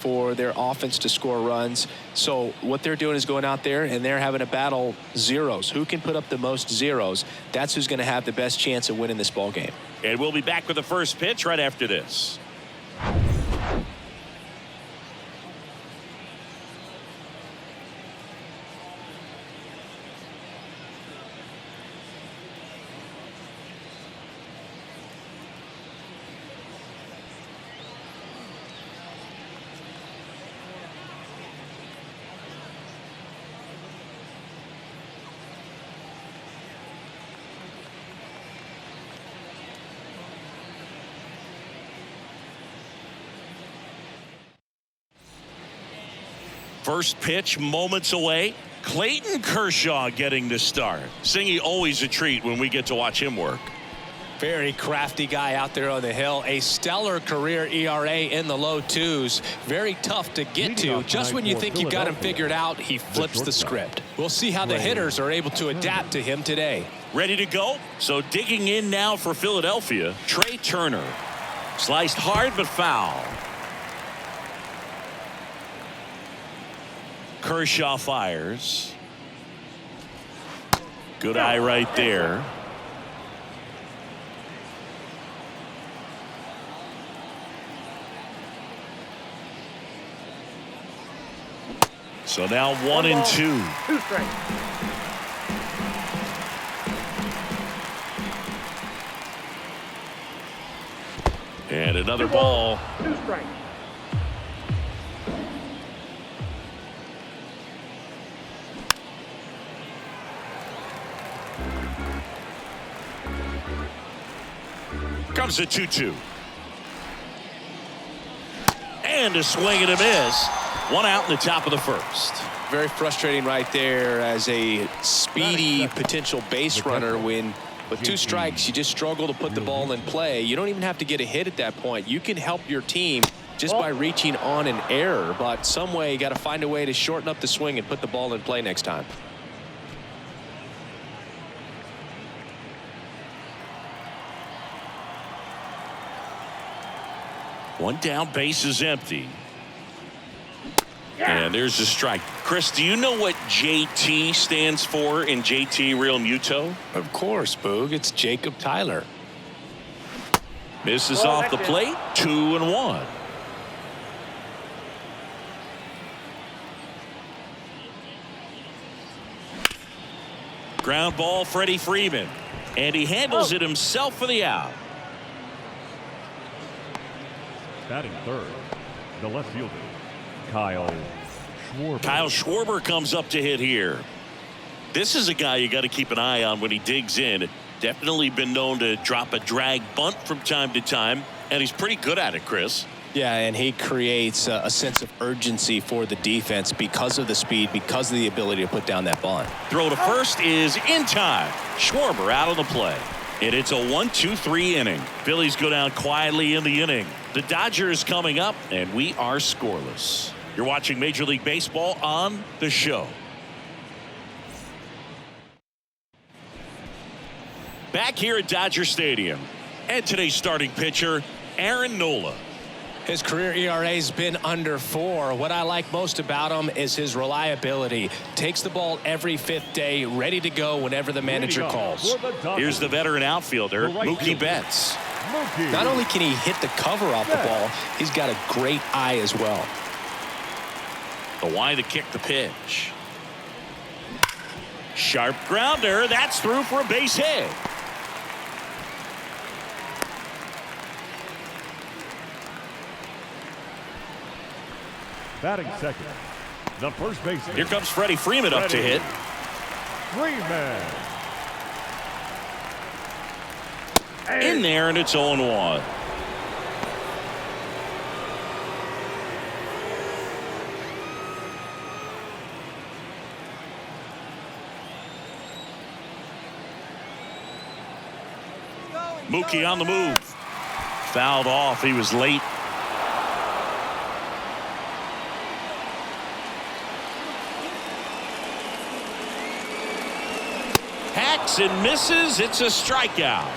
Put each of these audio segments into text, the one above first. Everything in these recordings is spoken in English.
for their offense to score runs. So what they're doing is going out there and they're having to battle zeros. Who can put up the most zeros? That's who's going to have the best chance of winning this ball game. And we'll be back with the first pitch right after this. First pitch moments away. Clayton Kershaw getting the start. Singy, always a treat when we get to watch him work. Very crafty guy out there on the hill. A stellar career ERA in the low twos. Very tough to get to. Just when you think you've got him figured out, he flips the script. We'll see how the hitters are able to adapt to him today. Ready to go? So digging in now for Philadelphia, Trey Turner. Sliced hard but foul. Kershaw fires. Good eye right there. So now 1-2. 2 strikes. And another ball. 2 strikes. Comes the 2-2. And a swing and a miss. One out in the top of the first. Very frustrating right there as a speedy potential base runner when with 2 strikes you just struggle to put the ball in play. You don't even have to get a hit at that point. You can help your team just by reaching on an error, but some way you got to find a way to shorten up the swing and put the ball in play next time. One down, base is empty. And there's a strike. Chris, do you know what JT stands for in JT Real Muto? Of course, Boog. It's Jacob Tyler. Misses off the plate. 2-1. Ground ball, Freddie Freeman. And he handles it himself for the out. Batting third, the left fielder, Kyle Schwarber. Kyle Schwarber comes up to hit here. This is a guy you got to keep an eye on when he digs in. Definitely been known to drop a drag bunt from time to time, and he's pretty good at it, Chris. Yeah, and he creates a sense of urgency for the defense because of the speed, because of the ability to put down that bunt. Throw to first is in time. Schwarber out on the play. And it's a 1-2-3 inning. Phillies go down quietly in the inning. The Dodgers coming up, and we are scoreless. You're watching Major League Baseball on The Show. Back here at Dodger Stadium. And today's starting pitcher, Aaron Nola. His career ERA's been under 4. What I like most about him is his reliability. Takes the ball every 5th day, ready to go whenever the manager calls. Here's the veteran outfielder, Mookie Betts. Not only can he hit the cover off the ball, he's got a great eye as well. The wide to kick the pitch. Sharp grounder. That's through for a base hit. Batting second, the first baseman. Here comes Freddie Freeman up to hit. Freeman. In there, and it's 0-1. Mookie on the move. Fouled off. He was late. Hacks and misses. It's a strikeout.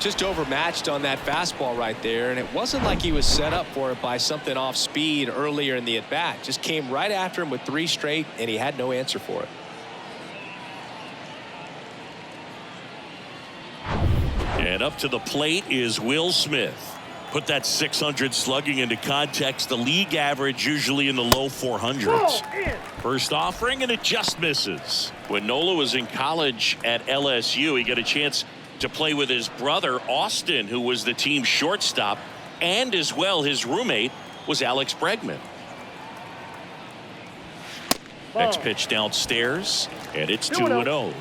Just overmatched on that fastball right there, and it wasn't like he was set up for it by something off speed earlier in the at-bat. Just came right after him with 3 straight, and he had no answer for it. And up to the plate is Will Smith. Put that 600 slugging into context. The league average usually in the low 400s. First offering, and it just misses. When Nola was in college at LSU, he got a chance to play with his brother Austin, who was the team's shortstop, and as well his roommate was Alex Bregman. Next pitch downstairs, and it's 2-0.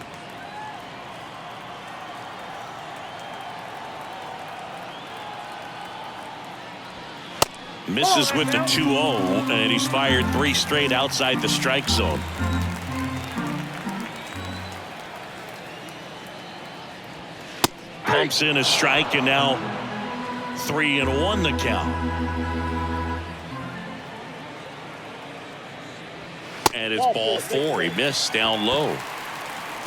Misses with the 2-0, and he's fired 3 straight outside the strike zone. Pumps in a strike, and now 3-1 the count. And it's ball 4. He missed down low.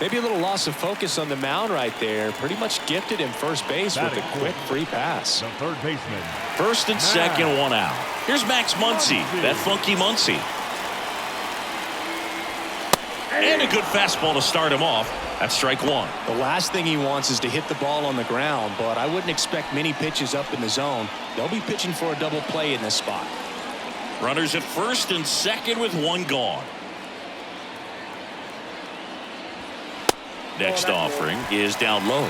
Maybe a little loss of focus on the mound right there. Pretty much gifted him first base with a quick free pass. The third baseman. First and second, 1 out. Here's Max Muncy, that funky Muncy. And a good fastball to start him off. That's strike 1. The last thing he wants is to hit the ball on the ground, but I wouldn't expect many pitches up in the zone. They'll be pitching for a double play in this spot. Runners at first and second with 1 gone. Next offering is down low.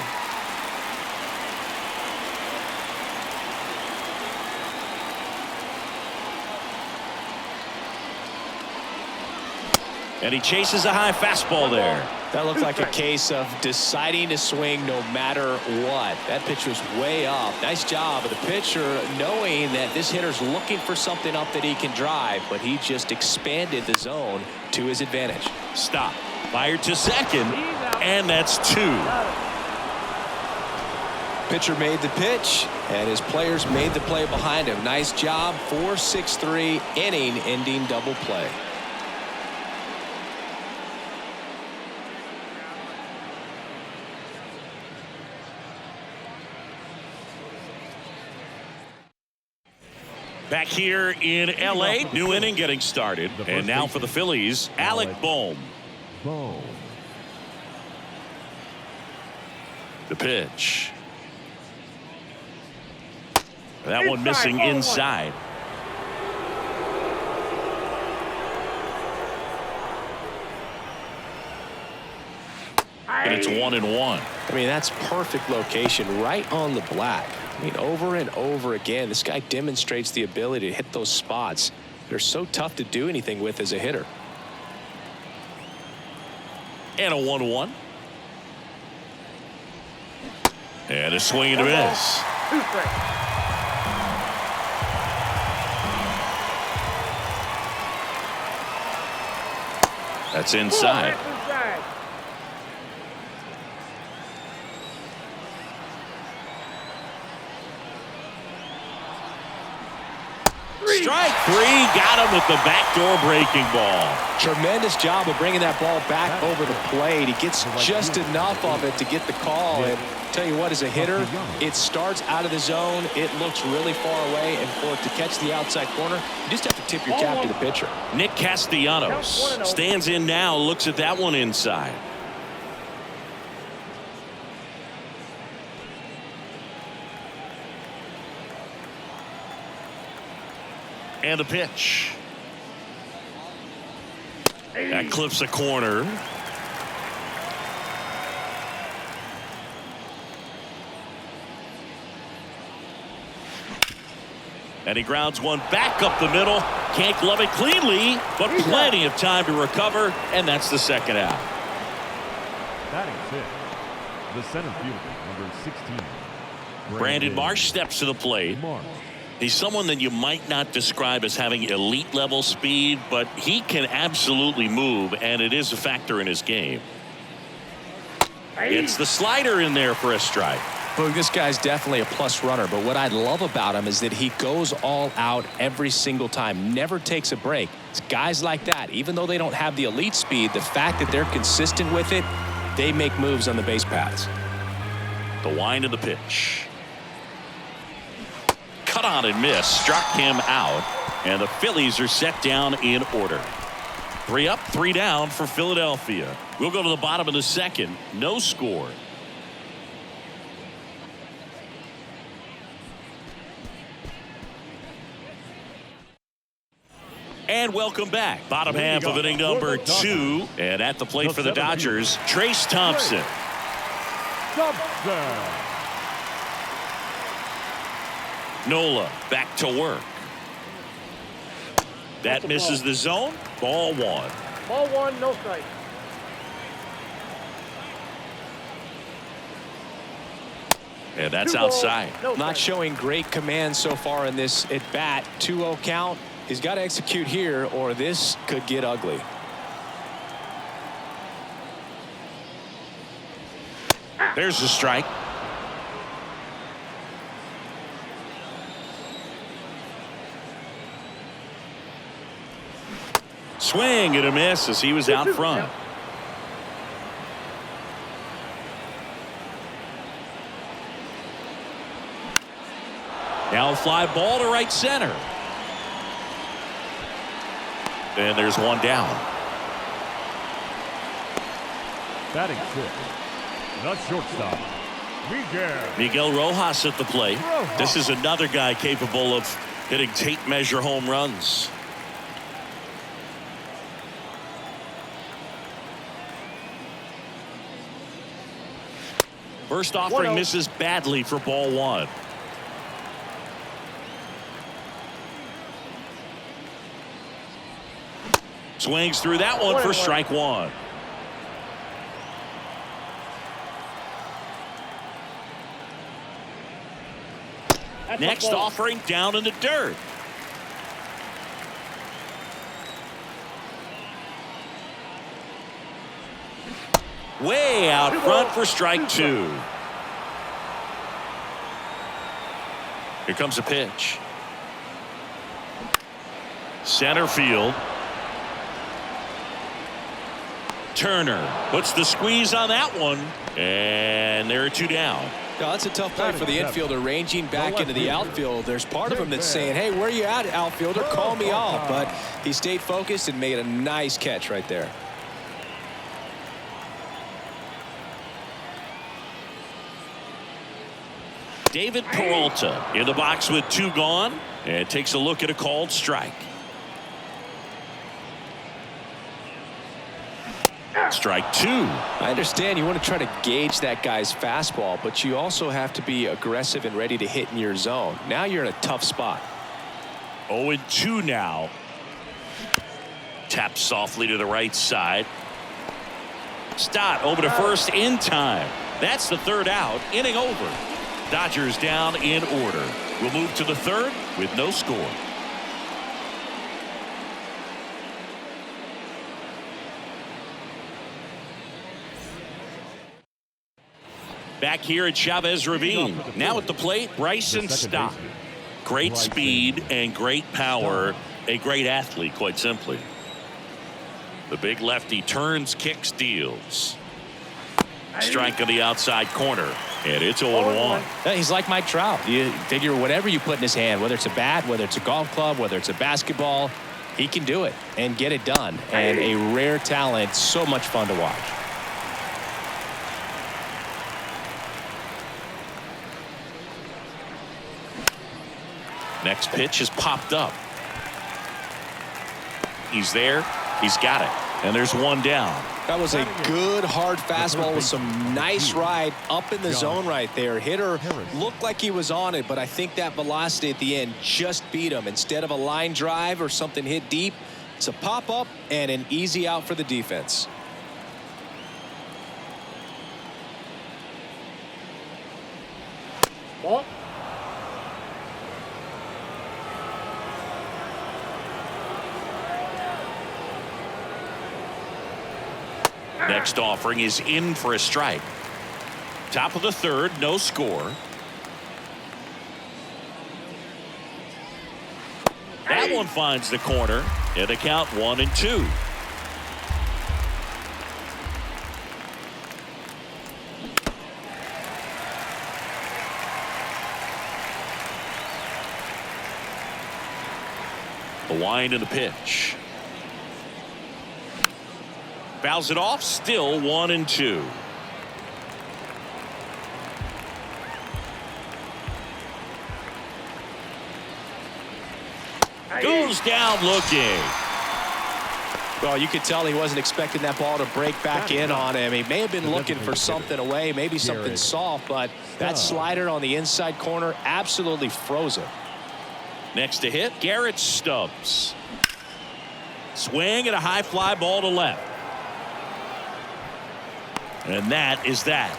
And he chases a high fastball there. That looked like a case of deciding to swing no matter what. That pitch was way up. Nice job of the pitcher knowing that this hitter's looking for something up that he can drive, but he just expanded the zone to his advantage. Stop. Fired to second, and that's 2. Pitcher made the pitch, and his players made the play behind him. Nice job. 4-6-3 inning-ending double play. Back here in L.A., new inning getting started. And now for the Phillies, Alec Bohm. The pitch. That one missing inside. And it's 1-1. I mean, that's perfect location right on the black. I mean, over and over again, this guy demonstrates the ability to hit those spots. They're so tough to do anything with as a hitter. And a 1-1. And a swing and a miss. That's inside. Strike 3, got him with the backdoor breaking ball. Tremendous job of bringing that ball back over the plate. He gets just enough of it to get the call. And tell you what, as a hitter, it starts out of the zone. It looks really far away, and for it to catch the outside corner, you just have to tip your cap to the pitcher. Nick Castellanos stands in now, looks at that one inside. And a pitch. That clips a corner. And he grounds one back up the middle. Can't glove it cleanly, but plenty of time to recover, and that's the second out. Batting 6, the center fielder, number 16. Brandon Marsh steps to the plate. He's someone that you might not describe as having elite level speed, but he can absolutely move, and it is a factor in his game. It's the slider in there for a strike. Look, this guy's definitely a plus runner, but what I love about him is that he goes all out every single time, never takes a break. It's guys like that, even though they don't have the elite speed, the fact that they're consistent with it, they make moves on the base paths. The wind of the pitch. swung on and missed, struck him out, and the Phillies are set down in order. 3 up, 3 down for Philadelphia. We'll go to the bottom of the second. No score. And welcome back. Bottom half of inning number 2. And at the plate for the Dodgers, Trace Thompson. Nola back to work. That misses the zone. Ball 1. Ball 1, no strike. And that's outside. Not showing great command so far in this at bat. 2-0 count. He's got to execute here or this could get ugly. There's the strike. Swing and a miss as he was out front. Now a fly ball to right center. And there's one down. Batting 6. The shortstop, Miguel Rojas at the plate. This is another guy capable of hitting tape measure home runs. First offering misses badly for ball 1. Swings through that one for strike 1. Next offering down in the dirt. Way out front for strike 2. Here comes a pitch. Center field. Turner puts the squeeze on that one, and there are 2 down. No, that's a tough play for the infielder ranging back into the outfield. There's part of him that's saying, hey, where you at, outfielder? Call me off. But he stayed focused and made a nice catch right there. David Peralta in the box with 2 gone, and takes a look at a called strike. Strike 2. I understand you want to try to gauge that guy's fastball, but you also have to be aggressive and ready to hit in your zone. Now you're in a tough spot. 0-2 now. Taps softly to the right side. Stott over to first in time. That's the 3rd out. Inning over. Dodgers down in order. We'll move to the 3rd with no score. Back here at Chavez Ravine. Now at the plate, Bryson Stott. Great speed and great power. A great athlete, quite simply. The big lefty turns, kicks, deals. Strike on the outside corner. And it's 0-1. He's like Mike Trout. You figure whatever you put in his hand, whether it's a bat, whether it's a golf club, whether it's a basketball, he can do it and get it done. And a rare talent, so much fun to watch. Next pitch is popped up. He's there. He's got it. And there's 1 down. That was a good hard fastball with some nice ride up in the zone right there. Hitter looked like he was on it, but I think that velocity at the end just beat him. Instead of a line drive or something hit deep, it's a pop up and an easy out for the defense. Ball. Next offering is in for a strike. Top of the 3rd, no score. That one finds the corner, and the count 1-2. The wind and the pitch. Fouls it off. Still 1-2. Goes down looking. Well, you could tell he wasn't expecting that ball to break back in on him. He may have been looking for something away, maybe something soft, but that slider on the inside corner absolutely froze him. Next to hit, Garrett Stubbs. Swing and a high fly ball to left. And that is that.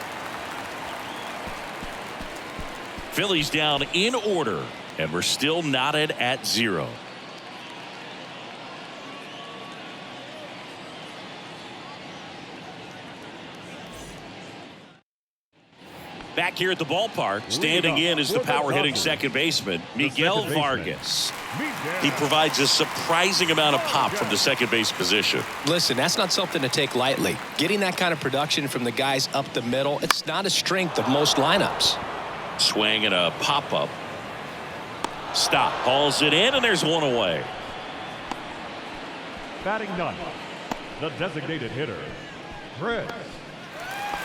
Phillies down in order, and we're still knotted at 0. Back here at the ballpark, standing in is the power-hitting second baseman, Miguel Vargas. He provides a surprising amount of pop from the second base position. Listen, that's not something to take lightly. Getting that kind of production from the guys up the middle, it's not a strength of most lineups. Swing and a pop-up. Stop. Hauls it in, and there's one away. Batting ninth, the designated hitter,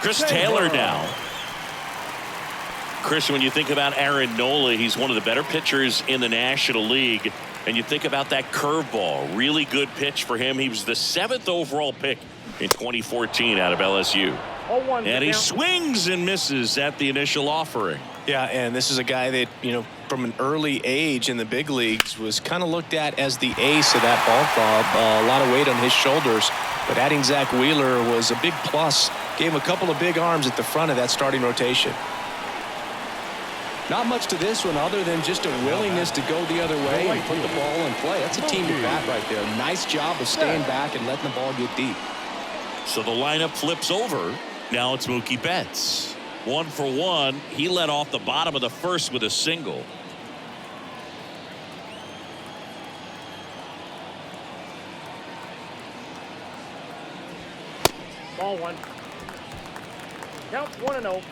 Chris Taylor now. Chris, when you think about Aaron Nola, he's one of the better pitchers in the National League. And you think about that curveball, really good pitch for him. He was the 7th overall pick in 2014 out of LSU. And he swings and misses at the initial offering. Yeah, and this is a guy that, you know, from an early age in the big leagues was kind of looked at as the ace of that ball club. A lot of weight on his shoulders. But adding Zach Wheeler was a big plus. Gave him a couple of big arms at the front of that starting rotation. Not much to this one other than just a willingness to go the other way and put the ball in play. That's a team at bat right there. Nice job of staying back and letting the ball get deep. So the lineup flips over. Now it's Mookie Betts. 1 for 1. He led off the bottom of the first with a single. Ball 1. Count 1-0.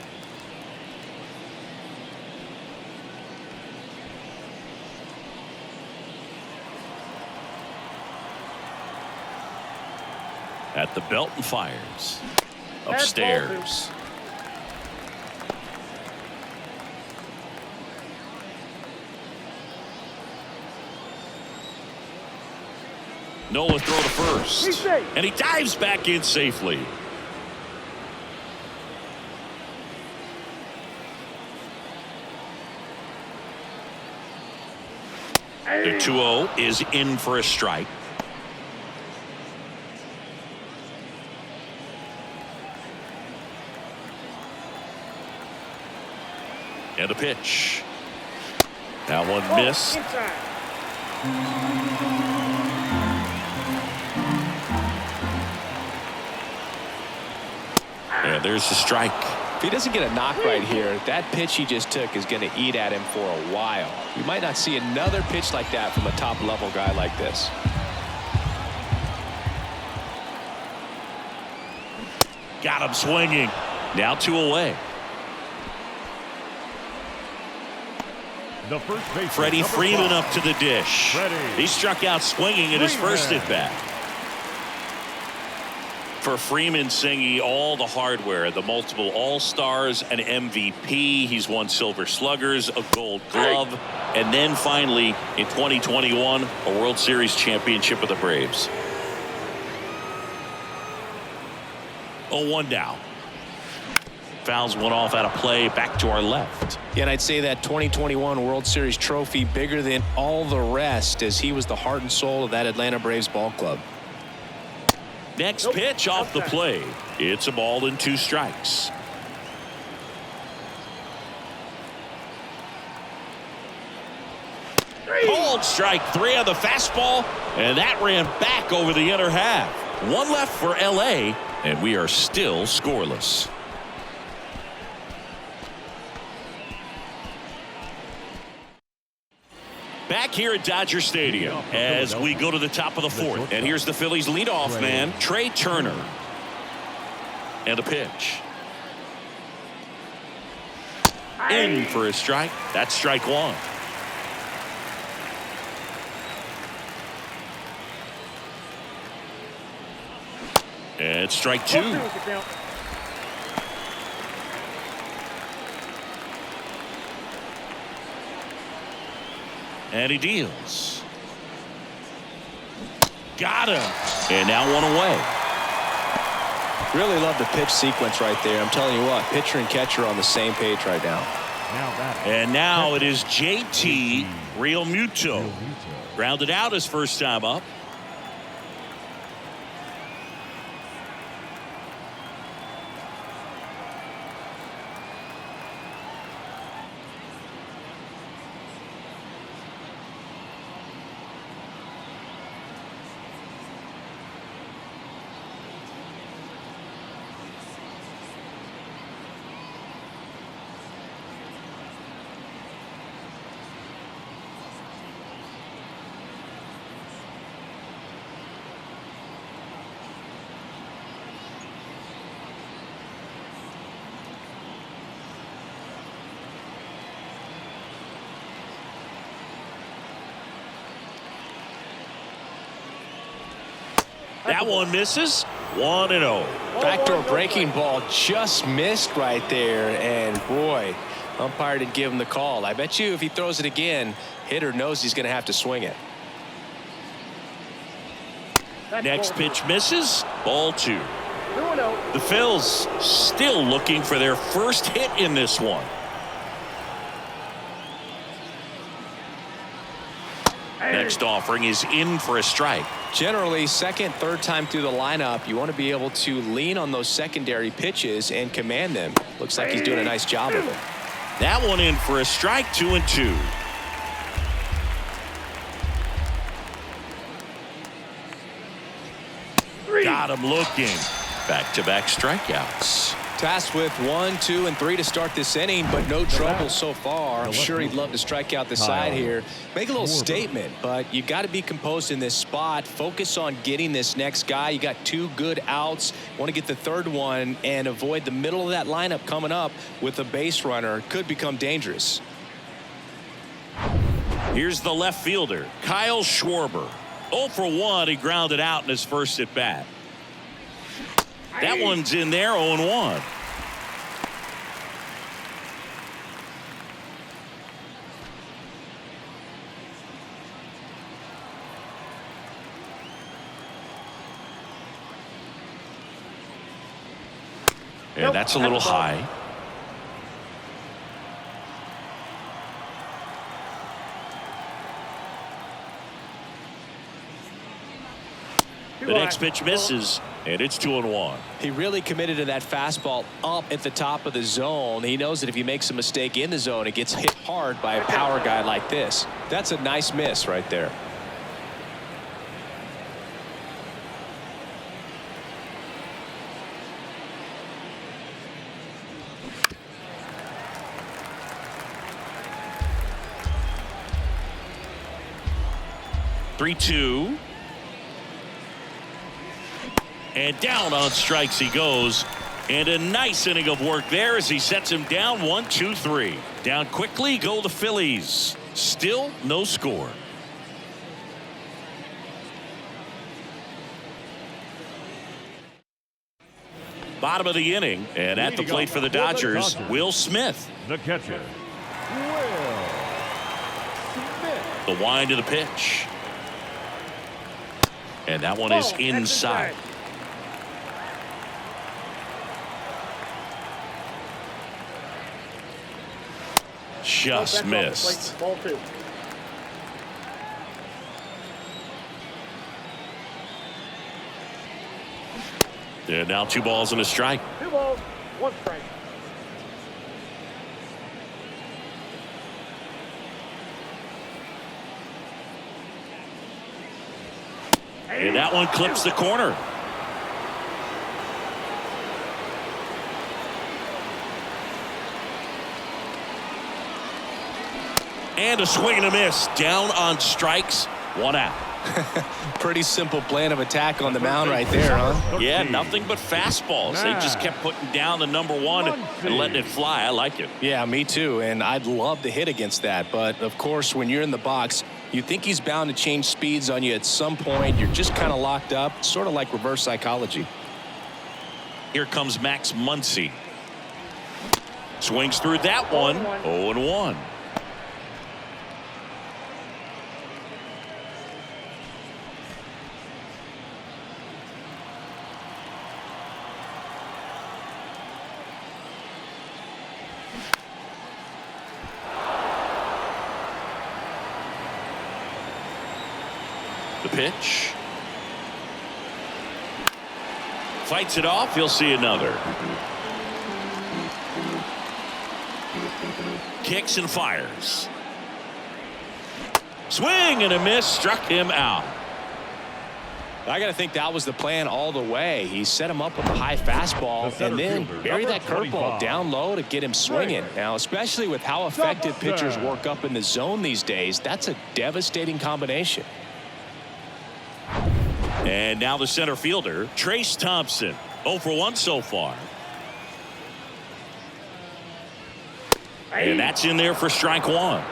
At the belt and fires. Upstairs. Nola throw to first. And he dives back in safely. The 2-0 is in for a strike. And a pitch. That one missed. And there's the strike. If he doesn't get a knock right here, that pitch he just took is going to eat at him for a while. You might not see another pitch like that from a top-level guy like this. Got him swinging. Now 2 away. The first baseman, Freddie Freeman up to the dish. He struck out swinging at his first at bat. For Freeman, singing all the hardware, the multiple All-Stars, an MVP. He's won Silver Sluggers, a Gold Glove, and then finally in 2021 a World Series championship with the Braves. 0-1 down. Fouls one off out of play, back to our left. Yeah, and I'd say that 2021 World Series trophy bigger than all the rest, as he was the heart and soul of that Atlanta Braves ball club. Next pitch off the plate. It's a ball and 2 strikes. Called strike 3 on the fastball, and that ran back over the inner half. 1 left for LA, and we are still scoreless. Back here at Dodger Stadium as we go to the top of the 4th. And here's the Phillies leadoff man, Trey Turner. And a pitch. In for a strike. That's strike 1. And strike 2. 1-2 is the count. And he deals. Got him. And now 1 away. Really love the pitch sequence right there. I'm telling you what, pitcher and catcher are on the same page right now. Now batting. And now it is JT Realmuto. Grounded out his first time up. That one misses. 1-0. Backdoor breaking ball just missed right there, and boy, umpire didn't give him the call. I bet you if he throws it again, hitter knows he's going to have to swing it. Next pitch misses. Ball 2. 2-0. The Phils still looking for their first hit in this one. Next offering is in for a strike. Generally, second, third time through the lineup, you want to be able to lean on those secondary pitches and command them. Looks like he's doing a nice job of it. That one in for a strike. 2-2. Got him looking. Back-to-back strikeouts. Tasked with 1, 2, and 3 to start this inning, but no trouble so far. I'm sure he'd love to strike out the side here. Make a little statement, but you got to be composed in this spot. Focus on getting this next guy. You got 2 good outs. Want to get the third one and avoid the middle of that lineup coming up with a base runner. Could become dangerous. Here's the left fielder, Kyle Schwarber. 0 for 1. He grounded out in his first at bat. That one's in there. 0-1. And that's a little high. The next pitch misses, and it's 2-1. He really committed to that fastball up at the top of the zone. He knows that if he makes a mistake in the zone, it gets hit hard by a power guy like this. That's a nice miss right there. Three-two. And down on strikes he goes. And a nice inning of work there as he sets him down. 1, 2, 3. Down quickly go the Phillies. Still no score. Bottom of the inning, and at the plate for the Dodgers, Will Smith. The catcher, Will Smith. The wind of the pitch. And that one is inside. Just missed. Ball 2. And now 2 balls and a strike. 2 balls, 1 strike. And that one clips the corner. And a swing and a miss. Down on strikes. 1 out. Pretty simple plan of attack on the mound right there, huh? Yeah, nothing but fastballs. They just kept putting down the #1 and letting it fly. I like it. Yeah, me too. And I'd love to hit against that. But, of course, when you're in the box, you think he's bound to change speeds on you at some point. You're just kind of locked up, sort of like reverse psychology. Here comes Max Muncy. Swings through that one. 0-1. The pitch. Fights it off. He'll see another. Kicks and fires. Swing and a miss. Struck him out. I got to think that was the plan all the way. He set him up with a high fastball and then bury that curveball down low to get him swinging. Now, especially with how effective pitchers work up in the zone these days, that's a devastating combination. And now the center fielder, Trace Thompson. 0 for 1 so far. And that's in there for strike one.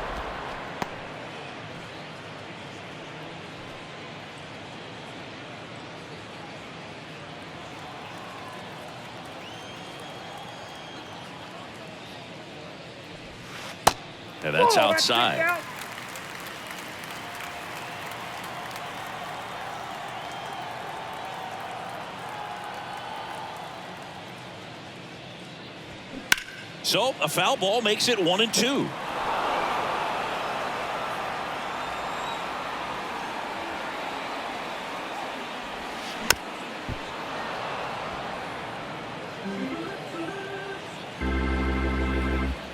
And that's outside. So a foul ball makes it 1-2.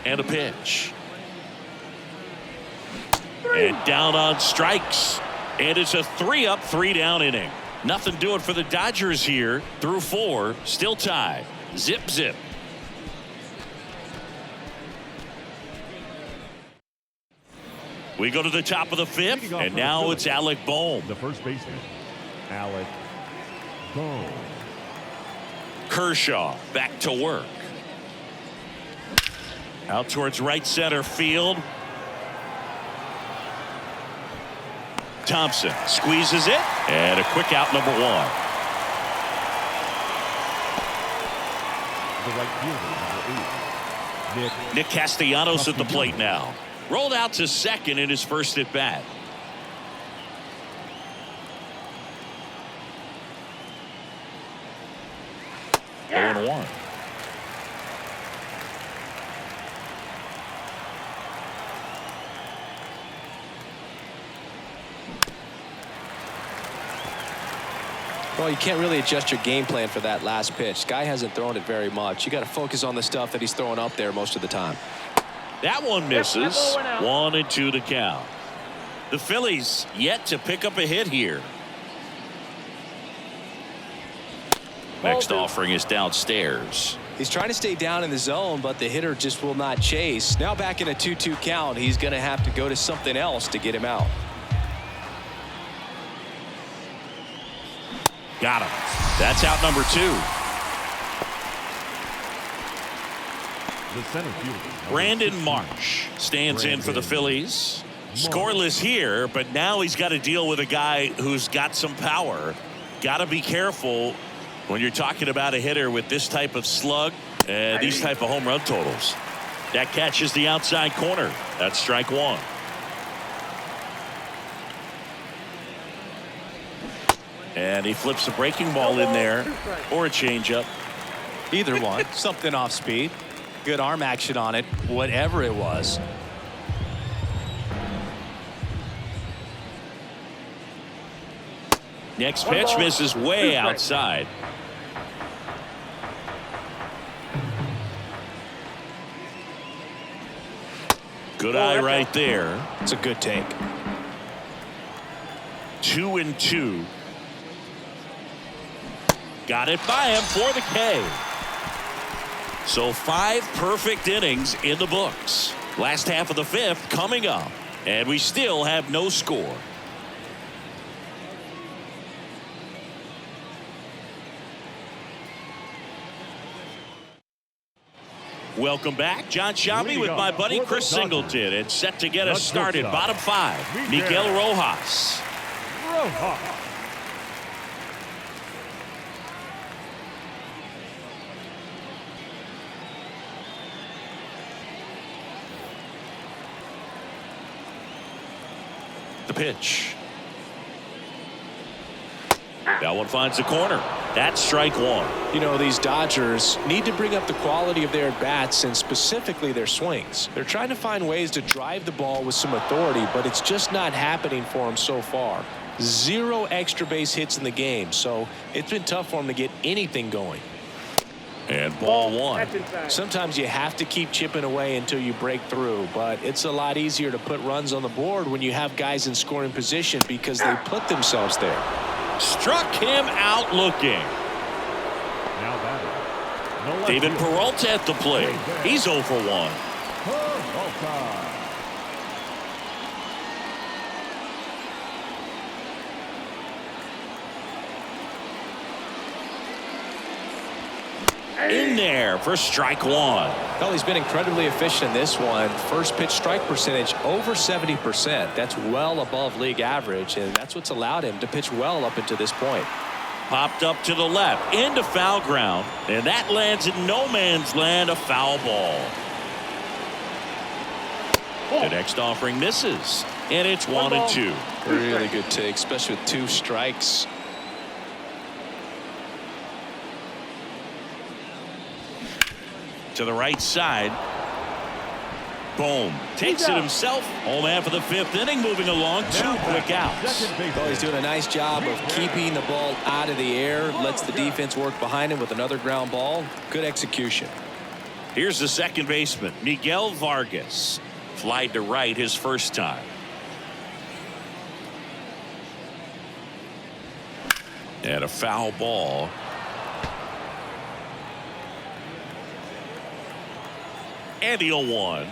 And a pitch. And down on strikes. And it's a 3-up, 3-down inning. Nothing doing for the Dodgers here. Through 4, still tied. Zip, zip. We go to the top of the 5th, and now it's Alec Bohm. The first baseman, Alec Bohm. Kershaw back to work. Out towards right center field. Thompson squeezes it, and a quick out, number 1. The right fielder, number 8. Nick Castellanos at the plate now. Rolled out to second in his first at bat. Yeah. 0-1. Well, you can't really adjust your game plan for that last pitch. Guy hasn't thrown it very much. You got to focus on the stuff that he's throwing up there most of the time. That one misses. 1-2 to count. The Phillies yet to pick up a hit here. Next offering is downstairs. He's trying to stay down in the zone, but the hitter just will not chase. Now back in a 2-2 count, he's going to have to go to something else to get him out. Got him. That's out number 2. The center fielder, Brandon Marsh stands in for the Phillies. Scoreless here, but now he's got to deal with a guy who's got some power. Got to be careful when you're talking about a hitter with this type of slug and these type of home run totals. That catches the outside corner. That's strike 1. And he flips a breaking ball in there, or a changeup. Either one. Something off speed. Good arm action on it, whatever it was. Next pitch misses way outside. Good eye right there. It's a good take. 2-2. Got it by him for the K. So 5 perfect innings in the books. Last half of the 5th coming up. And we still have no score. Welcome back. John Shambi with my buddy Chris Singleton. It's set to get us started. Bottom 5. Miguel Rojas. The pitch. That one finds the corner. That's strike one. You know, these Dodgers need to bring up the quality of their at-bats and specifically their swings. They're trying to find ways to drive the ball with some authority, but it's just not happening for them so far. 0 extra base hits in the game, so it's been tough for them to get anything going. And ball one. That's inside. Sometimes you have to keep chipping away until you break through, but it's a lot easier to put runs on the board when you have guys in scoring position because they put themselves there. Struck him out looking. Now batting. No left David field. Peralta at the plate. He's 0 for 1. Peralta. In there for strike one. Well, he's been incredibly efficient in this one. First pitch strike percentage over 70%. That's well above league average, and that's what's allowed him to pitch well up until this point. Popped up to the left into foul ground, and that lands in no man's land, a foul ball. The next offering misses, and it's 1-2. Really good take, especially with 2 strikes. To the right side. Boom. Takes it himself. Home man for the 5th inning, moving along. 2 quick outs. Well, he's doing a nice job of keeping the ball out of the air. Lets the defense work behind him with another ground ball. Good execution. Here's the second baseman, Miguel Vargas. Flied to right his first time. And a foul ball. And the 0-1.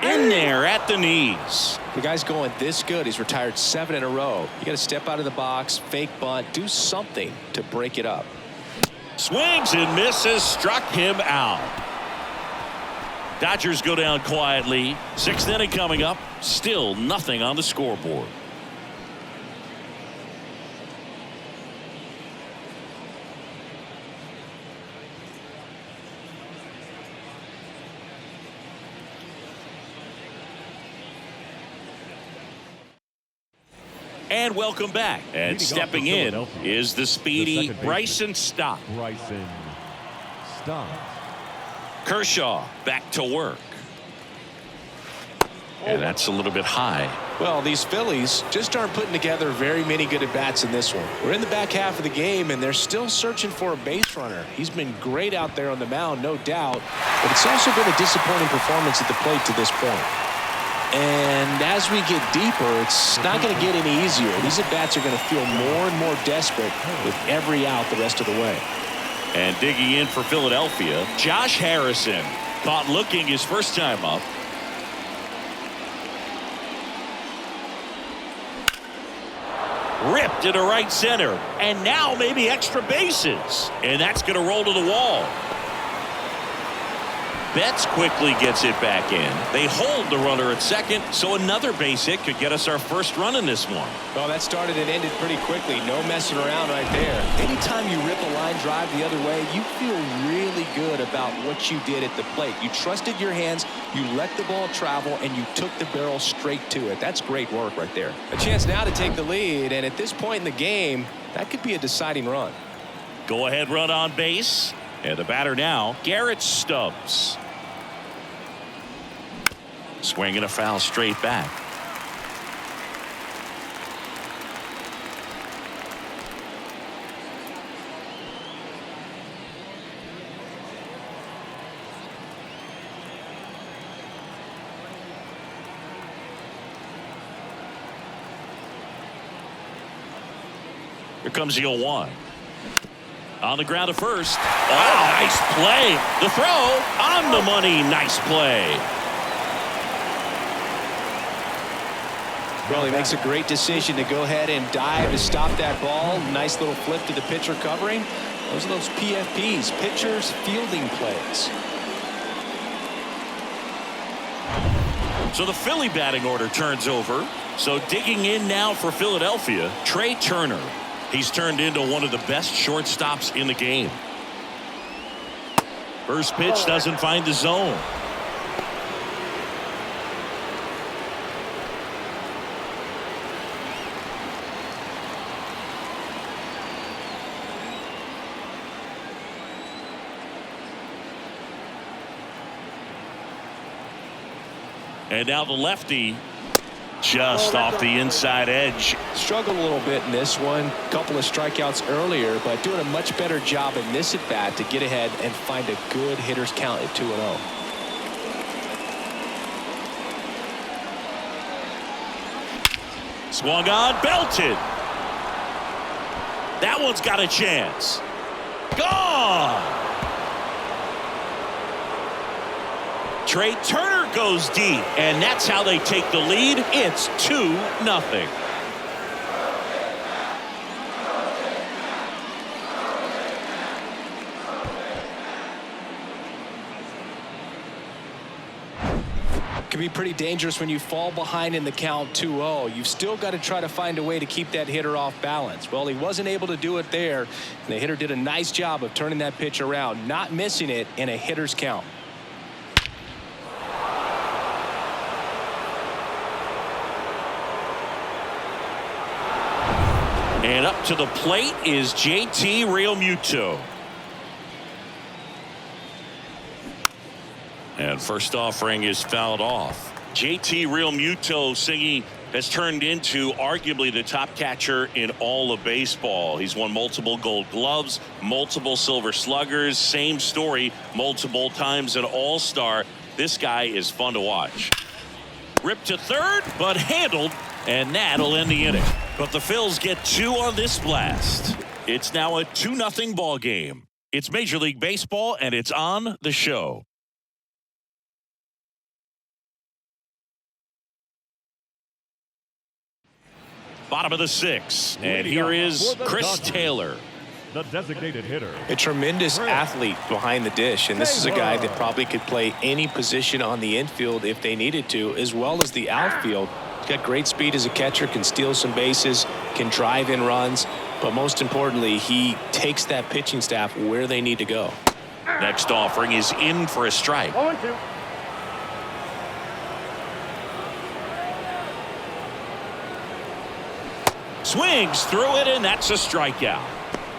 In there at the knees. The guy's going this good. He's retired 7 in a row. You got to step out of the box, fake bunt, do something to break it up. Swings and misses, struck him out. Dodgers go down quietly. 6th inning coming up. Still nothing on the scoreboard. And welcome back. And stepping in is the speedy Bryson Stott. Bryson Stott. Kershaw back to work. And that's a little bit high. Well, these Phillies just aren't putting together very many good at-bats in this one. We're in the back half of the game, and they're still searching for a base runner. He's been great out there on the mound, no doubt, but it's also been a disappointing performance at the plate to this point. And as we get deeper, it's not going to get any easier. These at-bats are going to feel more and more desperate with every out the rest of the way. And digging in for Philadelphia, Josh Harrison. Caught looking his first time up. Ripped into right center. And now maybe extra bases. And that's going to roll to the wall. Betts quickly gets it back in. They hold the runner at second, so another base hit could get us our first run in this one. Well, that started and ended pretty quickly. No messing around right there. Anytime you rip a line drive the other way, you feel really good about what you did at the plate. You trusted your hands, you let the ball travel, and you took the barrel straight to it. That's great work right there. A chance now to take the lead, and at this point in the game, that could be a deciding run. Go ahead run on base. And the batter now, Garrett Stubbs. Swinging a foul straight back. Here comes the 0-1. On the ground to first. Oh, nice play. The throw on the money. Nice play. Well, he makes a great decision to go ahead and dive to stop that ball. Nice little flip to the pitcher covering. Those are those PFPs, pitchers fielding plays. So the Philly batting order turns over. So digging in now for Philadelphia, Trey Turner. He's turned into one of the best shortstops in the game. First pitch doesn't find the zone. And now the lefty just off the inside edge. Struggled a little bit in this one. Couple of strikeouts earlier, but doing a much better job in this at bat to get ahead and find a good hitter's count at 2-0. Swung on, belted. That one's got a chance. Gone. Trey Turner goes deep, and that's how they take the lead. It's 2-0. Can be pretty dangerous when you fall behind in the count 2-0. You've still got to try to find a way to keep that hitter off balance. Well, he wasn't able to do it there, and the hitter did a nice job of turning that pitch around, not missing it in a hitter's count. And up to the plate is JT Realmuto. And first offering is fouled off. JT Realmuto singing has turned into arguably the top catcher in all of baseball. He's won multiple Gold Gloves, multiple Silver Sluggers, same story, multiple times an All-Star. This guy is fun to watch. Ripped to third, but handled, and that'll end the inning. But the Phils get 2 on this blast. It's now a 2-0 ball game. It's Major League Baseball, and it's on the show. Bottom of the 6th, and here is Chris Taylor. The designated hitter. A tremendous athlete behind the dish, and this is a guy that probably could play any position on the infield if they needed to, as well as the outfield. He's got great speed as a catcher, can steal some bases, can drive in runs, but most importantly, he takes that pitching staff where they need to go. Next offering is in for a strike. 0-2. Swings through it, and that's a strikeout.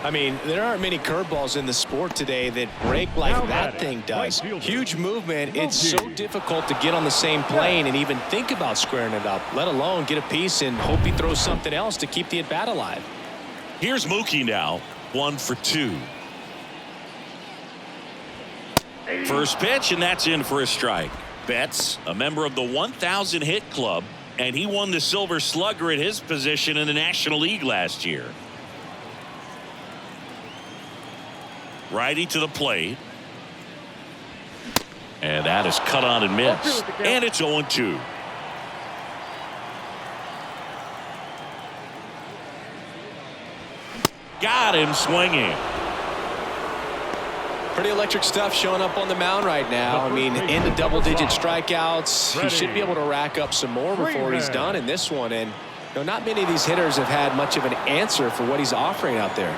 I mean, there aren't many curveballs in the sport today that break like that thing does. Huge movement. It's so difficult to get on the same plane and even think about squaring it up, let alone get a piece and hope he throws something else to keep the at bat alive. Here's Mookie now, 1 for 2. First pitch, and that's in for a strike. Betts, a member of the 1,000 hit club, and he won the Silver Slugger at his position in the National League last year. Righty to the plate. And that is cut on and missed. And it's 0-2. Got him swinging. Pretty electric stuff showing up on the mound right now. I mean, into double-digit strikeouts. He should be able to rack up some more before he's done in this one. And you know, not many of these hitters have had much of an answer for what he's offering out there.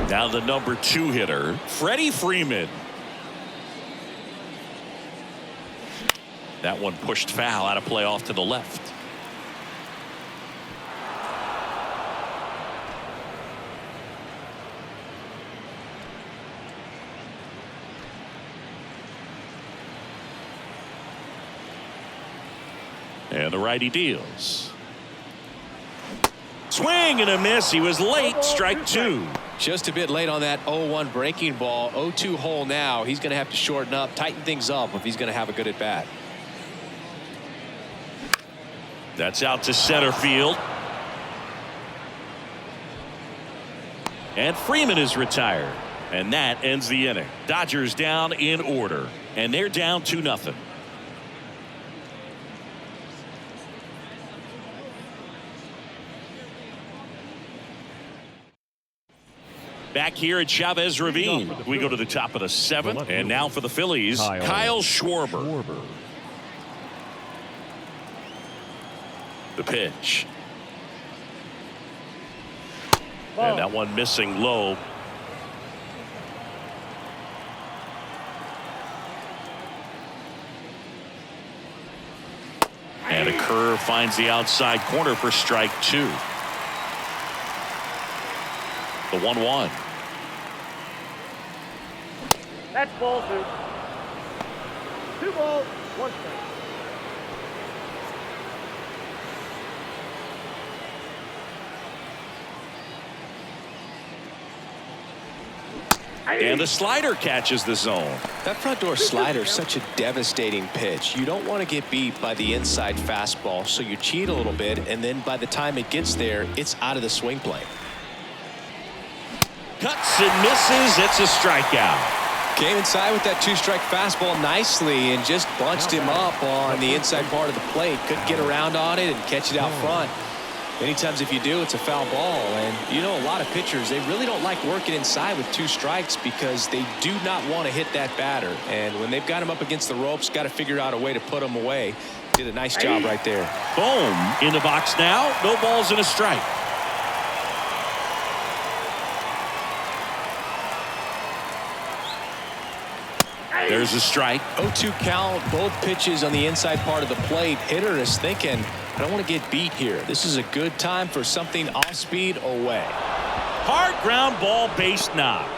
Now the number 2 hitter, Freddie Freeman. That one pushed foul, out of play off to the left. And the righty deals. Swing and a miss. He was late. Strike 2. Just a bit late on that 0-1 breaking ball. 0-2 hole now. He's going to have to shorten up, tighten things up if he's going to have a good at bat. That's out to center field. And Freeman is retired. And that ends the inning. Dodgers down in order. And they're down 2-0. Back here at Chavez Ravine, we go to the top of the 7th, and now for the Phillies, Kyle Schwarber. The pitch. And that one missing low. And a curve finds the outside corner for strike 2. The 1-1. That's ball 2. 2 balls. One strike. And the slider catches the zone. That front door slider is such a devastating pitch. You don't want to get beat by the inside fastball, so you cheat a little bit, and then by the time it gets there, it's out of the swing plane. Cuts and misses. It's a strikeout. Came inside with that two-strike fastball nicely and just bunched him up on the inside part of the plate. Couldn't get around on it and catch it out front. Many times if you do, it's a foul ball. And you know, a lot of pitchers, they really don't like working inside with two strikes because they do not want to hit that batter. And when they've got him up against the ropes, got to figure out a way to put him away. Did a nice job right there. Boom. In the box now. No balls and a strike. There's a strike. 0-2 count, both pitches on the inside part of the plate. Hitter is thinking, I don't want to get beat here. This is a good time for something off speed away. Hard ground ball, base knock.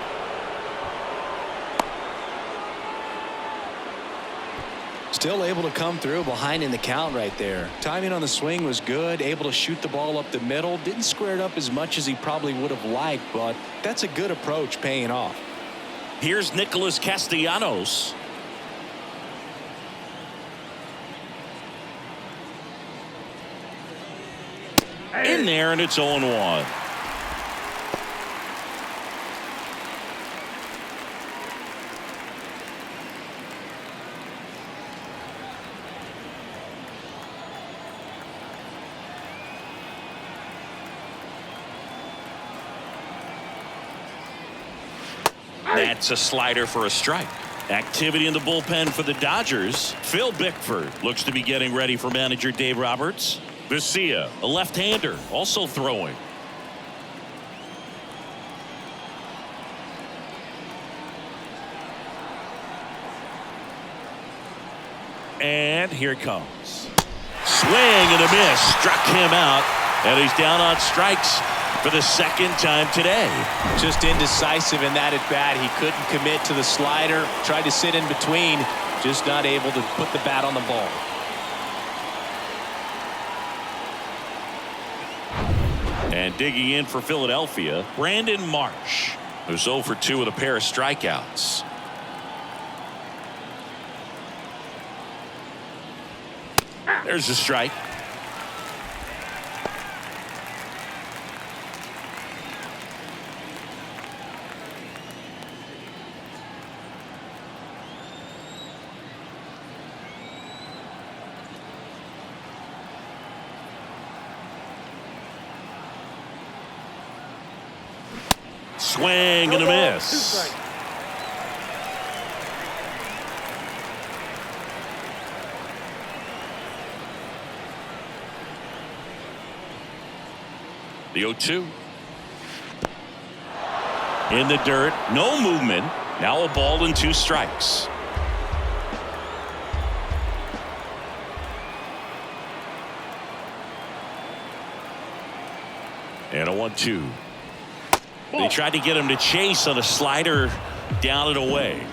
Still able to come through behind in the count right there. Timing on the swing was good, able to shoot the ball up the middle. Didn't square it up as much as he probably would have liked, but that's a good approach paying off. Here's Nicholas Castellanos. In there, and it's 0-1. That's a slider for a strike. Activity in the bullpen for the Dodgers. Phil Bickford looks to be getting ready for manager Dave Roberts. Garcia, a left-hander, also throwing. And here it comes. Swing and a miss. Struck him out. And he's down on strikes for the second time today. Just indecisive in that at bat. He couldn't commit to the slider. Tried to sit in between. Just not able to put the bat on the ball. And digging in for Philadelphia, Brandon Marsh, who's 0 for 2 with a pair of strikeouts. There's a strike. Swing and a miss. The 0-2. In the dirt, no movement. Now a ball and 2 strikes. And a 1-2. They tried to get him to chase on a slider down and away.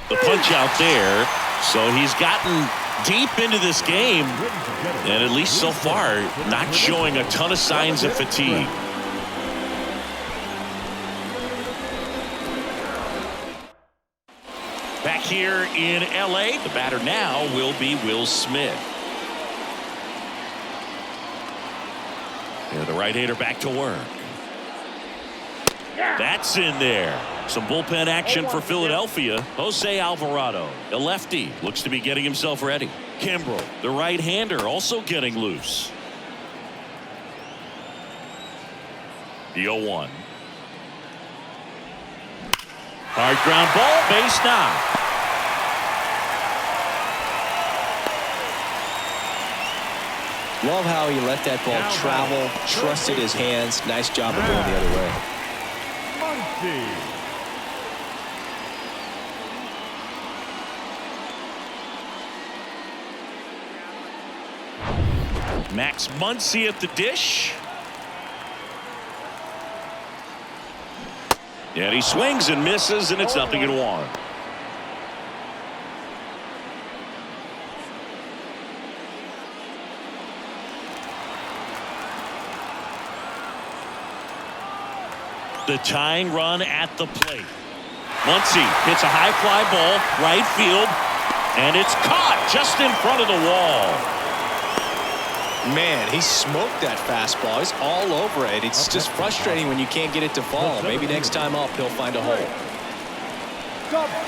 The punch out there. So he's gotten deep into this game, and at least so far not showing a ton of signs of fatigue. Back here in LA, the batter now will be Will Smith. And the right-hander back to work. That's in there. Some bullpen action for Philadelphia. Jose Alvarado, a lefty, looks to be getting himself ready. Kimbrel, the right-hander, also getting loose. The 0-1. Hard ground ball, base knock. Love how he let that ball travel, trusted his hands. Nice job of going the other way. Max Muncy at the dish. And he swings and misses, and it's 0-1. The tying run at the plate. Muncy hits a high fly ball, right field, and it's caught just in front of the wall. Man, he smoked that fastball. He's all over it. It's just frustrating when you can't get it to fall. Maybe next time up he'll find a hole.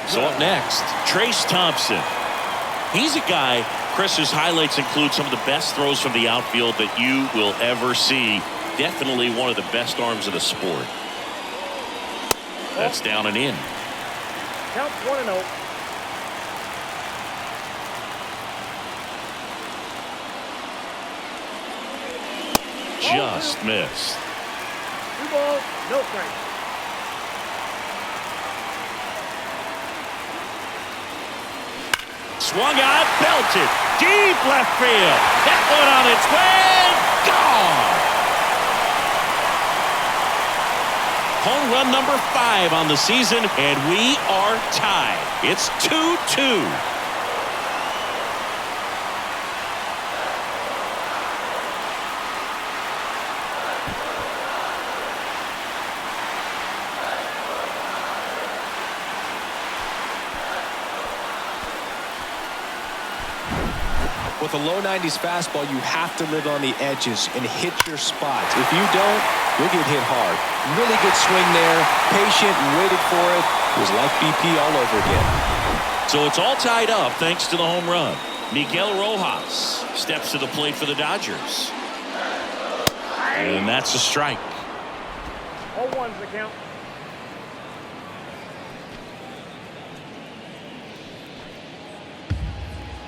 So up next, Trace Thompson. He's a guy, Chris's highlights include some of the best throws from the outfield that you will ever see. Definitely one of the best arms of the sport. That's down and in. Count 1-0. Just missed. 2 balls, no strikes. Swung out, belted, deep left field. That one on its way, gone. Home run number 5 on the season, and we are tied. It's 2-2. With a low 90s fastball, you have to live on the edges and hit your spots. If you don't, you'll get hit hard. Really good swing there. Patient, waited for it. It was like BP all over again. So it's all tied up thanks to the home run. Miguel Rojas steps to the plate for the Dodgers. And that's a strike. All ones the count.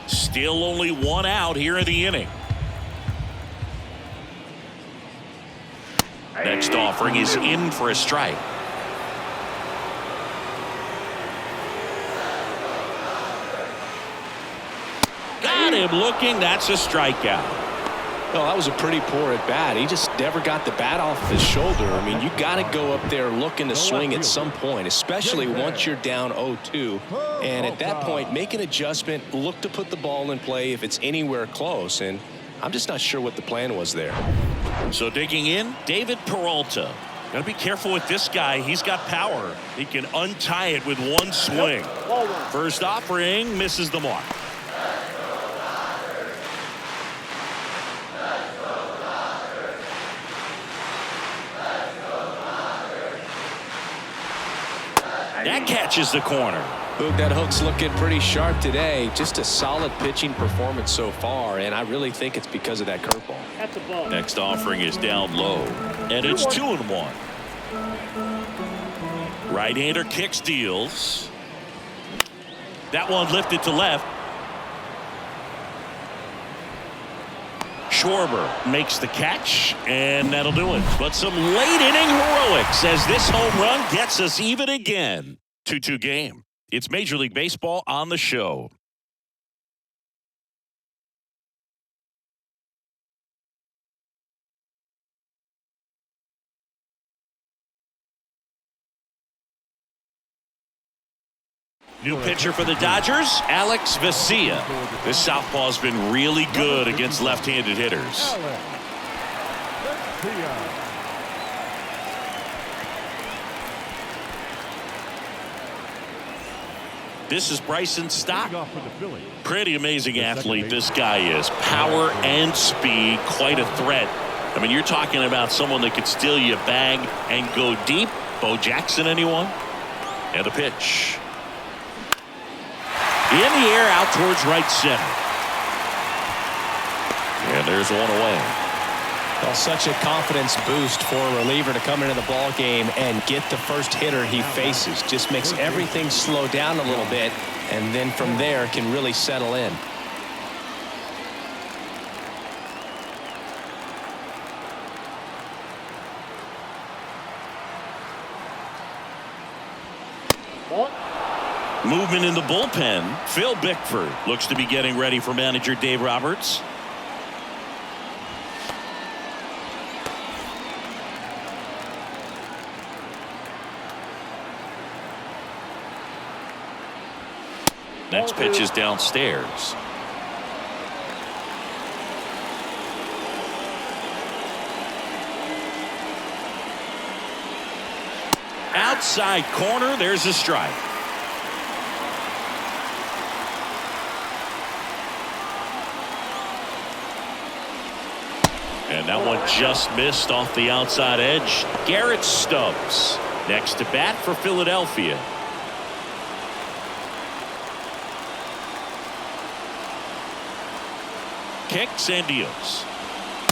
Still only 1 out here in the inning. Next offering is in for a strike. Got him looking. That's a strikeout. Well, that was a pretty poor at bat. He just never got the bat off his shoulder. I mean, you got to go up there looking to swing at some point, especially once you're down 0-2. And at that point, make an adjustment, look to put the ball in play if it's anywhere close. And I'm just not sure what the plan was there. So digging in, David Peralta. Got to be careful with this guy. He's got power. He can untie it with one swing. First offering misses the mark. That catches the corner. Boog, that hook's looking pretty sharp today. Just a solid pitching performance so far, and I really think it's because of that curveball. That's a ball. Next offering is down low, and it's 2-1. Right-hander kicks, deals. That one lifted to left. Schwarber makes the catch, and that'll do it. But some late inning heroics as this home run gets us even again. 2-2 game. It's Major League Baseball on the show. New pitcher for the Dodgers, Alex Vesia. This southpaw's been really good against left-handed hitters. This is Bryson Stott. Pretty amazing athlete this guy is. Power and speed, quite a threat. I mean, you're talking about someone that could steal you a bag and go deep. Bo Jackson, anyone? And the pitch. In the air, out towards right center. And there's one away. Well, such a confidence boost for a reliever to come into the ball game and get the first hitter he faces. Just makes everything slow down a little bit, and then from there can really settle in. Movement in the bullpen. Phil Bickford looks to be getting ready for manager Dave Roberts. Next pitch is downstairs. Outside corner, there's a strike. And that one just missed off the outside edge. Garrett Stubbs next to bat for Philadelphia. Kicks and deals.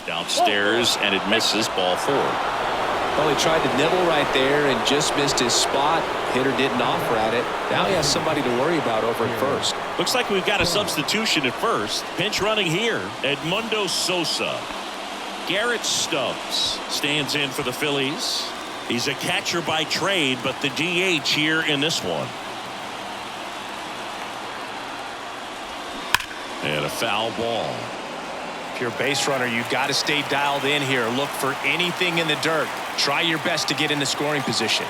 Downstairs, and it misses. Ball 4. Well, he tried to nibble right there and just missed his spot. Hitter didn't offer at it. Now he has somebody to worry about over at first. Looks like we've got a substitution at first. Pinch running here, Edmundo Sosa. Garrett Stubbs stands in for the Phillies. He's a catcher by trade, but the DH here in this one. And a foul ball. If you're a base runner, you've got to stay dialed in here. Look for anything in the dirt. Try your best to get in the scoring position.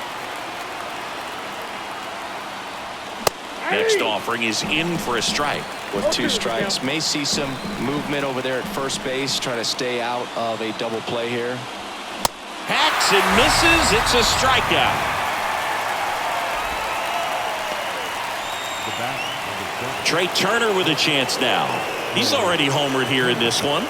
Next offering is in for a strike. With 2 strikes, may see some movement over there at first base. Try to stay out of a double play here. Hacks and misses. It's a strikeout. Trey Turner with a chance now. He's already homered here in this one.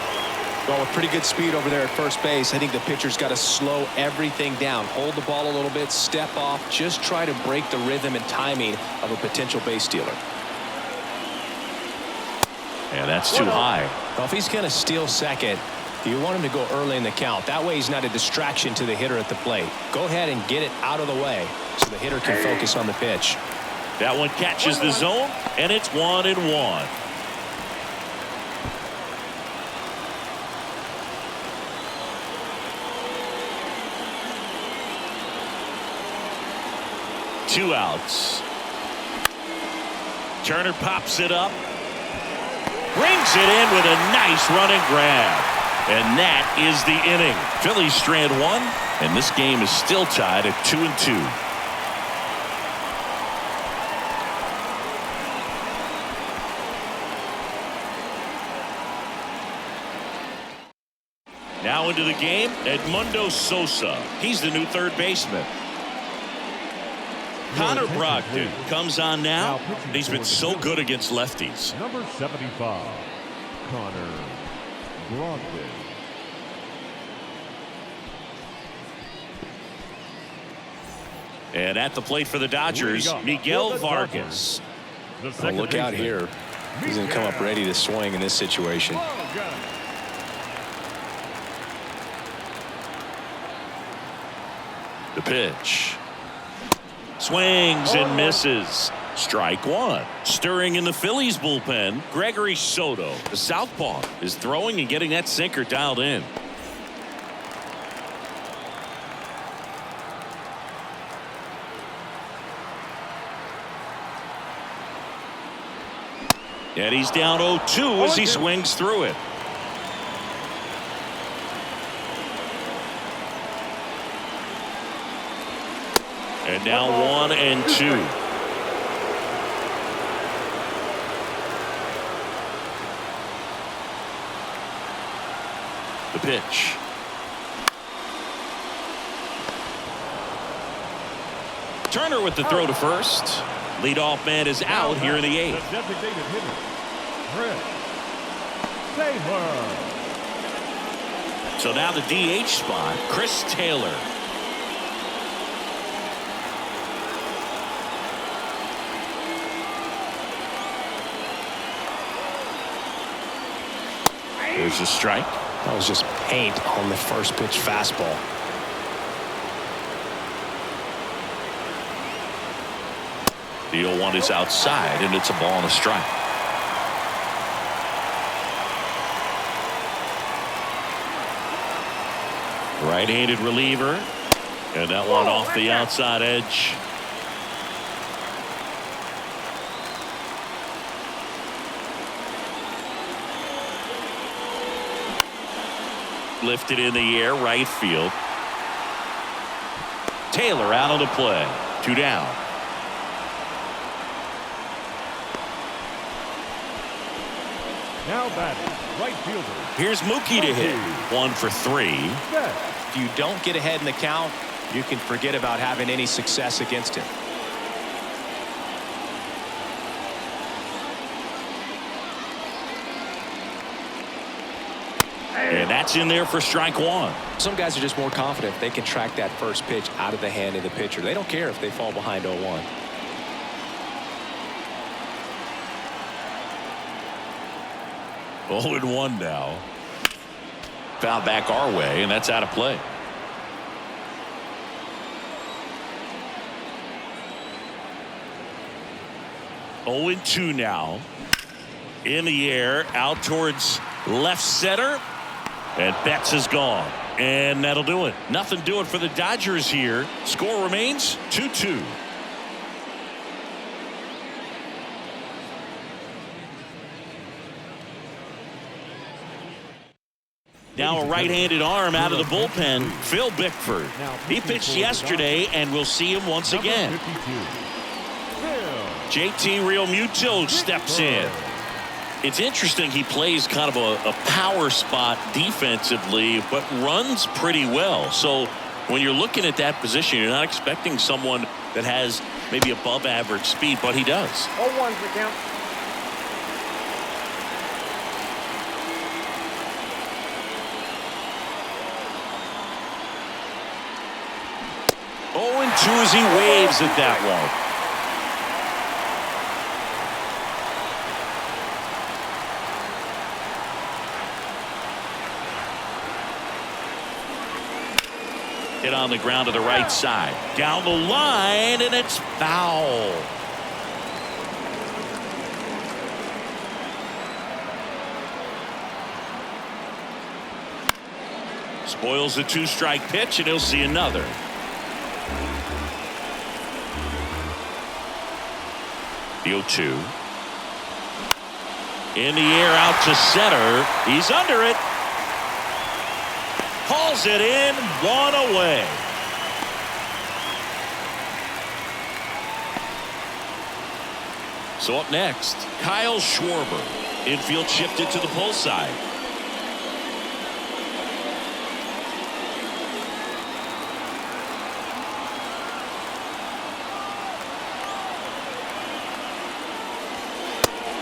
Well, with pretty good speed over there at first base, I think the pitcher's got to slow everything down. Hold the ball a little bit, step off, just try to break the rhythm and timing of a potential base stealer. And that's too high. Well, if he's going to steal second, you want him to go early in the count. That way he's not a distraction to the hitter at the plate. Go ahead and get it out of the way so the hitter can focus on the pitch. That one catches the zone, and it's 1-1. Two outs. Turner pops it up. Brings it in with a nice running grab. And that is the inning. Phillies strand 1, and this game is still tied at 2-2. Now into the game, Edmundo Sosa. He's the new third baseman. Connor Brogdon comes on now. He's been so good against lefties. Number 75, Connor Brogdon. And at the plate for the Dodgers, Miguel Vargas. Well, look out here. He's going to come up ready to swing in this situation. The pitch. Swings and misses. Strike 1. Stirring in the Phillies bullpen, Gregory Soto. The southpaw is throwing and getting that sinker dialed in. And he's down 0-2 as he swings through it. And now 1-2. The pitch. Turner with the throw to first. Leadoff man is out here in the 8th. The designated hitter, Chris Taylor. So now the DH spot, Chris Taylor. There's a strike. That was just paint on the first pitch fastball. The 0-1 is outside, and it's a ball and a strike. Right-handed reliever, and that one off the outside edge. Lifted in the air, right field. Taylor out on the play. 2 down. Now batting, right fielder. Here's Mookie to hit. 1 for 3. Set. If you don't get ahead in the count, you can forget about having any success against him. And that's in there for strike 1. Some guys are just more confident they can track that first pitch out of the hand of the pitcher. They don't care if they fall behind 0-1. Oh, and 1 now. Foul back our way, and that's out of play. Oh, and 2 now. In the air, out towards left center. And Betts is gone. And that'll do it. Nothing doing for the Dodgers here. Score remains 2-2. Now a right-handed arm out of the bullpen, Phil Bickford. He pitched yesterday, and we'll see him once again. JT Realmuto steps in. It's interesting, he plays kind of a power spot defensively, but runs pretty well. So when you're looking at that position, you're not expecting someone that has maybe above average speed, but he does. 0-1's the count. Oh, and 2 as he waves at that one. Hit on the ground to the right side. Down the line, and it's foul. Spoils the 2-strike pitch, and he'll see another. The 0-2. In the air out to center. He's under it. Hauls it in, 1 away. So up next, Kyle Schwarber. Infield shifted to the pull side.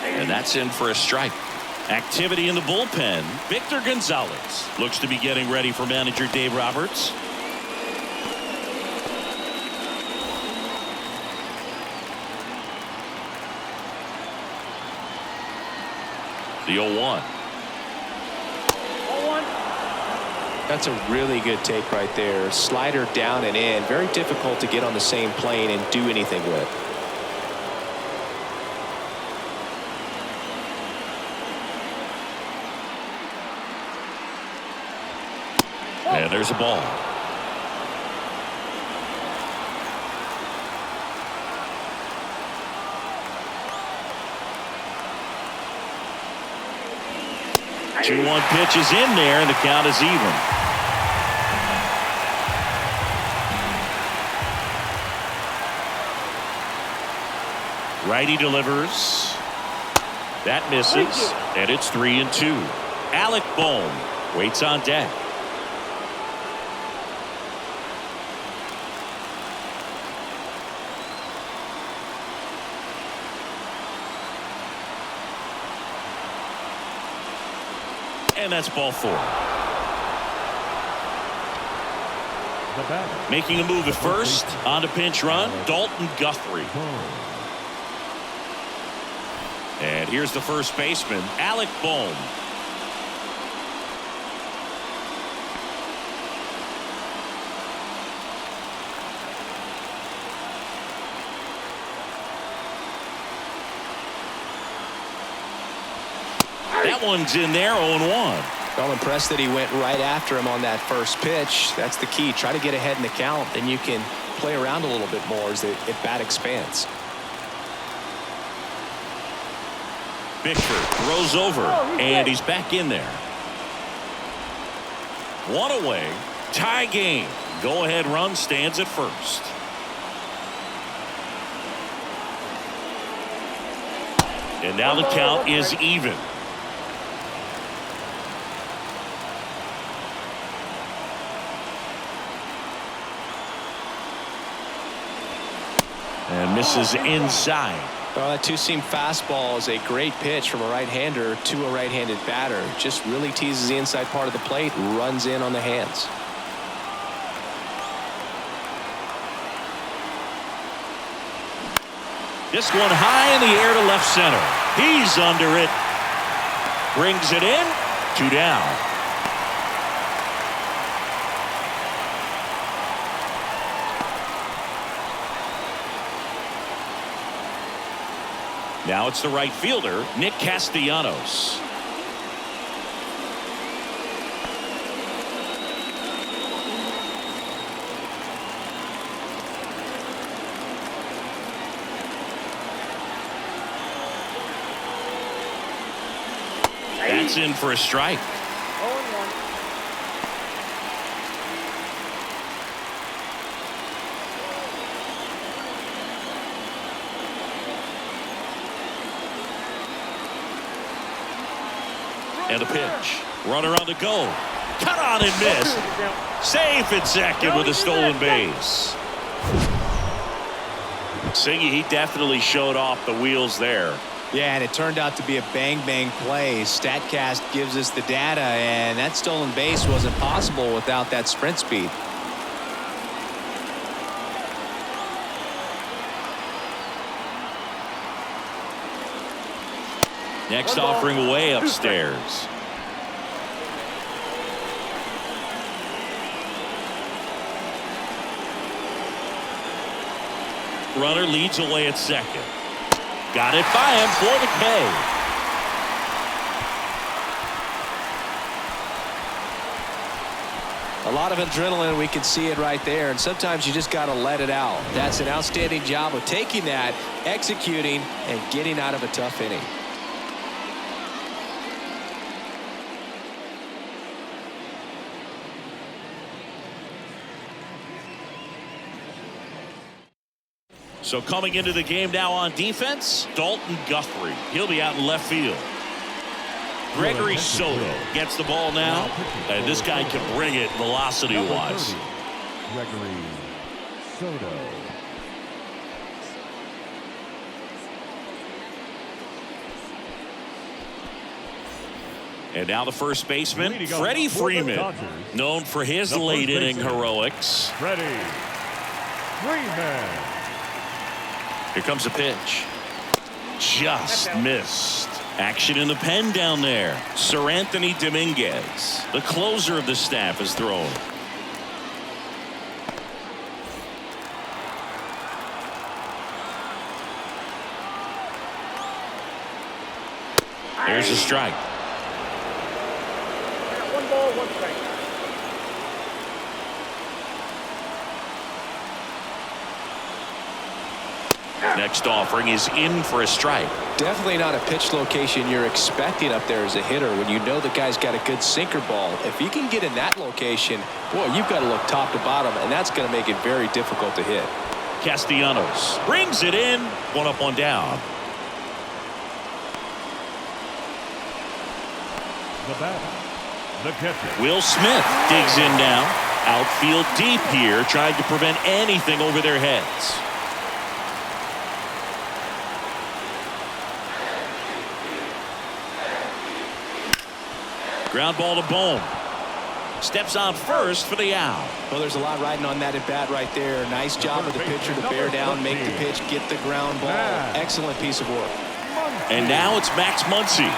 And that's in for a strike. Activity in the bullpen. Victor Gonzalez looks to be getting ready for manager Dave Roberts. The 0-1. 0-1. That's a really good take right there. Slider down and in. Very difficult to get on the same plane and do anything with. And there's a ball. The 2-1 pitch is in there, and the count is even. Righty delivers. That misses, and it's 3-2. Alec Bohm waits on deck. And that's ball 4. Making a move at first on the pinch run, Dalton Guthrie. And here's the first baseman, Alec Bohm. That one's in there, 0-1. Well, impressed that he went right after him on that first pitch. That's the key. Try to get ahead in the count, then you can play around a little bit more as the at-bat expands. Bickford throws over, and he's back in there. 1 away. Tie game. Go-ahead run stands at first. And now the count is even. And misses inside. Well, that two-seam fastball is a great pitch from a right-hander to a right-handed batter. Just really teases the inside part of the plate, runs in on the hands. This one high in the air to left center. He's under it. Brings it in. 2 down. Now it's the right fielder, Nick Castellanos. That's in for a strike. 0-1. And a pitch. Runner on the go. Cut on and missed. Safe at second with a stolen base. Singy, he definitely showed off the wheels there. Yeah, and it turned out to be a bang-bang play. StatCast gives us the data, and that stolen base wasn't possible without that sprint speed. Next offering away upstairs. Runner leads away at second. Got it by him for the K. A lot of adrenaline, we can see it right there, and sometimes you just got to let it out. That's an outstanding job of taking that, executing, and getting out of a tough inning. So coming into the game now on defense, Dalton Guthrie. He'll be out in left field. Gregory Soto gets the ball now, and this guy can bring it velocity-wise. Gregory Soto. And now the first baseman, Freddie Freeman, known for his late inning heroics. Freddie Freeman. Here comes a pitch. Just missed. Action in the pen down there. Sir Anthony Dominguez, the closer of the staff, is thrown. There's a strike. 1 ball, 1 strike. Next offering is in for a strike. Definitely not a pitch location you're expecting up there as a hitter when you know the guy's got a good sinker ball. If you can get in that location, boy, you've got to look top to bottom, and that's going to make it very difficult to hit. Castellanos brings it in. 1 up, 1 down. The batter, the catcher. Will Smith digs in now. Outfield deep here, trying to prevent anything over their heads. Ground ball to Bohm. Steps on first for the out. Well, there's a lot riding on that at bat right there. Nice job of the pitcher to bear down, make the pitch, get the ground ball. Excellent piece of work. And now it's Max Muncy.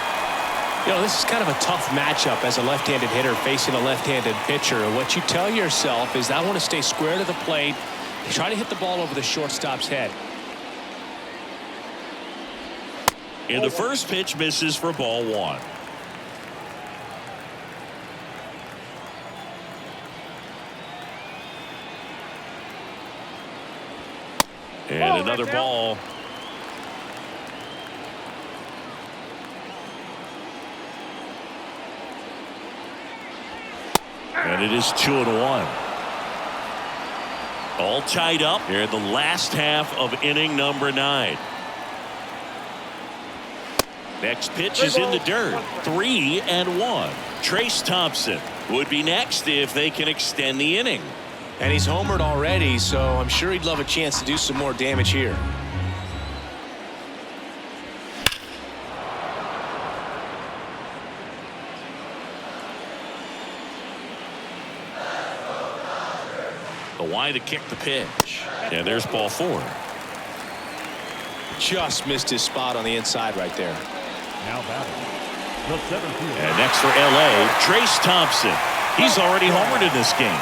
You know, this is kind of a tough matchup as a left-handed hitter facing a left-handed pitcher. What you tell yourself is I want to stay square to the plate, try to hit the ball over the shortstop's head. And the first pitch misses for ball 1. And another ball. And it is 2-1. All tied up here in the last half of inning number 9. Next pitch is in the dirt. 3-1. Trace Thompson would be next if they can extend the inning. And he's homered already, so I'm sure he'd love a chance to do some more damage here. The wide to kick the pitch. And there's ball 4. Just missed his spot on the inside right there. Now batting. The center fielder. And next for LA, Trace Thompson. He's already homered in this game.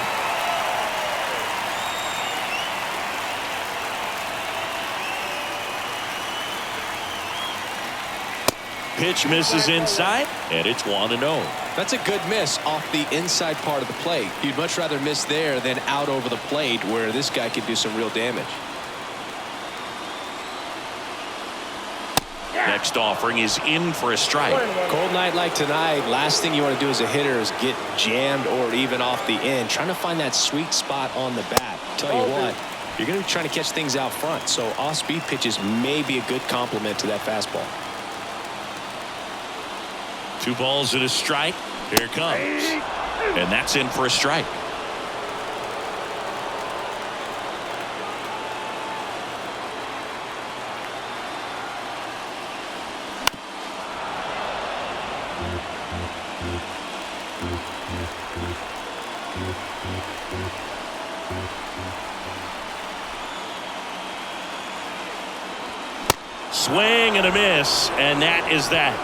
Pitch misses inside, and it's 1-0. That's a good miss off the inside part of the plate. You'd much rather miss there than out over the plate where this guy could do some real damage. Next offering is in for a strike. Cold night like tonight, last thing you want to do as a hitter is get jammed or even off the end. Trying to find that sweet spot on the bat. Tell you what, you're going to be trying to catch things out front, so off-speed pitches may be a good complement to that fastball. 2 balls and a strike. Here it comes. And that's in for a strike. Swing and a miss, and that is that.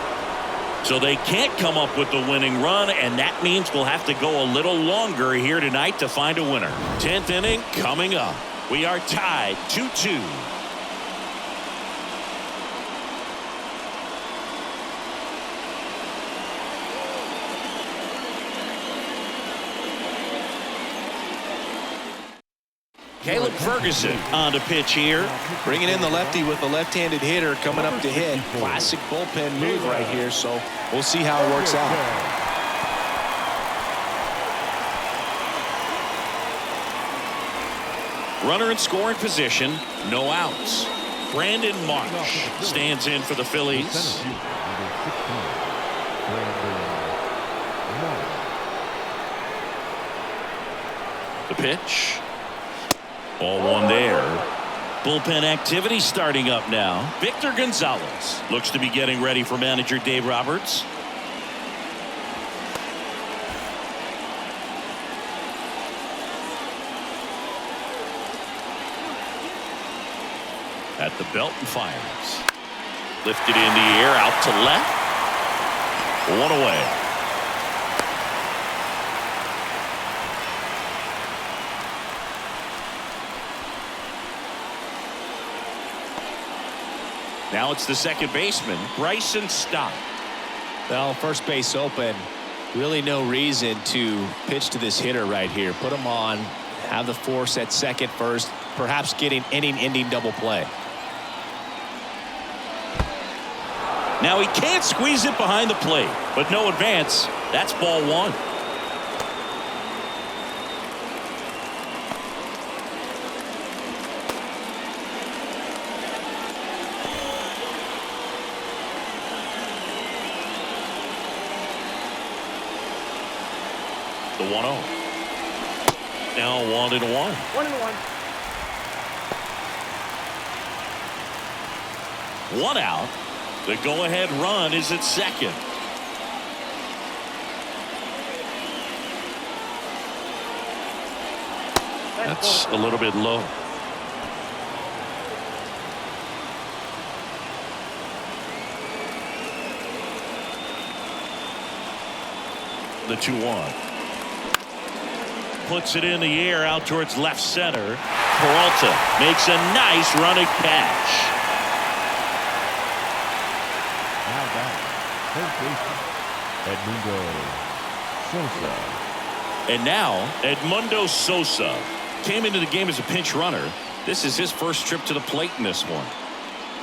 So they can't come up with the winning run, and that means we'll have to go a little longer here tonight to find a winner. 10th inning coming up. We are tied 2-2. Caleb Ferguson on to pitch here. Bringing in the lefty with the left-handed hitter coming up to hit. Classic bullpen move right here, so we'll see how it works out. Runner in scoring position, no outs. Brandon Marsh stands in for the Phillies. The pitch. Ball 1 there. Bullpen activity starting up now. Victor Gonzalez looks to be getting ready for manager Dave Roberts. At the belt and fires. Lifted in the air, out to left. 1 away. Now it's the second baseman, Bryson Stott. Well, first base open. Really no reason to pitch to this hitter right here. Put him on, have the force at second first, perhaps getting inning-ending double play. Now he can't squeeze it behind the plate, but no advance. That's ball 1. The 1-0. Now 1-1. 1-1. 1 out. The go-ahead run is at second. That's a little bit low. The 2-1. Puts it in the air out towards left center. Peralta makes a nice running catch. Now batting. Third baseman, Edmundo Sosa. And now Edmundo Sosa came into the game as a pinch runner. This is his first trip to the plate in this one.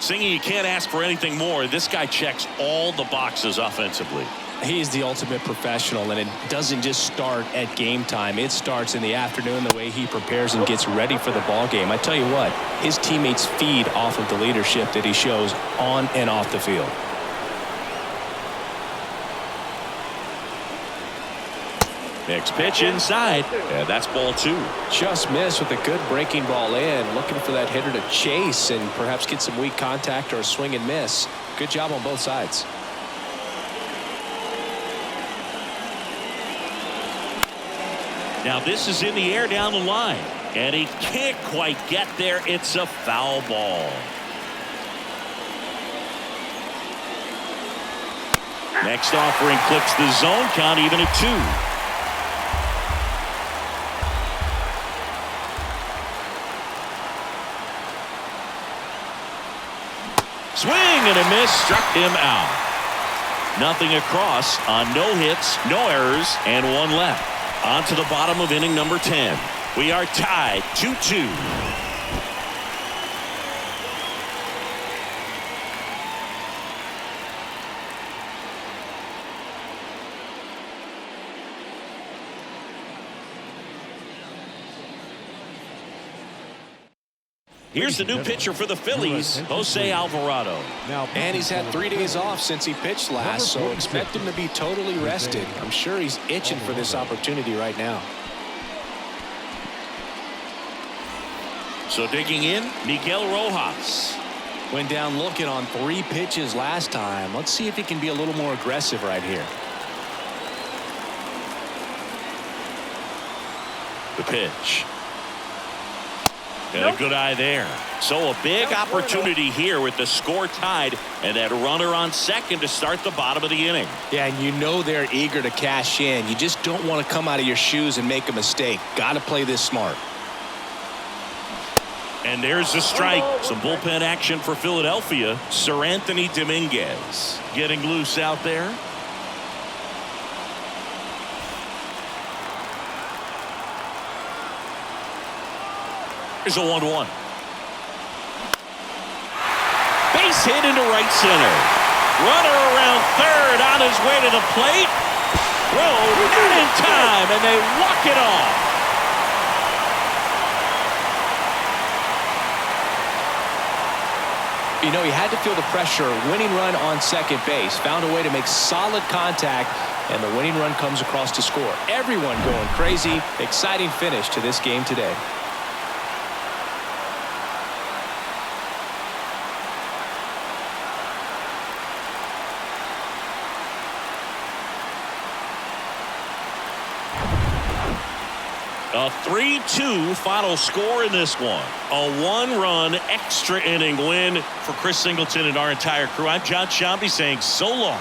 Singing, you can't ask for anything more. This guy checks all the boxes offensively. He's the ultimate professional, and it doesn't just start at game time. It starts in the afternoon, the way he prepares and gets ready for the ball game. I tell you what, his teammates feed off of the leadership that he shows on and off the field. Next pitch inside, and that's ball 2. Just missed with a good breaking ball in. Looking for that hitter to chase and perhaps get some weak contact or a swing and miss. Good job on both sides. Now this is in the air down the line, and he can't quite get there. It's a foul ball. Next offering clips the zone, count even at 2. Swing and a miss, struck him out. Nothing across on no hits, no errors, and 1 left. On to the bottom of inning number 10. We are tied 2-2. Here's the new pitcher for the Phillies, Jose Alvarado. And he's had 3 days off since he pitched last, so expect him to be totally rested. I'm sure he's itching for this opportunity right now. So digging in, Miguel Rojas. Went down looking on 3 pitches last time. Let's see if he can be a little more aggressive right here. The pitch. And a good eye there. So a big opportunity here with the score tied and that runner on second to start the bottom of the inning. Yeah, and you know they're eager to cash in. You just don't want to come out of your shoes and make a mistake. Got to play this smart. And there's the strike. Some bullpen action for Philadelphia. Sir Anthony Dominguez getting loose out there. Here's a 1-1. Base hit into right center. Runner around third on his way to the plate. Throw not in time, and they walk it off. You know, he had to feel the pressure. Winning run on second base. Found a way to make solid contact, and the winning run comes across to score. Everyone going crazy. Exciting finish to this game today. A 3-2 final score in this one. A 1-run extra inning win for Chris Singleton and our entire crew. I'm John Shambi saying so long.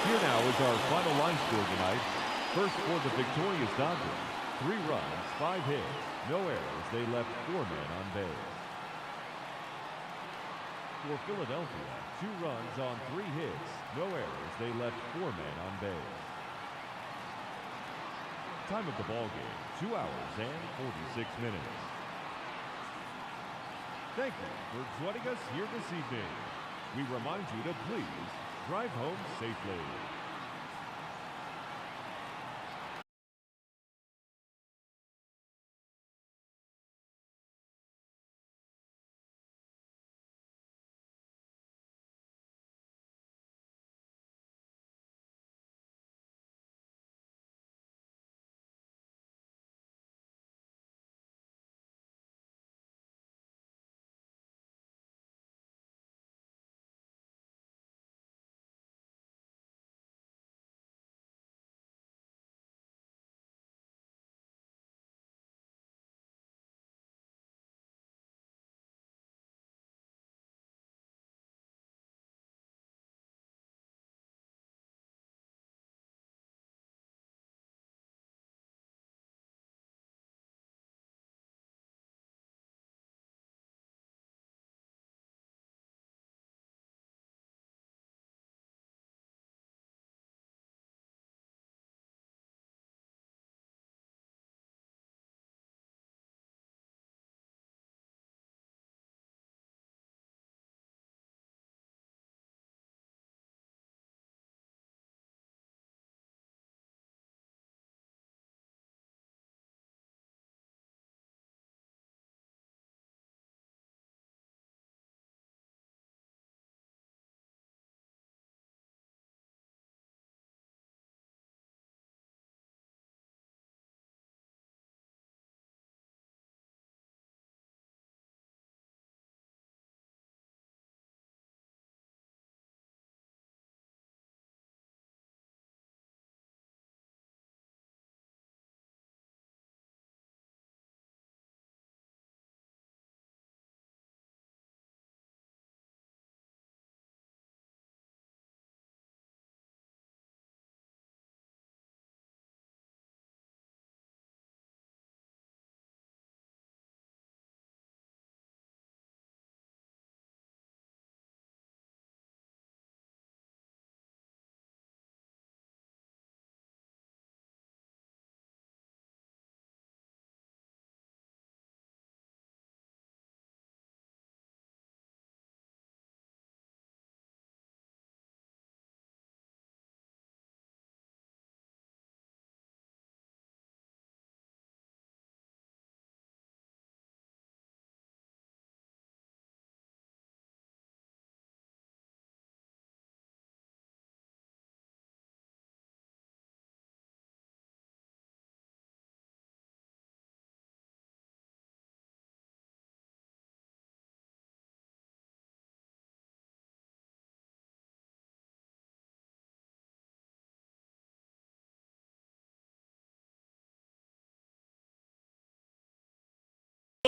Here now is our final line score tonight. First for the victorious Dodgers. 3 runs, 5 hits, no errors. They left 4 men on base. For Philadelphia, 2 runs on 3 hits, no errors. They left 4 men on base. Time of the ball game, 2 hours and 46 minutes. Thank you for joining us here this evening. We remind you to please drive home safely.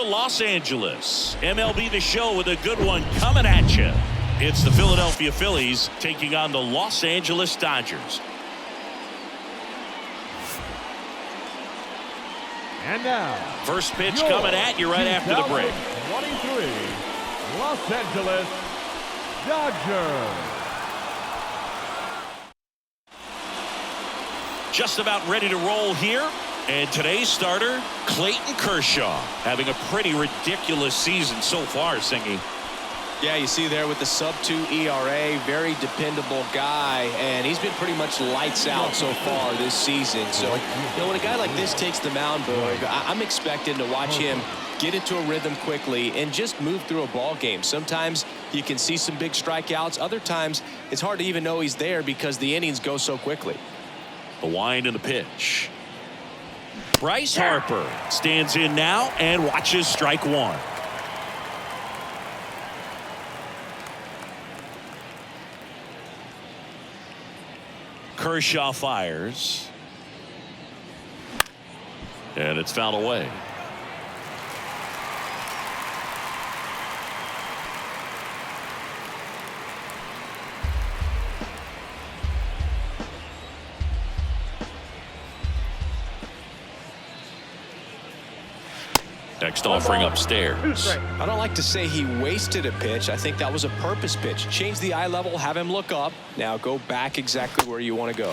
Los Angeles. MLB The Show with a good one coming at you. It's the Philadelphia Phillies taking on the Los Angeles Dodgers. And now, first pitch coming at you right after the break. 23 Los Angeles Dodgers. Just about ready to roll here. And today's starter, Clayton Kershaw, having a pretty ridiculous season so far, Singy. Yeah, you see there with the sub-2 ERA, very dependable guy, and he's been pretty much lights out so far this season. So, when a guy like this takes the mound, Boog, I'm expecting to watch him get into a rhythm quickly and just move through a ball game. Sometimes you can see some big strikeouts. Other times it's hard to even know he's there because the innings go so quickly. The wind and the pitch. Bryce Harper stands in now and watches strike one. Kershaw fires. And it's fouled away. Next offering upstairs. I don't like to say he wasted a pitch. I think that was a purpose pitch. Change the eye level, have him look up. Now go back exactly where you want to go.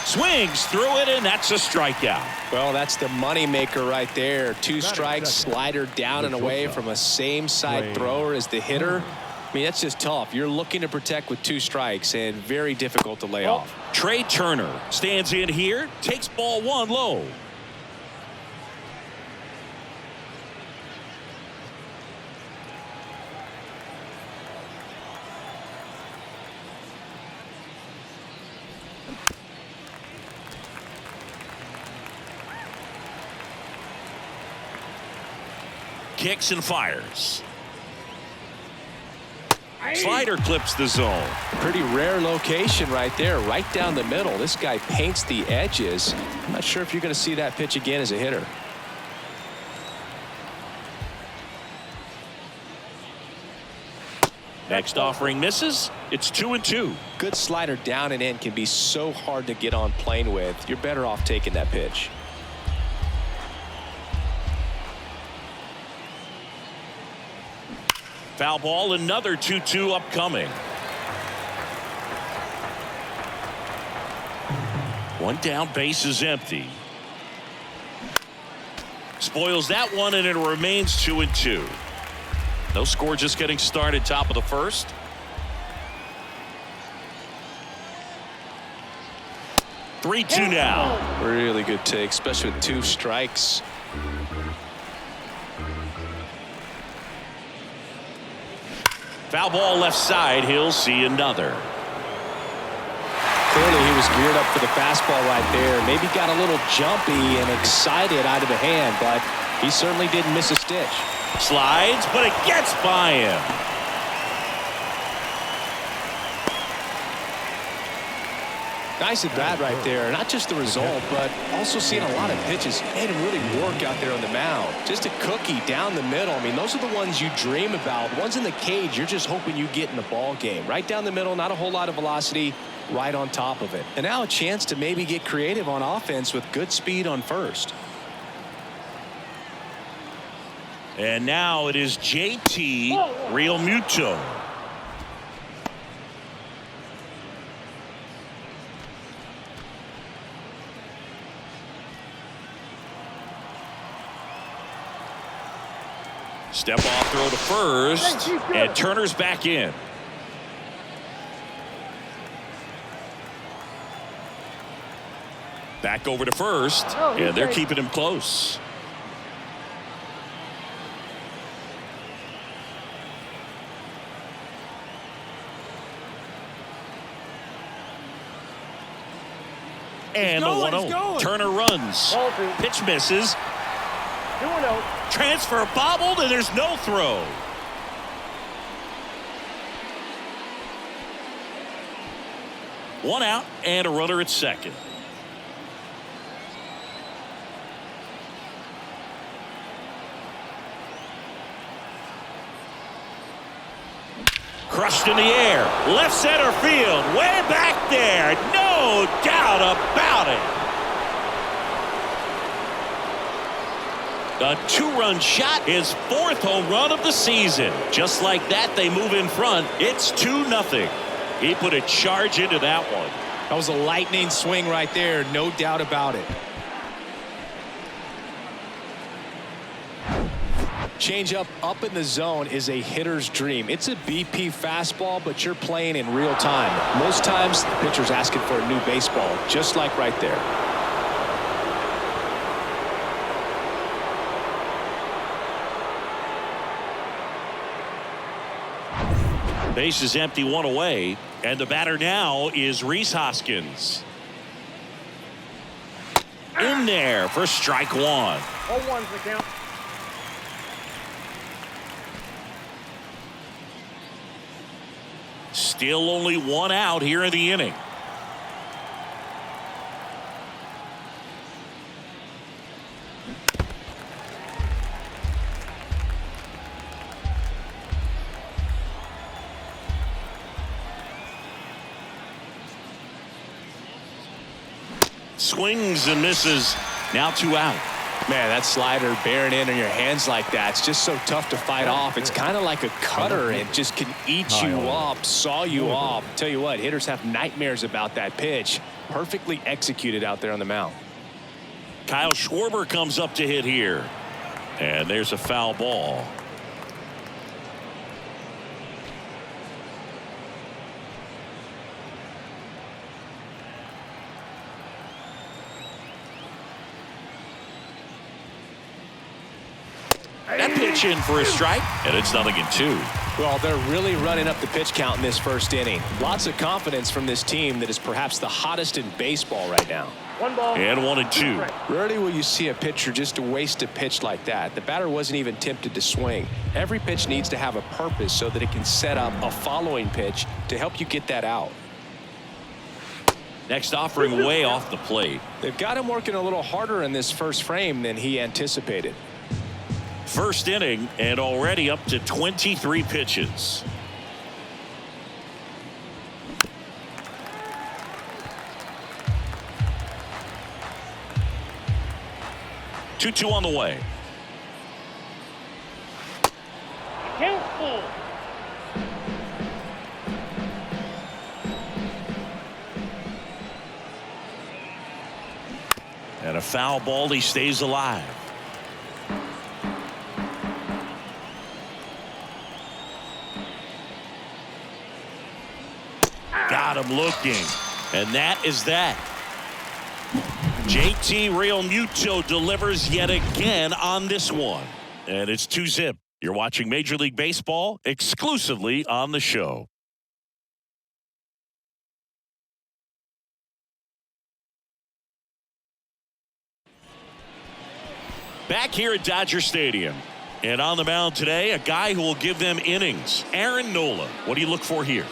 Swings through it, and that's a strikeout. Well, that's the money maker right there. 2 strikes, slider down and away from a same side thrower as the hitter. I mean, that's just tough. You're looking to protect with 2 strikes and very difficult to lay off. Trey Turner stands in here, takes ball 1 low. Kicks and fires. Slider clips the zone. Pretty rare location right there, right down the middle. This guy paints the edges. I'm not sure if you're going to see that pitch again as a hitter. Next offering misses. It's 2-2. Good slider down and in can be so hard to get on plane with. You're better off taking that pitch. Foul ball, another 2-2 upcoming. One down, base is empty. Spoils that one, and it remains 2-2. No score, just getting started, top of the first. Three-two now. Really good take, especially with 2 strikes. Foul ball left side. He'll see another. Clearly he was geared up for the fastball right there. Maybe got a little jumpy and excited out of the hand, but he certainly didn't miss a stitch. Slides, but it gets by him. Nice at bat right there. Not just the result, but also seeing a lot of pitches made him really work out there on the mound. Just a cookie down the middle. I mean, those are the ones you dream about. Ones in the cage, you're just hoping you get in the ball game. Right down the middle, not a whole lot of velocity, right on top of it. And now a chance to maybe get creative on offense with good speed on first. And now it is JT Realmuto. Step off throw to first, and Turner's back in. Back over to first, and they're keeping him close. And the 1-0. Turner runs. Pitch misses. 2-0. Transfer bobbled, and there's no throw. One out and a runner at second. Crushed in the air. Left center field. Way back there. No doubt about it. A 2-run shot, his 4th home run of the season. Just like that, they move in front. It's 2-0. He put a charge into that one. That was a lightning swing right there, no doubt about it. Changeup up in the zone is a hitter's dream. It's a BP fastball, but you're playing in real time. Most times, the pitcher's asking for a new baseball, just like right there. Base is empty, 1 away, and the batter now is Rhys Hoskins. In there for strike 1. 0-1's the count. Still only 1 out here in the inning. Swings and misses. Now 2 out. Man, that slider bearing in on your hands like that, it's just so tough to fight off. It's kind of like a cutter. It just can eat you up, saw you off. Tell you what, hitters have nightmares about that pitch. Perfectly executed out there on the mound. Kyle Schwarber comes up to hit here. And there's a foul ball. That pitch in for a strike, and it's 0-2. Well, they're really running up the pitch count in this first inning. Lots of confidence from this team that is perhaps the hottest in baseball right now. 1 ball. And 1-2. Rarely will you see a pitcher just waste a pitch like that. The batter wasn't even tempted to swing. Every pitch needs to have a purpose so that it can set up a following pitch to help you get that out. Next offering way off the plate. They've got him working a little harder in this first frame than he anticipated. First inning and already up to 23 pitches. Two on the way. Count full. And a foul ball. He stays alive. Got him looking. And that is that. JT Realmuto delivers yet again on this one. And it's 2-0. You're watching Major League Baseball exclusively on the show. Back here at Dodger Stadium. And on the mound today, a guy who will give them innings. Aaron Nola. What do you look for here?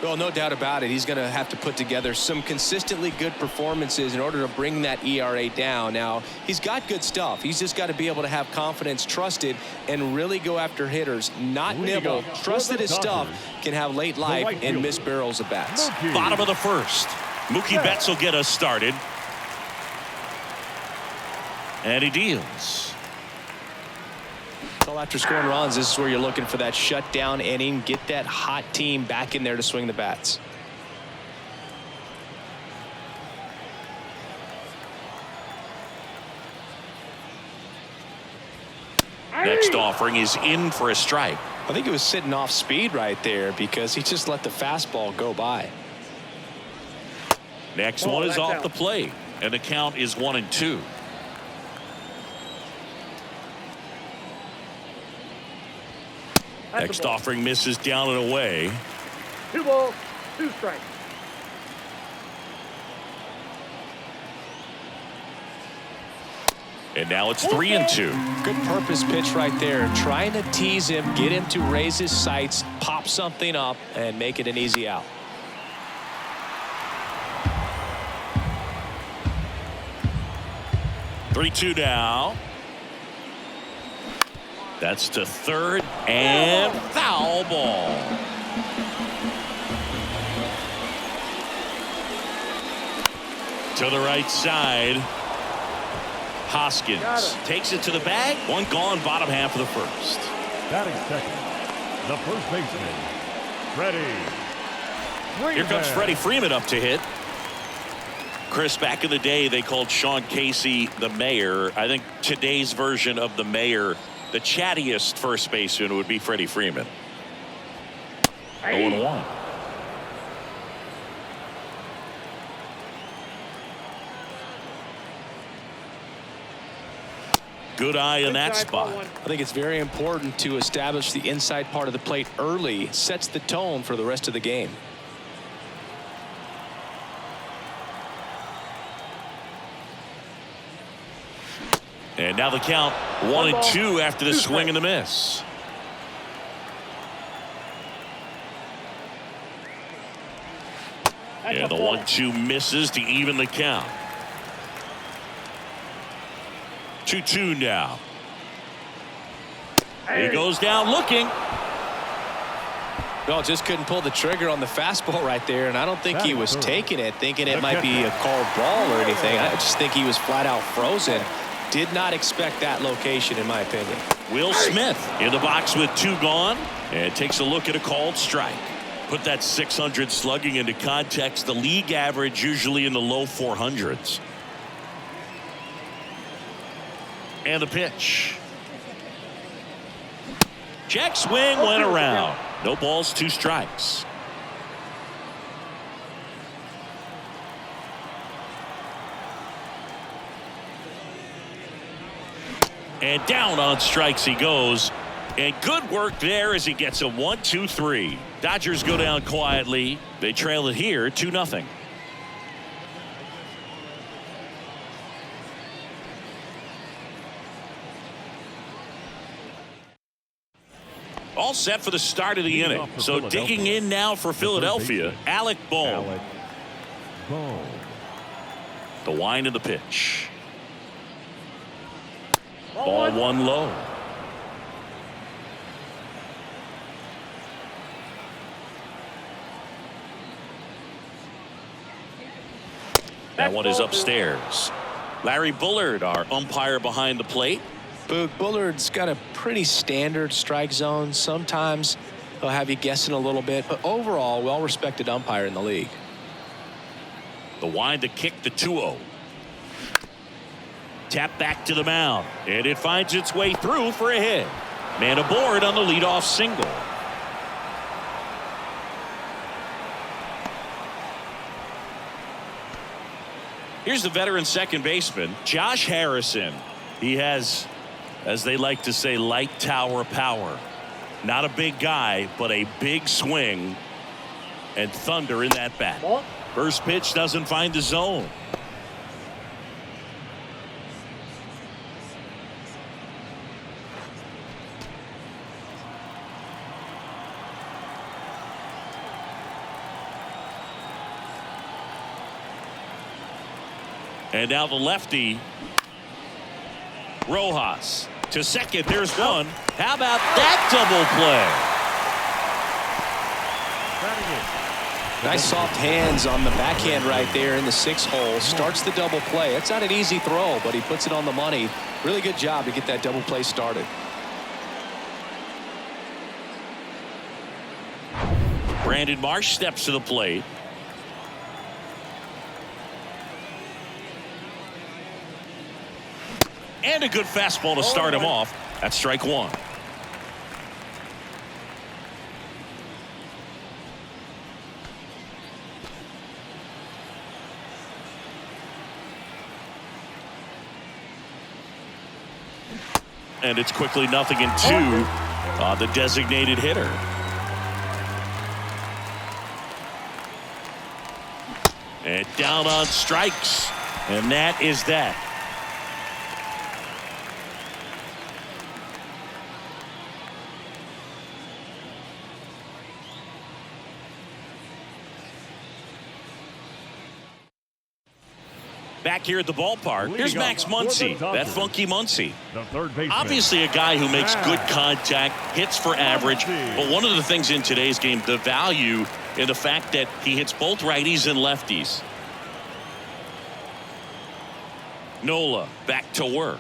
Well, no doubt about it. He's going to have to put together some consistently good performances in order to bring that ERA down. Now, he's got good stuff. He's just got to be able to have confidence, trusted, and really go after hitters, not nibble. Trust that his stuff can have late life and miss barrels of bats. Bottom of the first. Mookie Betts will get us started. And he deals. Well, after scoring runs, this is where you're looking for that shutdown inning. Get that hot team back in there to swing the bats. Next offering is in for a strike. I think he was sitting off speed right there because he just let the fastball go by. Next one is off the plate, and the count is 1-2. Next offering misses down and away. 2 balls, 2 strikes. And now it's 3-2. Good purpose pitch right there. Trying to tease him, get him to raise his sights, pop something up, and make it an easy out. Three-two now. That's to third and foul ball. To the right side. Hoskins takes it to the bag. One gone, bottom half of the first. Batting second, the first baseman, Freddie. Here comes Freddie Freeman up to hit. Chris, back in the day, they called Sean Casey the mayor. I think today's version of the mayor, the chattiest first baseman, would be Freddie Freeman. 0-1. Good eye in that spot. I think it's very important to establish the inside part of the plate early. Sets the tone for the rest of the game. And now the count 1-2 after the swing and the miss. And the 1-2 misses to even the count. 2-2 now. He goes down looking. Well, just couldn't pull the trigger on the fastball right there, and I don't think he was taking it, thinking it might be a called ball or anything. I just think he was flat out frozen. Did not expect that location, in my opinion. Will Smith in the box with 2 gone, and takes a look at a called strike. Put that 600 slugging into context. The league average usually in the low 400s. And the pitch. Check swing went around. No balls, 2 strikes. And down on strikes he goes. And good work there as he gets a 1-2-3. Dodgers go down quietly. They trail it here 2-0. All set for the start of the inning. So digging in now for Philadelphia, Alec Bohm. The wind of the pitch. Ball 1 low. That one is upstairs. Larry Bullard, our umpire behind the plate. Boog, Bullard's got a pretty standard strike zone. Sometimes he'll have you guessing a little bit, but overall, well-respected umpire in the league. The wind to kick the 2-0. Tap back to the mound, and it finds its way through for a hit. Man aboard on the leadoff single. Here's the veteran second baseman, Josh Harrison. He has, as they like to say, light tower power. Not a big guy, but a big swing and thunder in that bat. First pitch doesn't find the zone. And now the lefty, Rojas, to second. There's one. How about that double play? Nice soft hands on the backhand right there in the 6th hole. Starts the double play. It's not an easy throw, but he puts it on the money. Really good job to get that double play started. Brandon Marsh steps to the plate. And a good fastball to start him off. That's strike 1. And it's quickly 0-2 on the designated hitter. And down on strikes. And that is that. Back back here at the ballpark. Here's Max Muncy, that funky Muncy. The third baseman. Obviously a guy who makes good contact, hits for average. But one of the things in today's game, the value in the fact that he hits both righties and lefties. Nola back to work.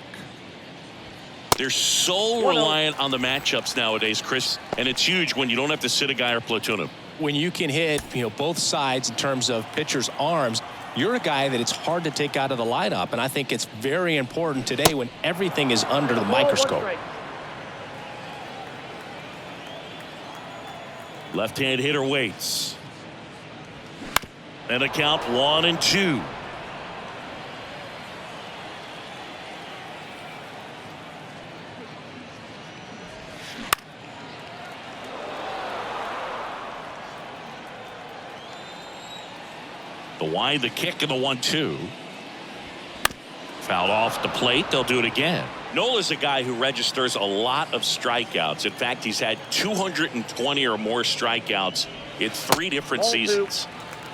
They're so reliant on the matchups nowadays, Chris, and it's huge when you don't have to sit a guy or platoon him. When you can hit, both sides in terms of pitchers' arms, you're a guy that it's hard to take out of the lineup, and I think it's very important today when everything is under the microscope. Left-hand hitter waits. And a count 1-2. The wide, the kick, and the 1-2. Fouled off the plate. They'll do it again. Nola's a guy who registers a lot of strikeouts. In fact, he's had 220 or more strikeouts in 3 different seasons.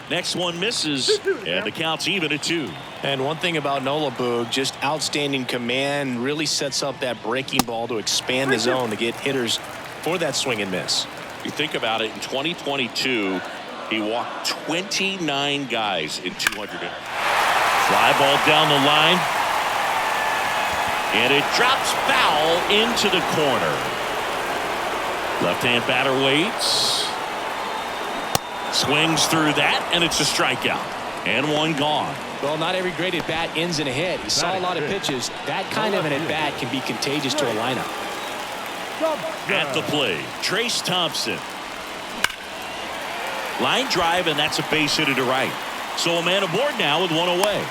Next one misses, and the count's even at 2. And one thing about Nola, Boog, just outstanding command, really sets up that breaking ball to expand the zone to get hitters for that swing and miss. You think about it, in 2022, he walked 29 guys in 200. Fly ball down the line. And it drops foul into the corner. Left-hand batter waits. Swings through that, and it's a strikeout. And one gone. Well, not every great at-bat ends in a hit. He saw a lot of pitches. That kind of an at-bat can be contagious to a lineup. At the plate, Trace Thompson. Line drive, and that's a base hit to right. So a man aboard now with one away.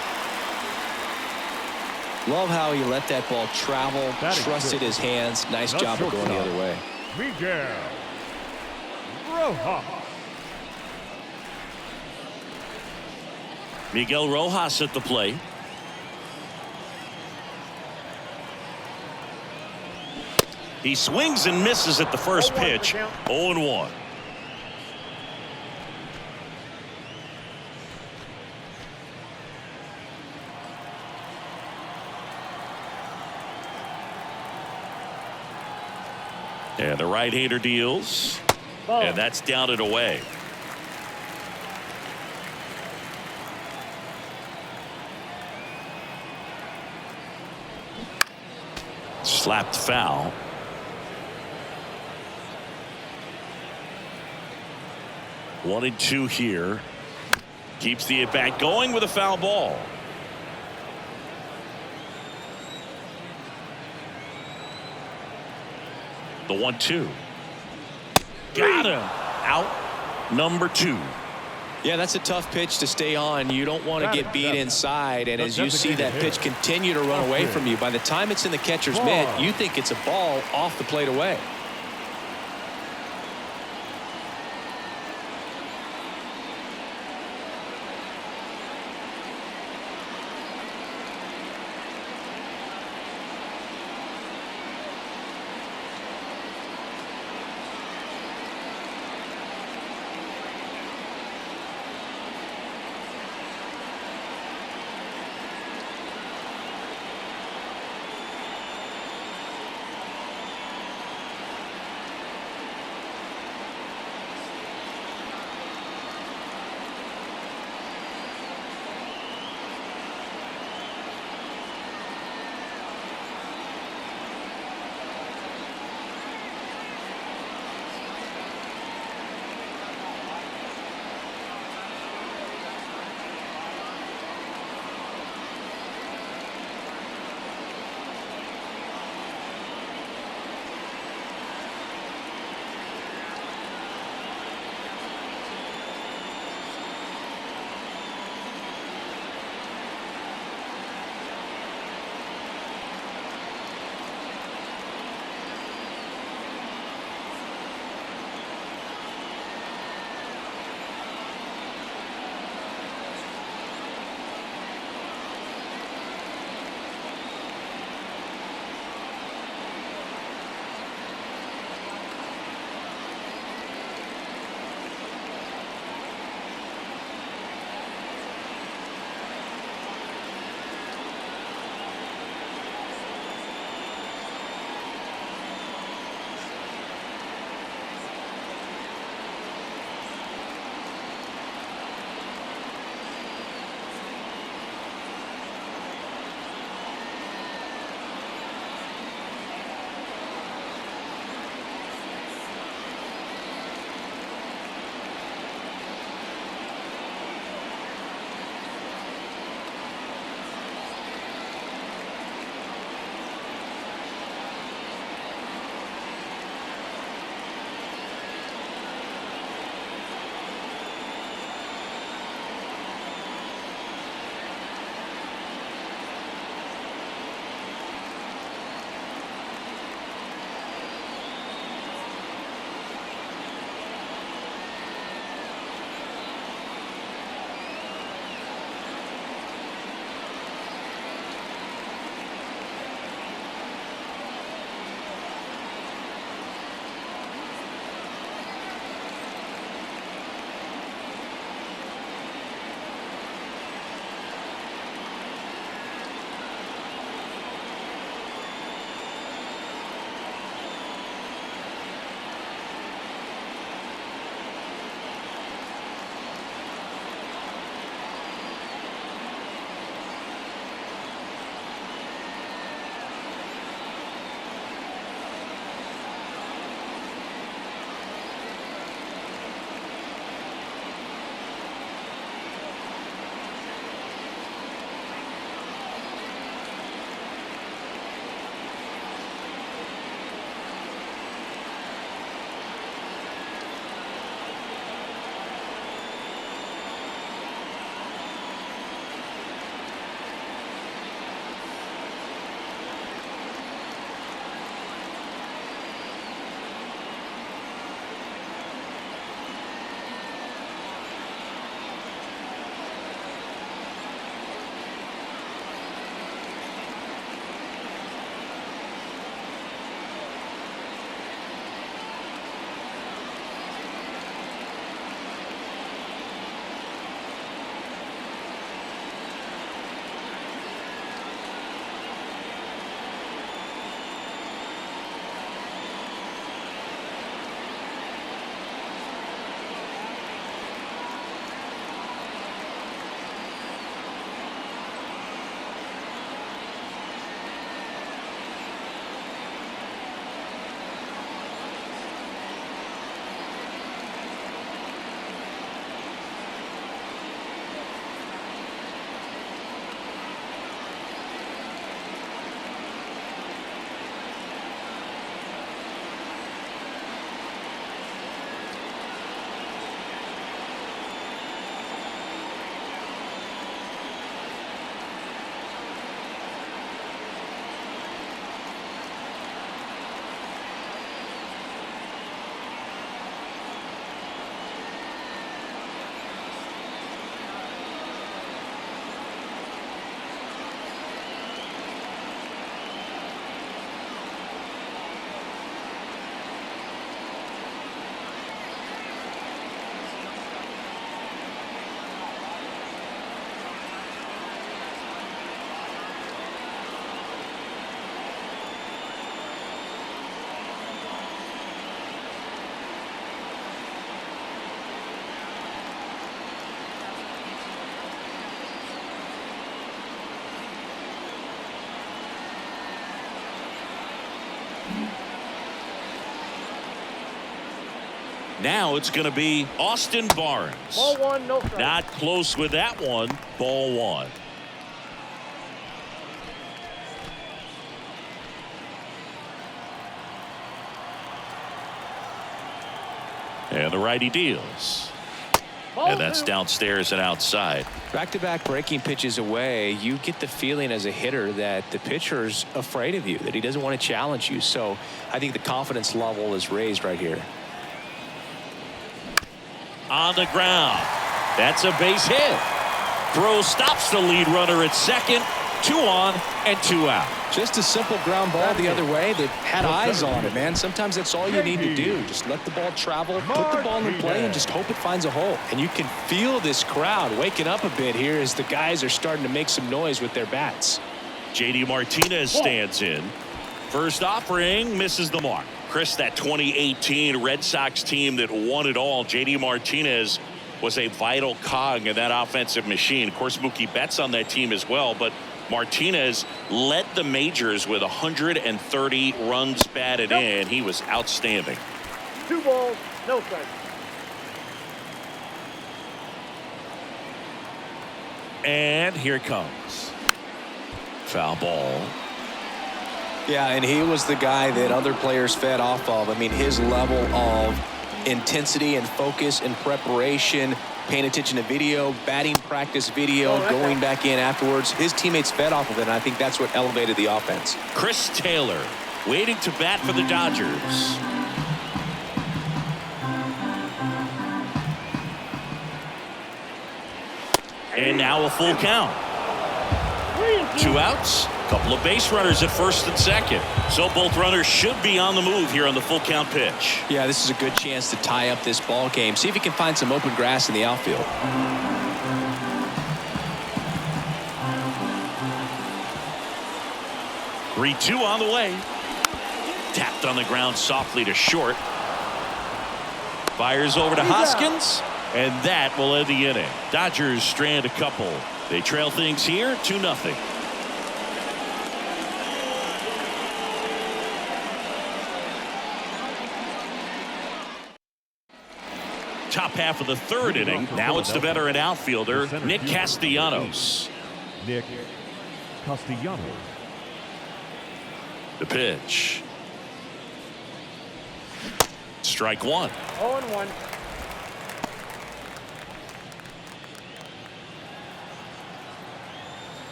Love how he let that ball travel, trusted his hands. Nice job of going the other way. Miguel Rojas. Miguel Rojas at the plate. He swings and misses at the first pitch. 0-1. And the right-hander deals. And that's down and away. Slapped foul. One and two here. Keeps the at-bat going with a foul ball. The 1-2. Got him. Out number 2. Yeah, that's a tough pitch to stay on. You don't want to get beat inside, and as you see that pitch continue to run away from you, by the time it's in the catcher's mitt, you think it's a ball off the plate away. Now it's going to be Austin Barnes. Ball one, no strike. Not close with that one. Ball one. And the righty deals. Ball And that's two. downstairs and outside. Back-to-back breaking pitches away, you get the feeling as a hitter that the pitcher's afraid of you, that he doesn't want to challenge you. So I think the confidence level is raised right here. On the ground. That's a base hit. Throw stops the lead runner at second. 2 on and 2 out. Just a simple ground ball the other way that had eyes on it, man. Sometimes that's all you need to do. Just let the ball travel, put the ball in play, and just hope it finds a hole. And you can feel this crowd waking up a bit here as the guys are starting to make some noise with their bats. JD Martinez stands in. First offering misses the mark. Chris, that 2018 Red Sox team that won it all, JD Martinez was a vital cog in that offensive machine. Of course, Mookie Betts on that team as well, but Martinez led the majors with 130 runs batted in. He was outstanding. 2 balls, no strike. And here it comes. Foul ball. Yeah, and he was the guy that other players fed off of. I mean, his level of intensity and focus and preparation, paying attention to video, batting practice video, going back in afterwards. His teammates fed off of it, and I think that's what elevated the offense. Chris Taylor waiting to bat for the Dodgers. And now a full count. 2 outs. Couple of base runners at first and second. So both runners should be on the move here on the full count pitch. Yeah, this is a good chance to tie up this ball game. See if he can find some open grass in the outfield. 3-2 on the way. Tapped on the ground softly to short. Fires over to Hoskins. And that will end the inning. Dodgers strand a couple. They trail things here 2-0. Top half of the third inning. Now it's the veteran outfielder, Nick Castellanos. Nick Castellanos. The pitch. Strike one. 0-1.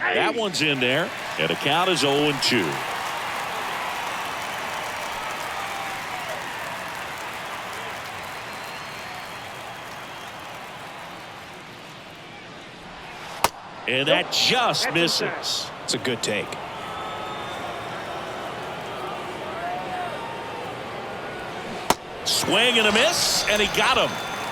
That one's in there. And the count is 0-2. And that just misses. It's a good take. Swing and a miss, and he got him.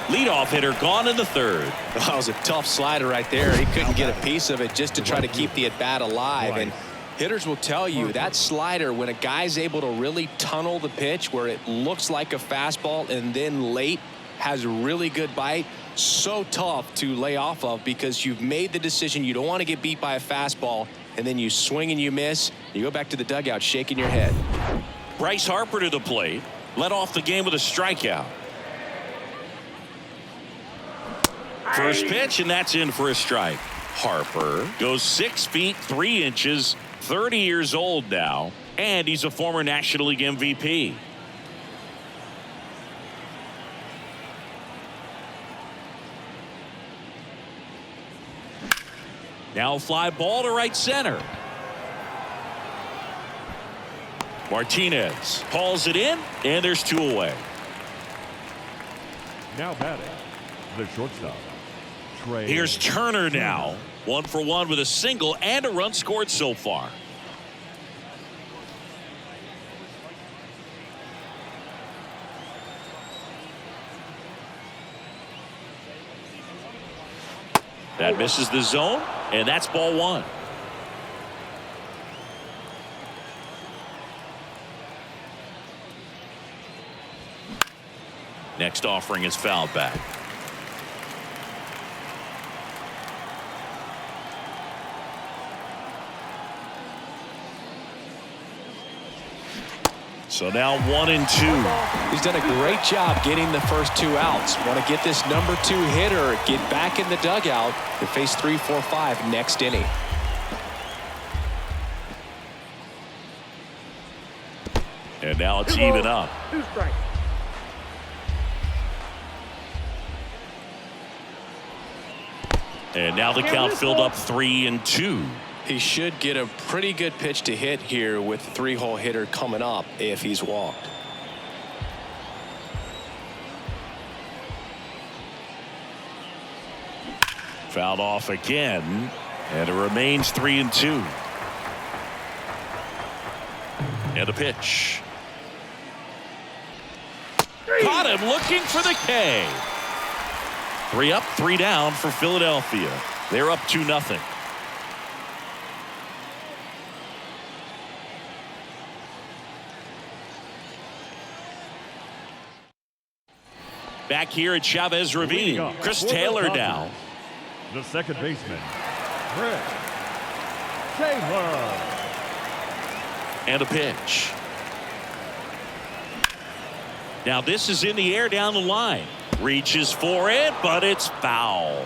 Leadoff hitter gone in the third. That was a tough slider right there. He couldn't get a piece of it just to try to keep the at-bat alive. And hitters will tell you that slider, when a guy's able to really tunnel the pitch where it looks like a fastball and then late has a really good bite, so tough to lay off of because you've made the decision you don't want to get beat by a fastball, and then you swing and you miss. You go back to the dugout shaking your head. Bryce Harper to the plate. Led off the game with a strikeout. First pitch, and that's in for a strike. Harper goes 6 feet 3 inches, 30 years old now, and he's a former National League MVP. Now a fly ball to right center. Martinez hauls it in, and there's 2 away. Now batting, the shortstop, Trey. Here's Turner now. 1 for 1 with a single and a run scored so far. That misses the zone, and that's ball 1. Next offering is fouled back. So now 1-2. He's done a great job getting the first 2 outs. Want to get this number 2 hitter, get back in the dugout to face 3, 4, 5 next inning. And now it's 2 balls, even up. 2 strikes. And now the count filled up 3-2. He should get a pretty good pitch to hit here with the 3-hole hitter coming up if he's walked. Fouled off again, and it remains 3-2. And a pitch. Caught him looking for the K. 3 up, 3 down for Philadelphia. They're up 2-0. Back here at Chavez Ravine, Chris Taylor down. The second baseman, Chris Taylor. And a pitch. Now this is in the air down the line. Reaches for it, but it's foul.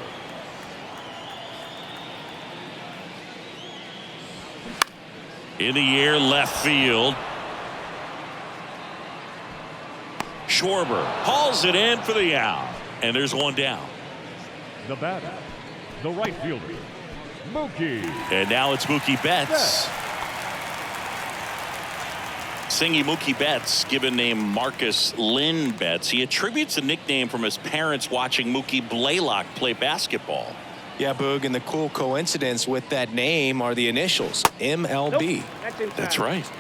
In the air left field. Schwarber hauls it in for the out. And there's 1 down. The batter, the right fielder, Mookie. And now it's Mookie Betts. Singy Mookie Betts, given name Marcus Lynn Betts. He attributes the nickname from his parents watching Mookie Blaylock play basketball. Yeah, Boog, and the cool coincidence with that name are the initials, MLB. Nope, that's inside. That's right.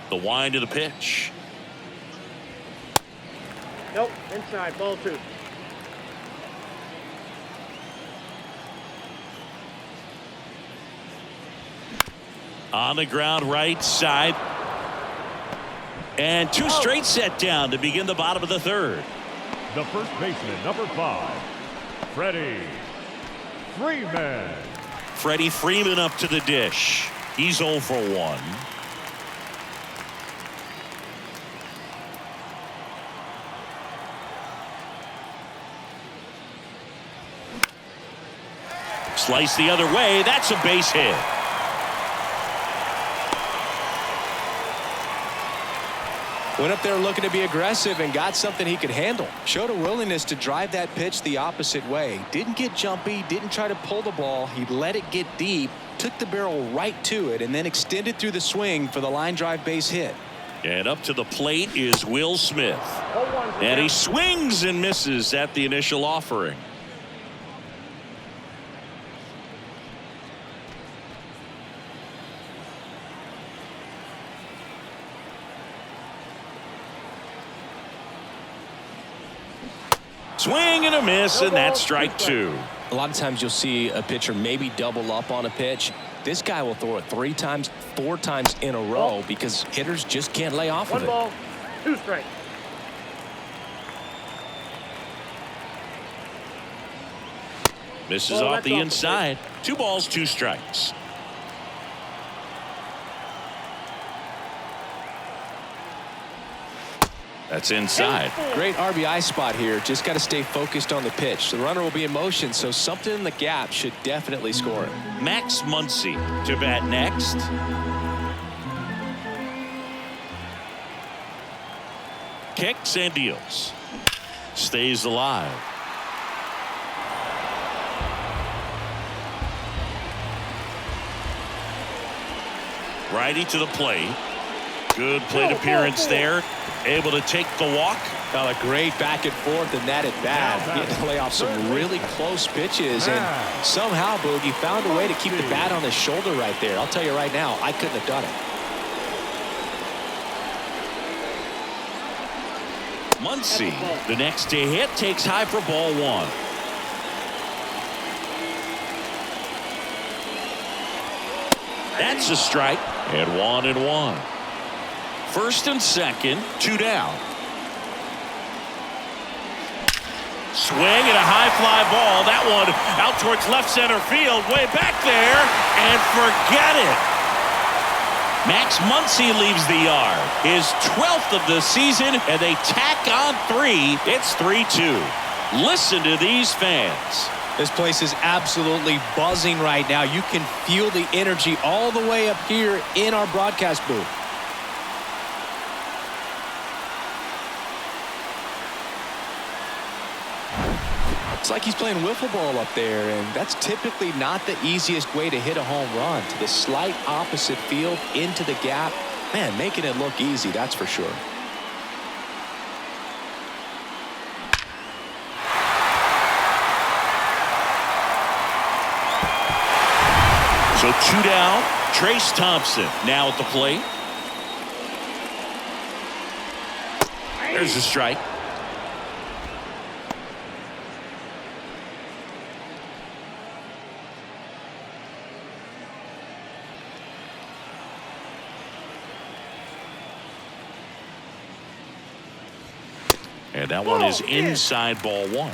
The wind of the pitch. Nope, inside, ball 2. On the ground right side. And 2 straight set down to begin the bottom of the 3rd. The first baseman, number 5, Freddie Freeman. Freddie Freeman up to the dish. He's 0 for 1. Slice the other way. That's a base hit. Went up there looking to be aggressive and got something he could handle. Showed a willingness to drive that pitch the opposite way. Didn't get jumpy, didn't try to pull the ball. He let it get deep, took the barrel right to it, and then extended through the swing for the line drive base hit. And up to the plate is Will Smith. 0-1 And he swings and misses at the initial offering. Swing and a miss, and that's strike 2. A lot of times you'll see a pitcher maybe double up on a pitch. This guy will throw it 3 times, 4 times in a row because hitters just can't lay off of 1 it. ball, 2 strikes. Misses off the inside. 2 balls, 2 strikes. That's inside. Great RBI spot here. Just got to stay focused on the pitch. The runner will be in motion, so something in the gap should definitely score it. Max Muncy to bat next. Kicks and deals. Stays alive. Righty to the plate. Good plate appearance there. Able to take the walk. Got a great back and forth in that at bat. He had to lay off some really close pitches, and somehow Boogie found a way to keep the bat on his shoulder right there. I'll tell you right now, I couldn't have done it. Muncy, the next to hit, takes high for ball 1. That's a strike, and 1-1. First and second, 2 down. Swing and a high fly ball. That one out towards left center field, way back there, and forget it. Max Muncy leaves the yard. His 12th of the season, and they tack on 3. It's 3-2. Listen to these fans. This place is absolutely buzzing right now. You can feel the energy all the way up here in our broadcast booth. It's like he's playing wiffle ball up there, and that's typically not the easiest way to hit a home run. To the slight opposite field, into the gap. Man, making it look easy, that's for sure. So 2 down. Trace Thompson now at the plate. There's a strike. And that one is inside ball 1.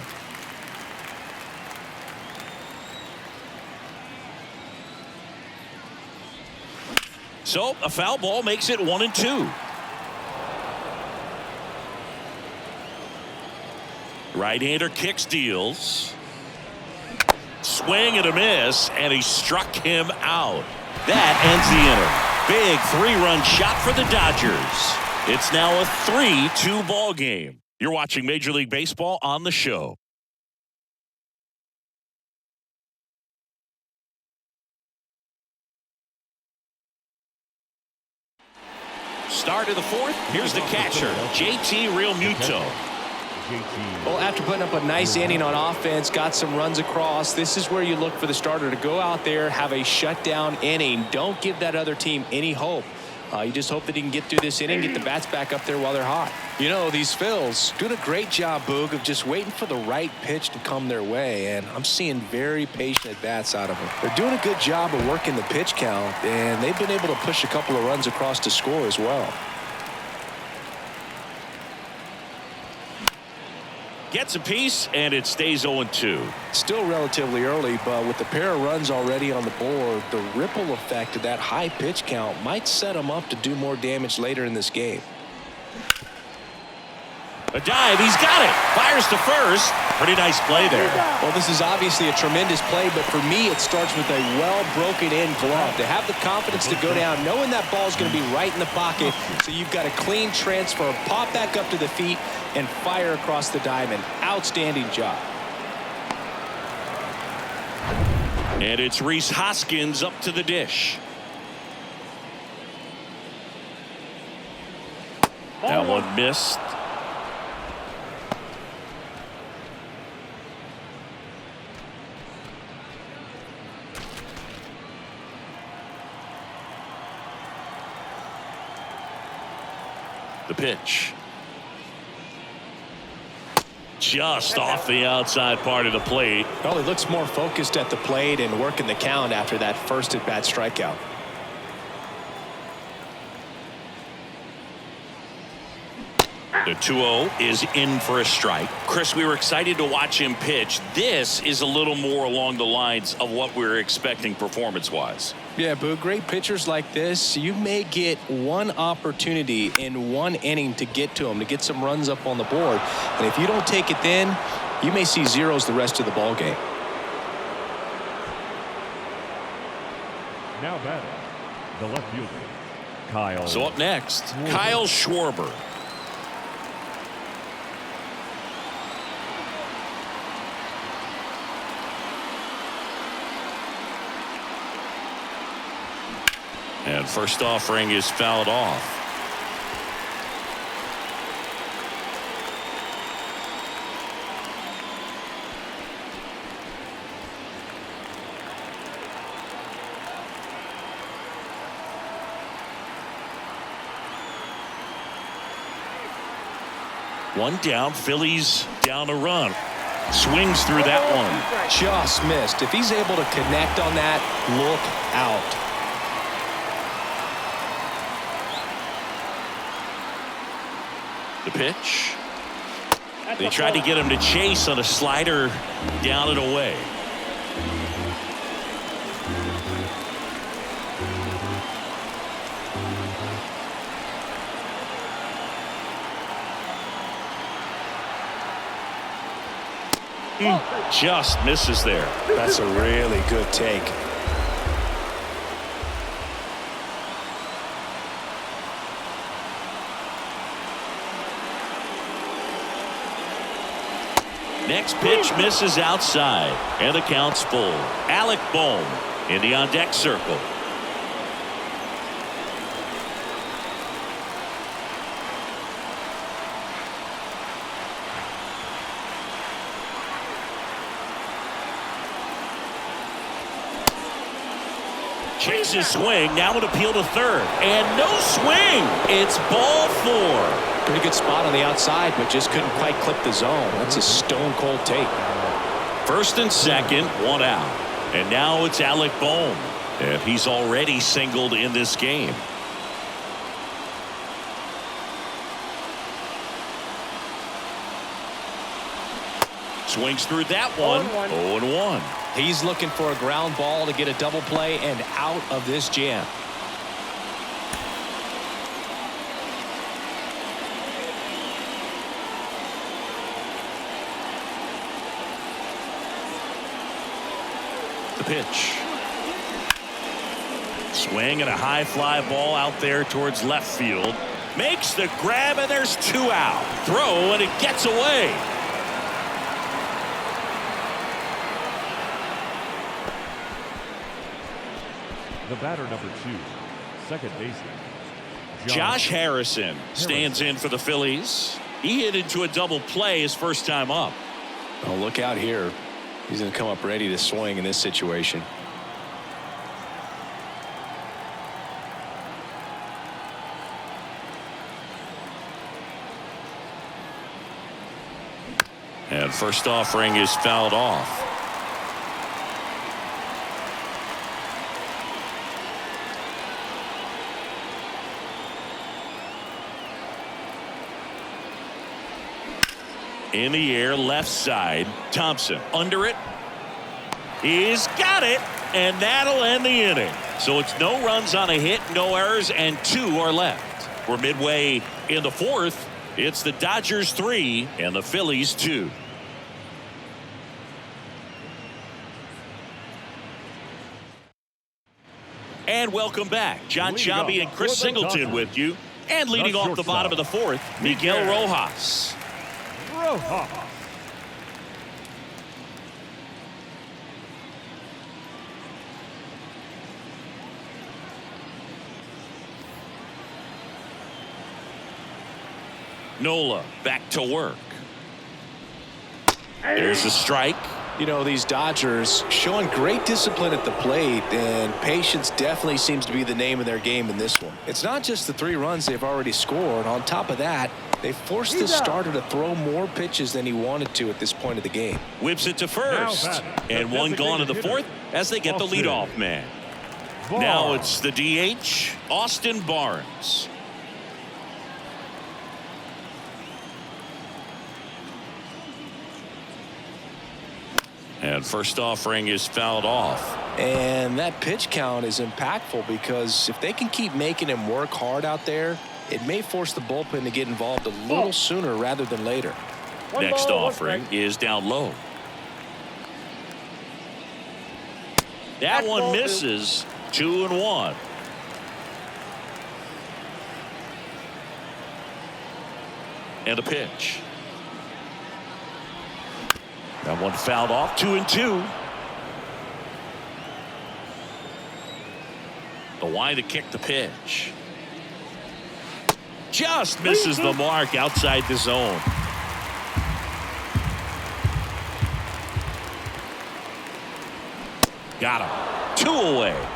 So a foul ball makes it 1-2. Right-hander kicks, deals. Swing and a miss, and he struck him out. That ends the inning. Big 3-run shot for the Dodgers. It's now a 3-2 ball game. You're watching Major League Baseball on the show. Start of the 4th. Here's the catcher, JT Realmuto. Well, after putting up a nice inning on offense, got some runs across, this is where you look for the starter to go out there, have a shutdown inning. Don't give that other team any hope. You just hope that he can get through this inning, get the bats back up there while they're hot. You know, these Phils doing a great job, Boog, of just waiting for the right pitch to come their way, and I'm seeing very patient at-bats out of them. They're doing a good job of working the pitch count, and they've been able to push a couple of runs across to score as well. Gets a piece, and it stays 0-2. Still relatively early, but with the pair of runs already on the board, the ripple effect of that high pitch count might set him up to do more damage later in this game. A dive, he's got it. Fires to first. Pretty nice play there. Well, this is obviously a tremendous play, but for me, it starts with a well-broken-in glove. To have the confidence to go down, knowing that ball's going to be right in the pocket, so you've got a clean transfer, pop back up to the feet, and fire across the diamond. Outstanding job. And it's Rhys Hoskins up to the dish. That one missed. The pitch. Just off the outside part of the plate. Well, he looks more focused at the plate and working the count after that first at-bat strikeout. The 2-0 is in for a strike. Chris, we were excited to watch him pitch. This is a little more along the lines of what we were expecting performance-wise. Yeah, Boo, great pitchers like this, you may get one opportunity in one inning to get to them, to get some runs up on the board. And if you don't take it then, you may see zeros the rest of the ball game. Now batting, the left fielder, Kyle. So up next, Kyle Schwarber. And first offering is fouled off. One down, Phillies down a run. Swings through that one. Just missed. If he's able to connect on that, look out. The pitch. They tried to get him to chase on a slider down and away. Just misses there. That's a really good take. Next pitch misses outside, and the count's full. Alec Bohm in the on-deck circle. Chases swing, now an appeal to third, and no swing. It's ball 4. Pretty good spot on the outside, but just couldn't quite clip the zone. That's a stone-cold take. First and second, 1 out. And now it's Alec Bohm, and he's already singled in this game. Swings through that one. 0-1. He's looking for a ground ball to get a double play and out of this jam. The pitch. Swing and a high fly ball out there towards left field. Makes the grab, and there's 2 out. Throw, and it gets away. The batter, number 2, second baseman, Josh Harrison stands in for the Phillies. He hit into a double play his first time up. Oh, look out here. He's going to come up ready to swing in this situation. And first offering is fouled off. In the air, left side. Thompson under it. He's got it, and that'll end the inning. So it's no runs on a hit, no errors, and 2 are left. We're midway in the 4th. It's the Dodgers 3 and the Phillies 2. And welcome back. John Sciambi and Chris Singleton with you. And leading off the bottom of the 4th, Miguel Rojas. Nola back to work. There's a strike. You know, these Dodgers showing great discipline at the plate, and patience definitely seems to be the name of their game in this one. It's not just the 3 runs they've already scored. On top of that, they forced the starter to throw more pitches than he wanted to at this point of the game. Whips it to first, and 1 gone in the 4th as they get the leadoff man. Now it's the DH, Austin Barnes. And first offering is fouled off. And that pitch count is impactful because if they can keep making him work hard out there, it may force the bullpen to get involved a little sooner rather than later. Next offering is down low. That one misses. 2-1. And a pitch. That one fouled off. 2-2. The wide to kick the pitch. Just misses the mark outside the zone. Got him. 2 away.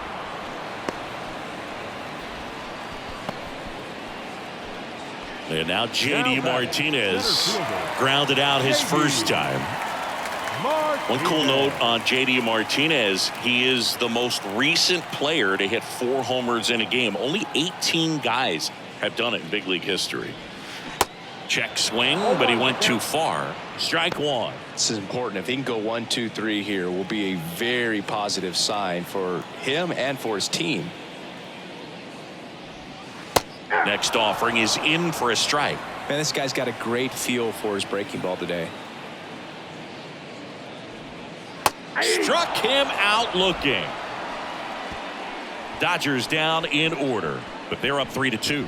And now J.D. Martinez grounded out his first time. One cool note on J.D. Martinez, he is the most recent player to hit 4 homers in a game. Only 18 guys have done it in big league history. Check swing, but he went too far. Strike 1. This is important. If he can go 1, 2, 3 here, will be a very positive sign for him and for his team. Next offering is in for a strike. Man, this guy's got a great feel for his breaking ball today. Struck him out looking. Dodgers down in order, but they're up 3-2.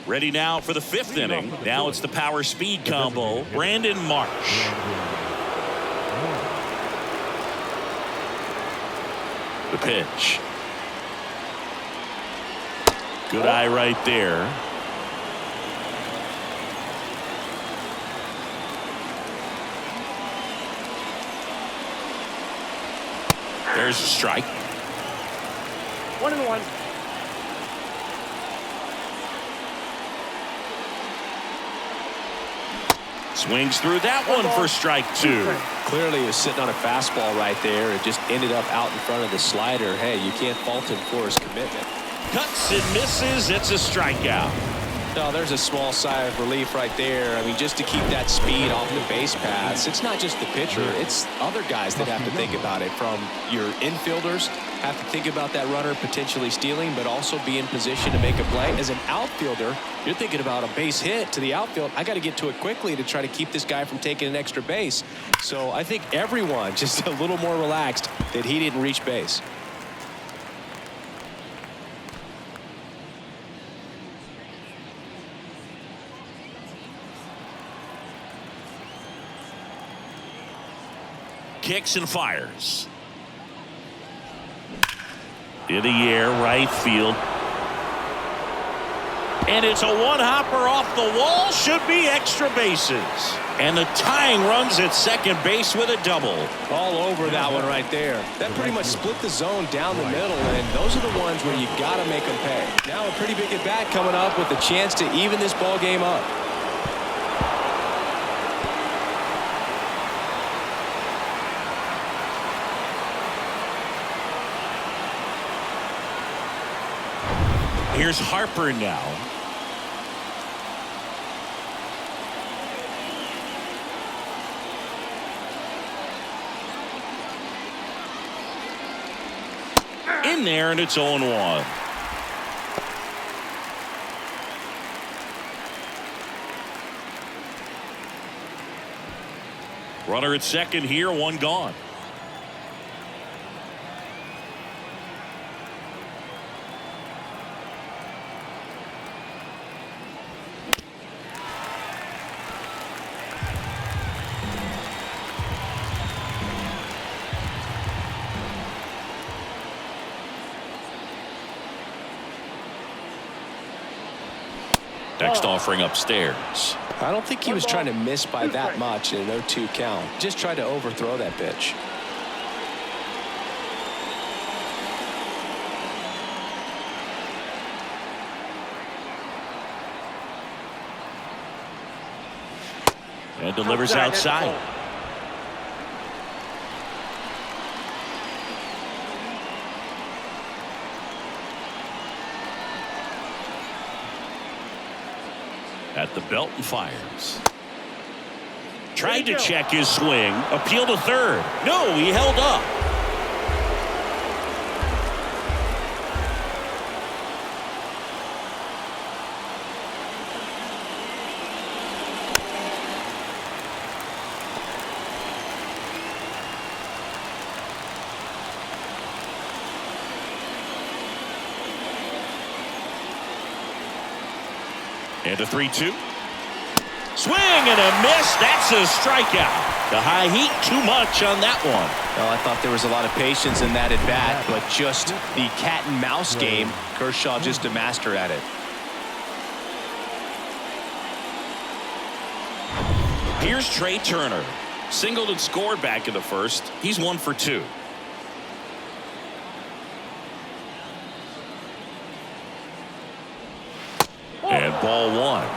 Ready now for the 5th inning. Now it's the power speed combo. Brandon Marsh. The pitch. Good eye right there. There's a strike. 1-1. Swings through that one for strike 2. Clearly he was sitting on a fastball right there. It just ended up out in front of the slider. Hey, you can't fault him for his commitment. Cuts and misses. It's a strikeout. No, there's a small sigh of relief right there. I mean, just to keep that speed off the base paths. It's not just the pitcher. It's other guys that have to think about it. From your infielders have to think about that runner potentially stealing, but also be in position to make a play. As an outfielder, you're thinking about a base hit to the outfield. I got to get to it quickly to try to keep this guy from taking an extra base. So I think everyone just a little more relaxed that he didn't reach base. Kicks and fires. In the air, right field. And it's a one-hopper off the wall. Should be extra bases. And the tying runs at second base with a double. All over that one right there. That pretty much split the zone down the middle, and those are the ones where you got to make them pay. Now a pretty big at-bat coming up with a chance to even this ball game up. Here's Harper now. In there, and it's 0-1. Runner at second here, one gone. Next offering upstairs. I don't think he was trying to miss by that much in an 0-2 count. Just tried to overthrow that pitch. And delivers outside. At the belt and fires. Tried to check his swing. Appeal to third. No, he held up. And a 3-2. Swing and a miss. That's a strikeout. The high heat, too much on that one. Well, I thought there was a lot of patience in that at bat, but just the cat and mouse game. Kershaw just a master at it. Here's Trey Turner. Singled and scored back in the first. He's 1 for 2. And ball 1.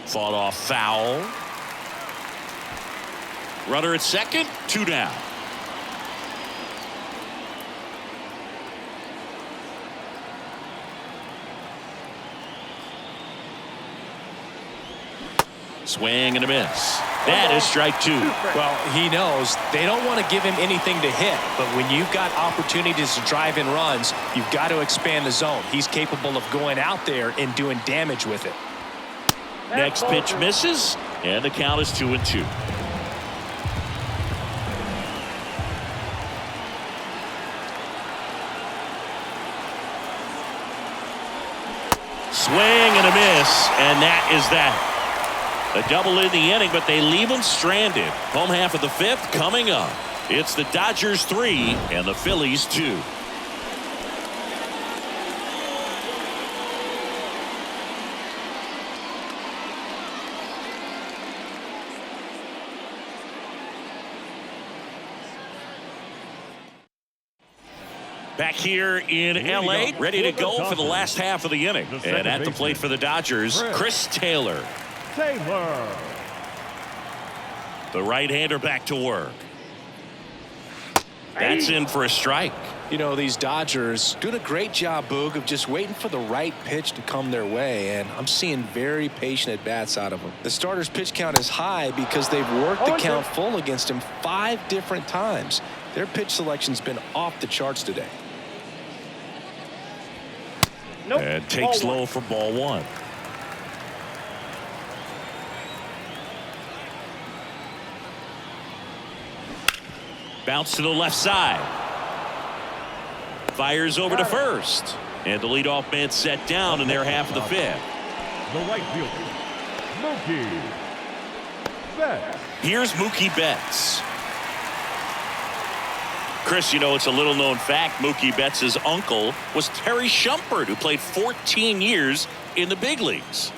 Fought off foul. Runner at second, 2 down. Swing and a miss. That is strike 2. Well, he knows they don't want to give him anything to hit, but when you've got opportunities to drive in runs, you've got to expand the zone. He's capable of going out there and doing damage with it. Next pitch misses, and the count is 2-2. Swing and a miss, and that is that. A double in the inning, but they leave him stranded. Home half of the 5th coming up. It's the Dodgers 3 and the Phillies 2. Back here in L.A., ready to go for the last half of the inning. And at the plate for the Dodgers, Chris Taylor. The right-hander back to work. That's in for a strike. You know, these Dodgers doing a great job, Boog, of just waiting for the right pitch to come their way, and I'm seeing very patient at-bats out of them. The starter's pitch count is high because they've worked the count full against him 5 different times. Their pitch selection's been off the charts today. And takes low for ball 1. Bounce to the left side. Fires over to first. And the leadoff man set down in their half of the 5th. The right fielder, Mookie Betts. Here's Mookie Betts. Chris, you know, it's a little known fact. Mookie Betts' uncle was Terry Shumpert, who played 14 years in the big leagues.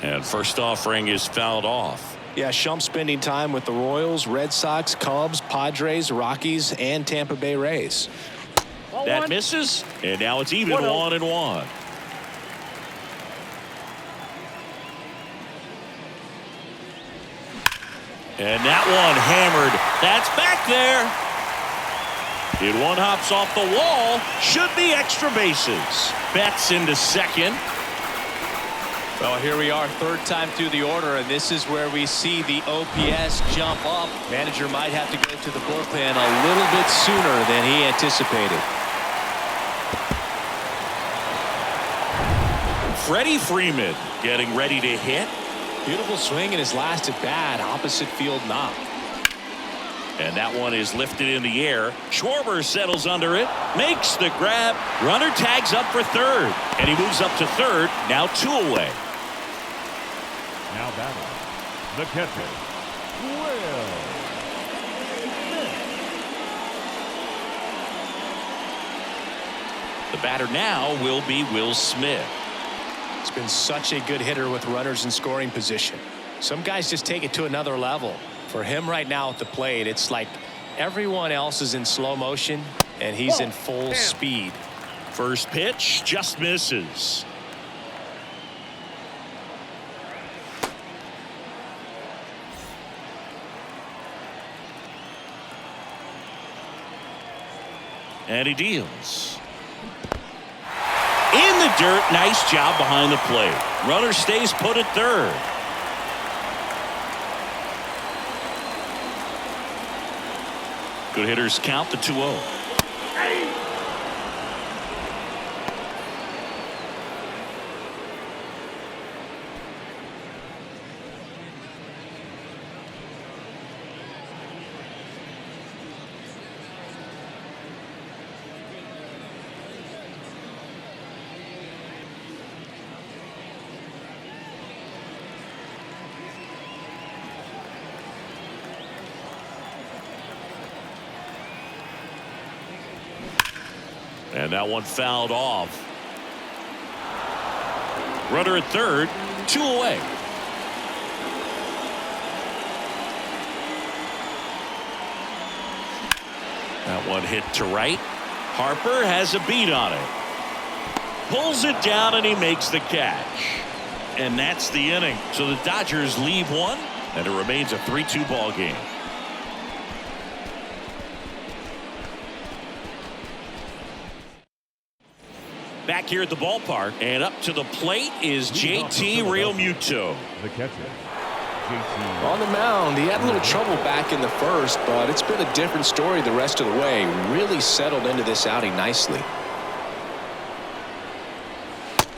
And first offering is fouled off. Yeah, Shump spending time with the Royals, Red Sox, Cubs, Padres, Rockies, and Tampa Bay Rays. That misses, and now it's even 1-1. And that one hammered. That's back there. It one hops off the wall. Should be extra bases. Betts into second. Well, here we are, 3rd time through the order, and this is where we see the OPS jump up. Manager might have to go to the bullpen a little bit sooner than he anticipated. Freddie Freeman getting ready to hit. Beautiful swing in his last at bat, opposite field knock. And that one is lifted in the air. Schwarber settles under it, makes the grab. Runner tags up for 3rd, and he moves up to 3rd. Now 2 away. Now batting, the catcher, Will. The batter now will be Will Smith. He's been such a good hitter with runners in scoring position. Some guys just take it to another level. For him right now at the plate, it's like everyone else is in slow motion and he's in full speed. First pitch just misses. And he deals. In the dirt, nice job behind the plate. Runner stays put at 3rd. Good hitters count the 2-0. And that one fouled off. Runner at 3rd, 2 away. That one hit to right. Harper has a beat on it. Pulls it down and he makes the catch. And that's the inning. So the Dodgers leave 1, and it remains a 3-2 ball game. Back here at the ballpark, and up to the plate is JT Realmuto. The catcher, JT. On the mound, he had a little trouble back in the first, but it's been a different story the rest of the way. Really settled into this outing nicely.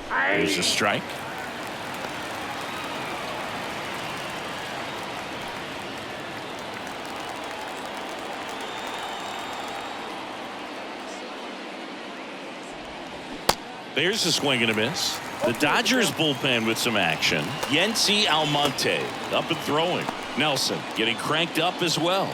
There's a strike. There's a swing and a miss. The Dodgers bullpen with some action. Yency Almonte up and throwing. Nelson getting cranked up as well.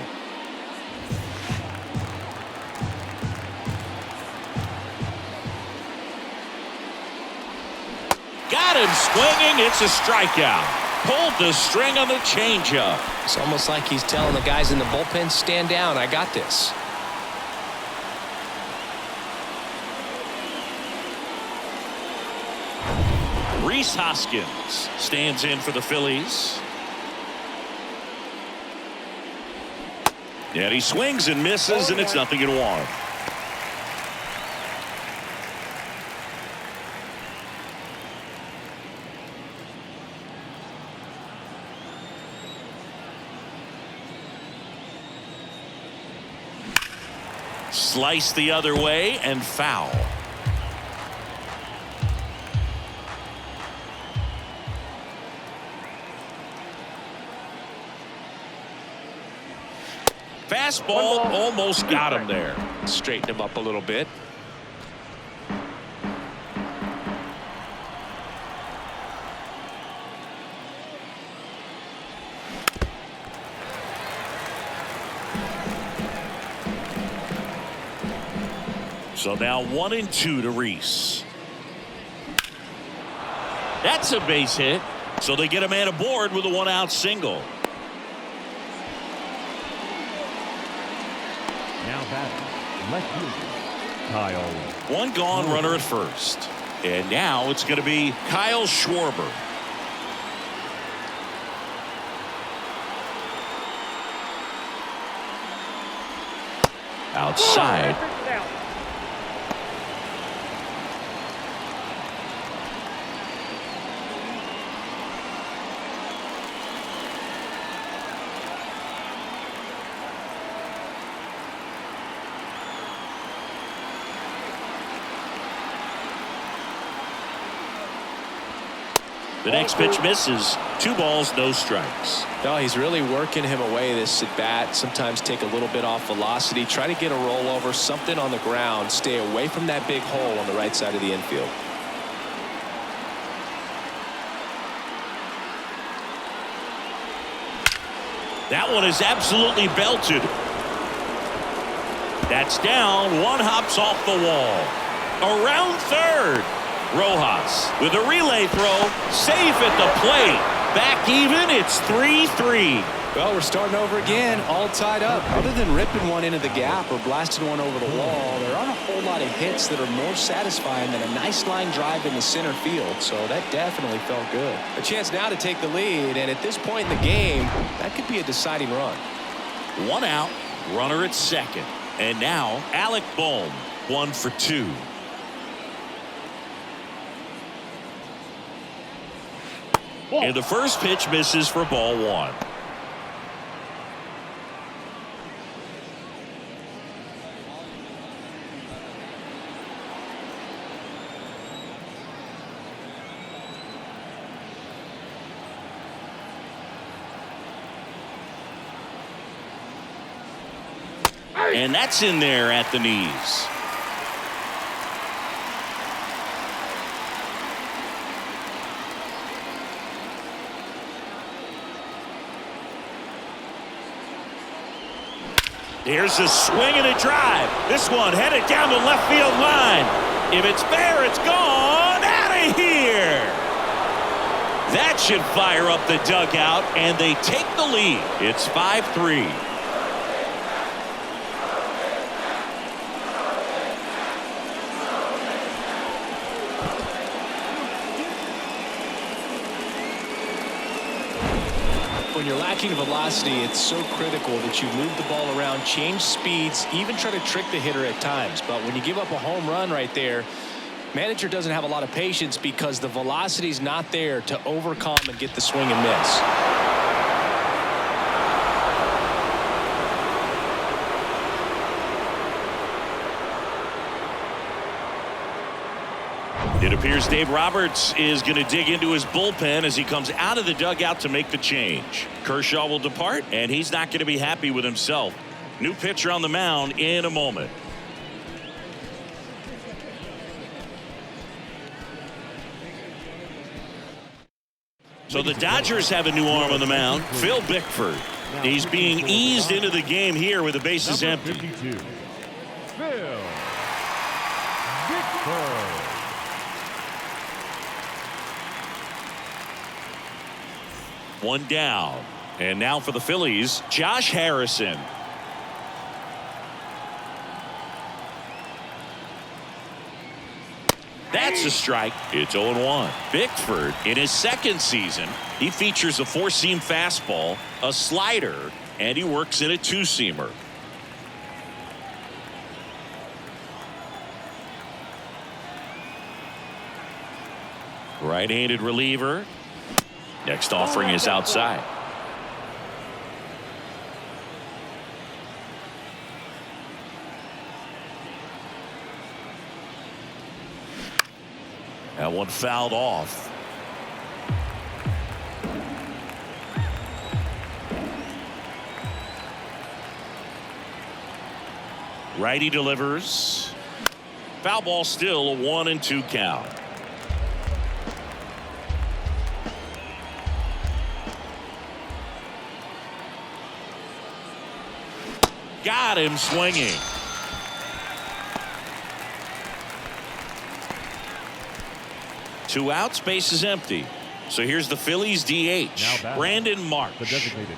Got him swinging. It's a strikeout. Pulled the string on the changeup. It's almost like he's telling the guys in the bullpen, stand down, I got this. Rhys Hoskins stands in for the Phillies. And he swings and misses, and it's 0-1. Slice the other way and foul. Fastball almost got him there. Straighten him up a little bit. So now 1-2 to Rhys. That's a base hit. So they get a man aboard with a 1-out single. Now batting, left fielder, Kyle. One gone, runner at first. And now it's going to be Kyle Schwarber. Outside. The next pitch misses. 2 balls, no strikes. No, he's really working him away this at bat. Sometimes take a little bit off velocity. Try to get a rollover, something on the ground. Stay away from that big hole on the right side of the infield. That one is absolutely belted. That's down. One hops off the wall. Around third. Rojas with a relay throw, safe at the plate. Back even, it's 3-3. Well, we're starting over again, all tied up. Other than ripping one into the gap or blasting one over the wall, there aren't a whole lot of hits that are more satisfying than a nice line drive in the center field, so that definitely felt good. A chance now to take the lead, and at this point in the game, that could be a deciding run. 1 out, runner at second. And now, Alec Bohm, 1 for 2. And the first pitch misses for ball 1. And that's in there at the knees. Here's a swing and a drive. This one headed down the left field line. If it's fair, it's gone. Out of here. That should fire up the dugout, and they take the lead. It's 5-3. When you're lacking velocity, it's so critical that you move the ball around, change speeds, even try to trick the hitter at times. But when you give up a home run right there, Manager doesn't have a lot of patience because the velocity's not there to overcome and get the swing and miss. It appears Dave Roberts is going to dig into his bullpen as he comes out of the dugout to make the change. Kershaw will depart, and he's not going to be happy with himself. New pitcher on the mound in a moment. So the Dodgers have a new arm on the mound, Phil Bickford. He's being eased into the game here with the bases empty. 52, Phil Bickford. One down. And now for the Phillies, Josh Harrison. That's a strike. It's 0-1. Bickford, in his second season, he features a four-seam fastball, a slider, and he works in a two-seamer. Right-handed reliever. Next offering is outside. That one fouled off. Righty delivers. Foul ball, still a 1-2 count. Got him swinging. Two outs, base is empty. So here's the Phillies DH, Brandon Marsh,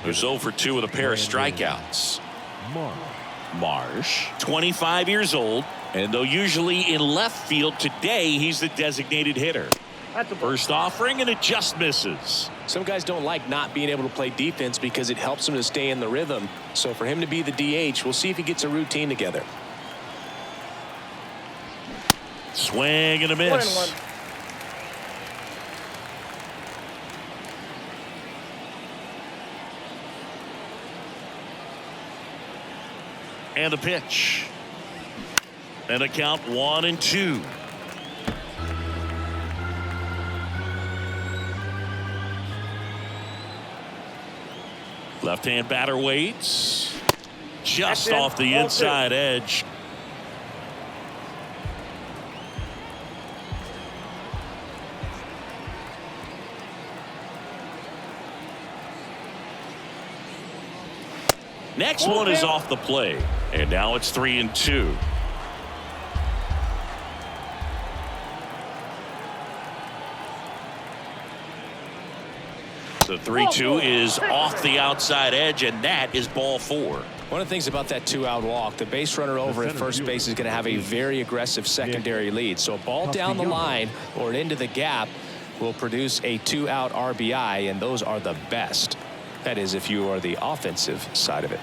who's 0 for 2 with a pair of strikeouts. Marsh, 25 years old, and though usually in left field, today he's the designated hitter. First offering, and it just misses. Some guys don't like not being able to play defense because it helps them to stay in the rhythm. So for him to be the DH, we'll see if he gets a routine together. Swing and a miss. And a pitch. And a count 1-2. Left-hand batter waits. Just off the inside edge. Next one is off the plate. And now it's 3-2. The 3-2 is off the outside edge, and that is ball 4. One of the things about that 2-out walk, the base runner over at first base is going to have a very aggressive secondary lead. So a ball down the line or into the gap will produce a 2-out RBI, and those are the best. That is, if you are the offensive side of it.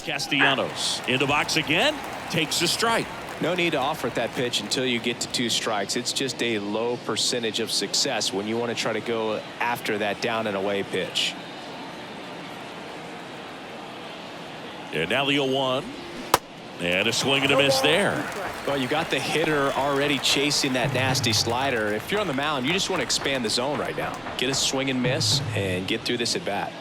Castellanos in the box again, takes a strike. No need to offer at that pitch until you get to 2 strikes. It's just a low percentage of success when you want to try to go after that down and away pitch. And now the 0-1. And a swing and a miss there. Well, you got the hitter already chasing that nasty slider. If you're on the mound, you just want to expand the zone right now. Get a swing and miss and get through this at bat.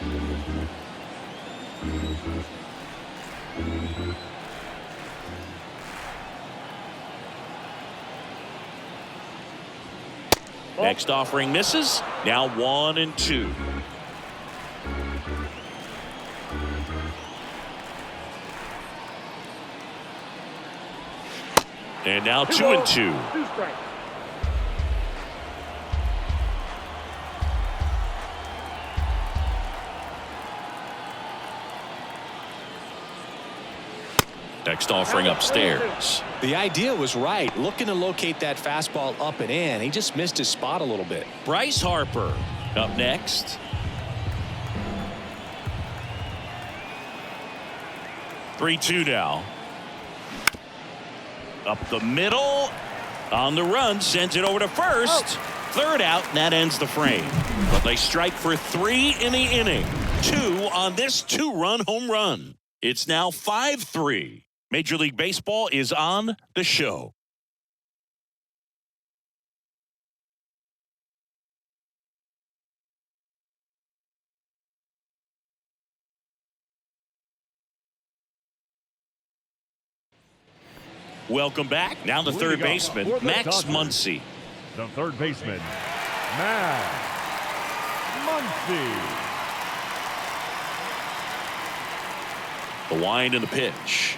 Next offering misses. Now 1-2. And now 2-2. 2 strikes. Next offering upstairs. The idea was right. Looking to locate that fastball up and in. He just missed his spot a little bit. Bryce Harper up next. 3-2 now. Up the middle. On the run. Sends it over to first. Third out. And that ends the frame. But they strike for 3 in the inning. 2 on this 2-run home run. It's now 5-3. Major League Baseball is on the show. Welcome back. Now the third baseman, Max Muncy. The third baseman, Max Muncy. The wind and the pitch.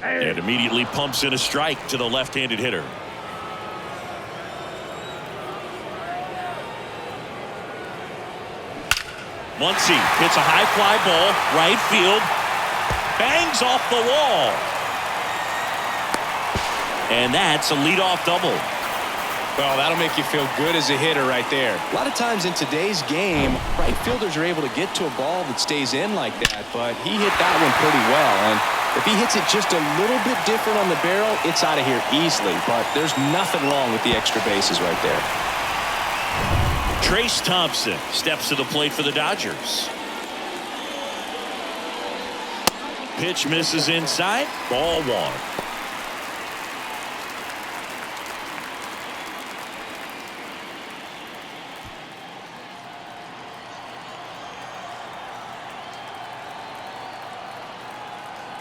And immediately pumps in a strike to the left-handed hitter. Muncy hits a high fly ball, right field, bangs off the wall. And that's a leadoff double. Well, that'll make you feel good as a hitter right there. A lot of times in today's game, right fielders are able to get to a ball that stays in like that, but he hit that one pretty well. And if he hits it just a little bit different on the barrel, it's out of here easily. But there's nothing wrong with the extra bases right there. Trace Thompson steps to the plate for the Dodgers. Pitch misses inside. Ball 1.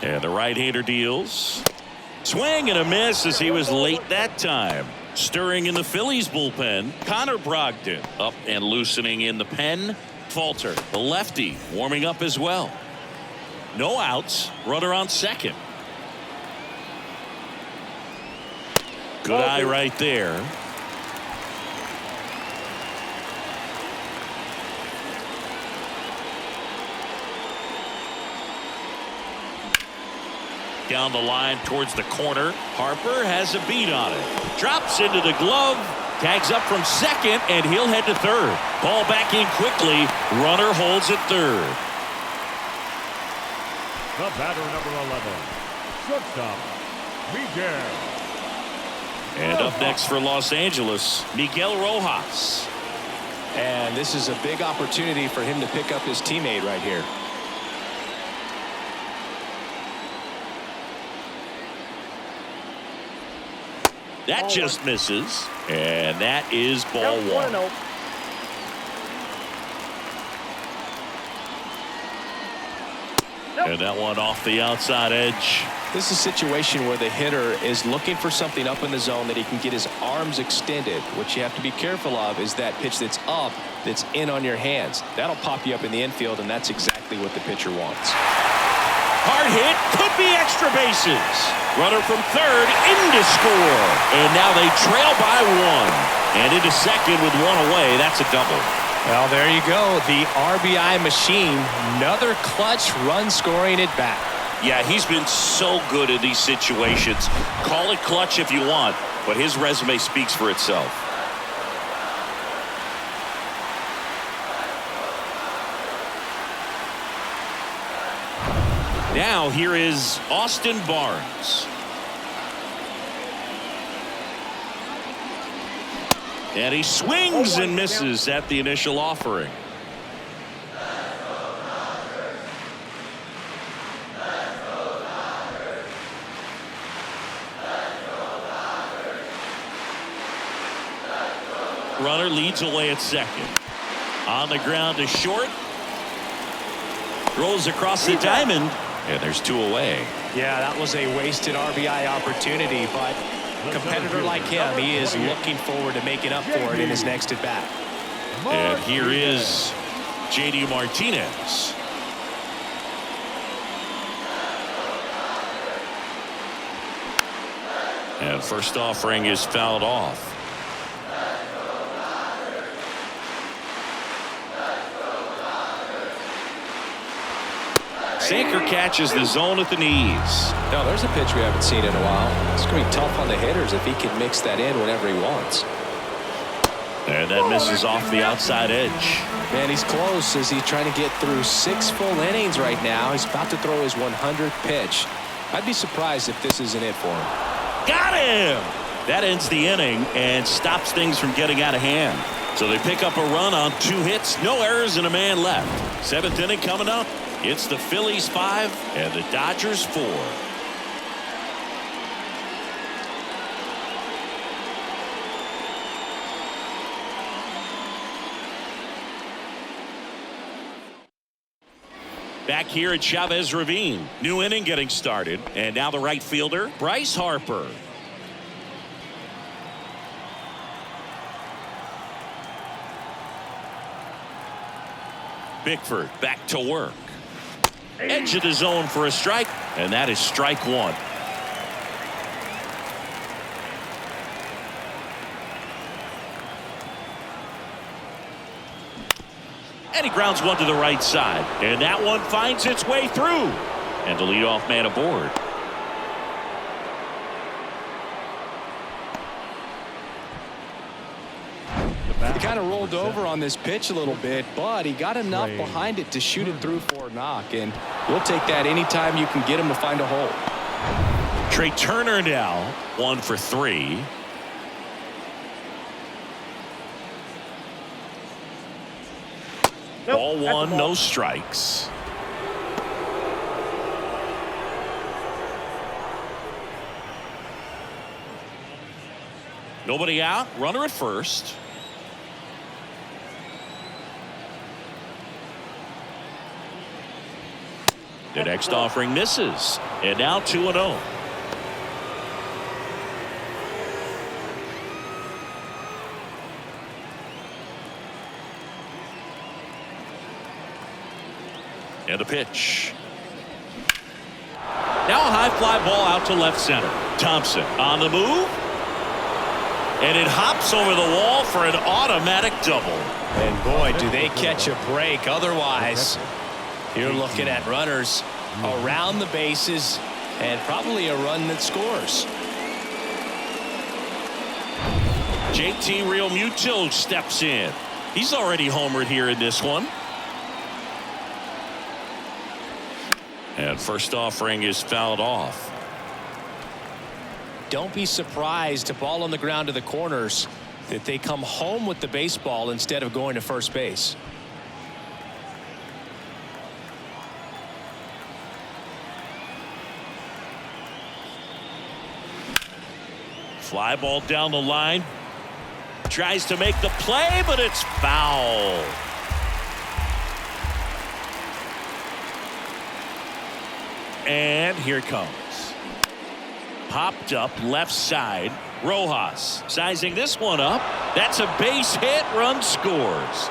And the right-hander deals. Swing and a miss as he was late that time. Stirring in the Phillies bullpen, Connor Brogdon up and loosening in the pen. Falter, the lefty, warming up as well. No outs, runner on second. Good eye right there. Down the line towards the corner. Harper has a beat on it. Drops into the glove. Tags up from second, and he'll head to third. Ball back in quickly. Runner holds at third. The batter, number 11, shortstop, Miguel. And up next for Los Angeles, Miguel Rojas. And this is a big opportunity for him to pick up his teammate right here. That just misses. And that is ball 1. And that one off the outside edge. This is a situation where the hitter is looking for something up in the zone that he can get his arms extended. What you have to be careful of is that pitch that's up, that's in on your hands. That'll pop you up in the infield, and that's exactly what the pitcher wants. Hard hit, could be extra bases. Runner from third, in to score. And now they trail by 1. And into second with 1 away. That's a double. Well, there you go. The RBI machine. Another clutch run scoring at bat. Yeah, he's been so good in these situations. Call it clutch if you want, but his resume speaks for itself. Now here is Austin Barnes. And he swings and misses at the initial offering. Runner leads away at second. On the ground to short. Rolls across the diamond. And there's 2 away. Yeah, that was a wasted RBI opportunity, but a competitor like him, he is looking forward to making up for it in his next at bat. And here is JD Martinez. And first offering is fouled off. Sinker catches the zone at the knees. No, there's a pitch we haven't seen in a while. It's going to be tough on the hitters if he can mix that in whenever he wants. And that misses off the outside edge. Man, he's close as he's trying to get through 6 full innings right now. He's about to throw his 100th pitch. I'd be surprised if this isn't it for him. Got him! That ends the inning and stops things from getting out of hand. So they pick up a run on 2 hits, no errors, and a man left. 7th inning coming up. It's the Phillies 5 and the Dodgers 4. Back here at Chavez Ravine. New inning getting started. And now the right fielder, Bryce Harper. Bickford back to work. Edge of the zone for a strike, and that is strike 1. And he grounds one to the right side, and that one finds its way through. And the leadoff man aboard. He kind of rolled over on this pitch a little bit, but he got enough behind it to shoot it through for a knock, and we'll take that anytime you can get him to find a hole. Trey Turner now 1 for 3. Nope, Ball that's a 1, ball. no strikes. Nobody out, runner at first. The next offering misses, and now 2-0. And a pitch. Now a high fly ball out to left center. Thompson on the move. And it hops over the wall for an automatic double. And boy, do they catch a break. Otherwise, you're looking at runners around the bases and probably a run that scores. JT Realmuto steps in. He's already homered here in this one. And first offering is fouled off. Don't be surprised, a ball on the ground to the corners, that they come home with the baseball instead of going to first base. Fly ball down the line. Tries to make the play, but it's foul. And here it comes. Popped up left side. Rojas sizing this one up. That's a base hit. Run scores.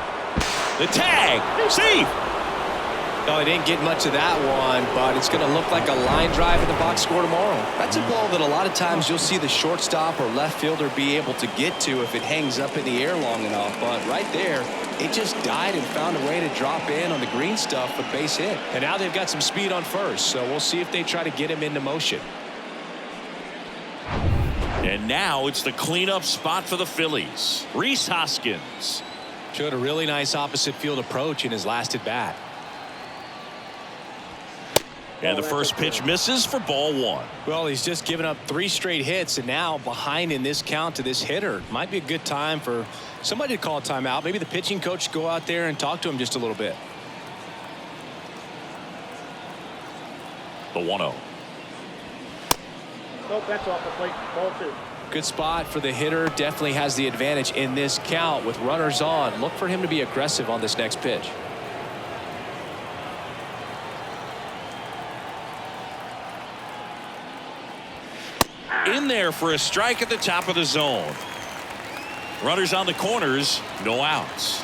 The tag. See. No, he didn't get much of that one, but it's going to look like a line drive in the box score tomorrow. That's a ball that a lot of times you'll see the shortstop or left fielder be able to get to if it hangs up in the air long enough. But right there, it just died and found a way to drop in on the green stuff for base hit. And now they've got some speed on first, so we'll see if they try to get him into motion. And now it's the cleanup spot for the Phillies. Rhys Hoskins. Showed a really nice opposite field approach in his last at bat. And the first pitch misses for ball one. Well, he's just given up 3 straight hits and now behind in this count to this hitter. Might be a good time for somebody to call a timeout. Maybe the pitching coach go out there and talk to him just a little bit. The 1-0. Nope, that's off the plate. Ball 2. Good spot for the hitter. Definitely has the advantage in this count with runners on. Look for him to be aggressive on this next pitch. In there for a strike at the top of the zone. Runners on the corners, no outs.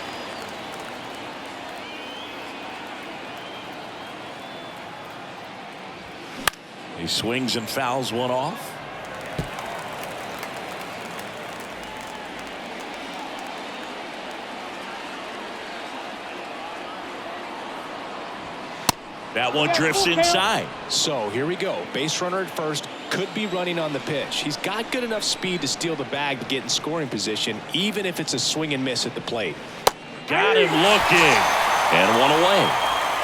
He swings and fouls one off. That one drifts inside. So here we go. Base runner at first, could be running on the pitch. He's got good enough speed to steal the bag to get in scoring position, even if it's a swing and miss at the plate. Got him looking, and one away.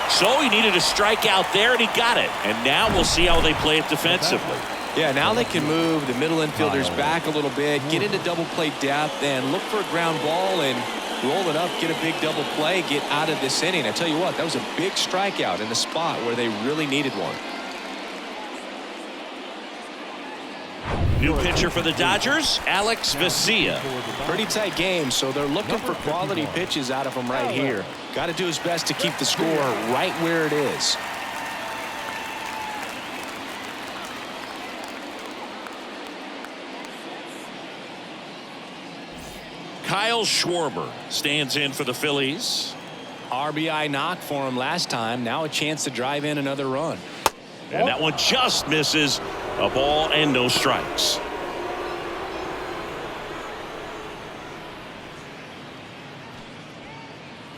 So he needed a strikeout there, and he got it. And now we'll see how they play it defensively. Yeah, now they can move the middle infielders back a little bit, get into double play depth, and look for a ground ball and roll it up, get a big double play, get out of this inning. I tell you what, that was a big strikeout in the spot where they really needed one. New pitcher for the Dodgers, Alex Vesia. Pretty tight game, so they're looking for quality pitches out of him right here. Got to do his best to keep the score right where it is. Kyle Schwarber stands in for the Phillies. RBI knock for him last time. Now a chance to drive in another run. And that one just misses. A ball and no strikes.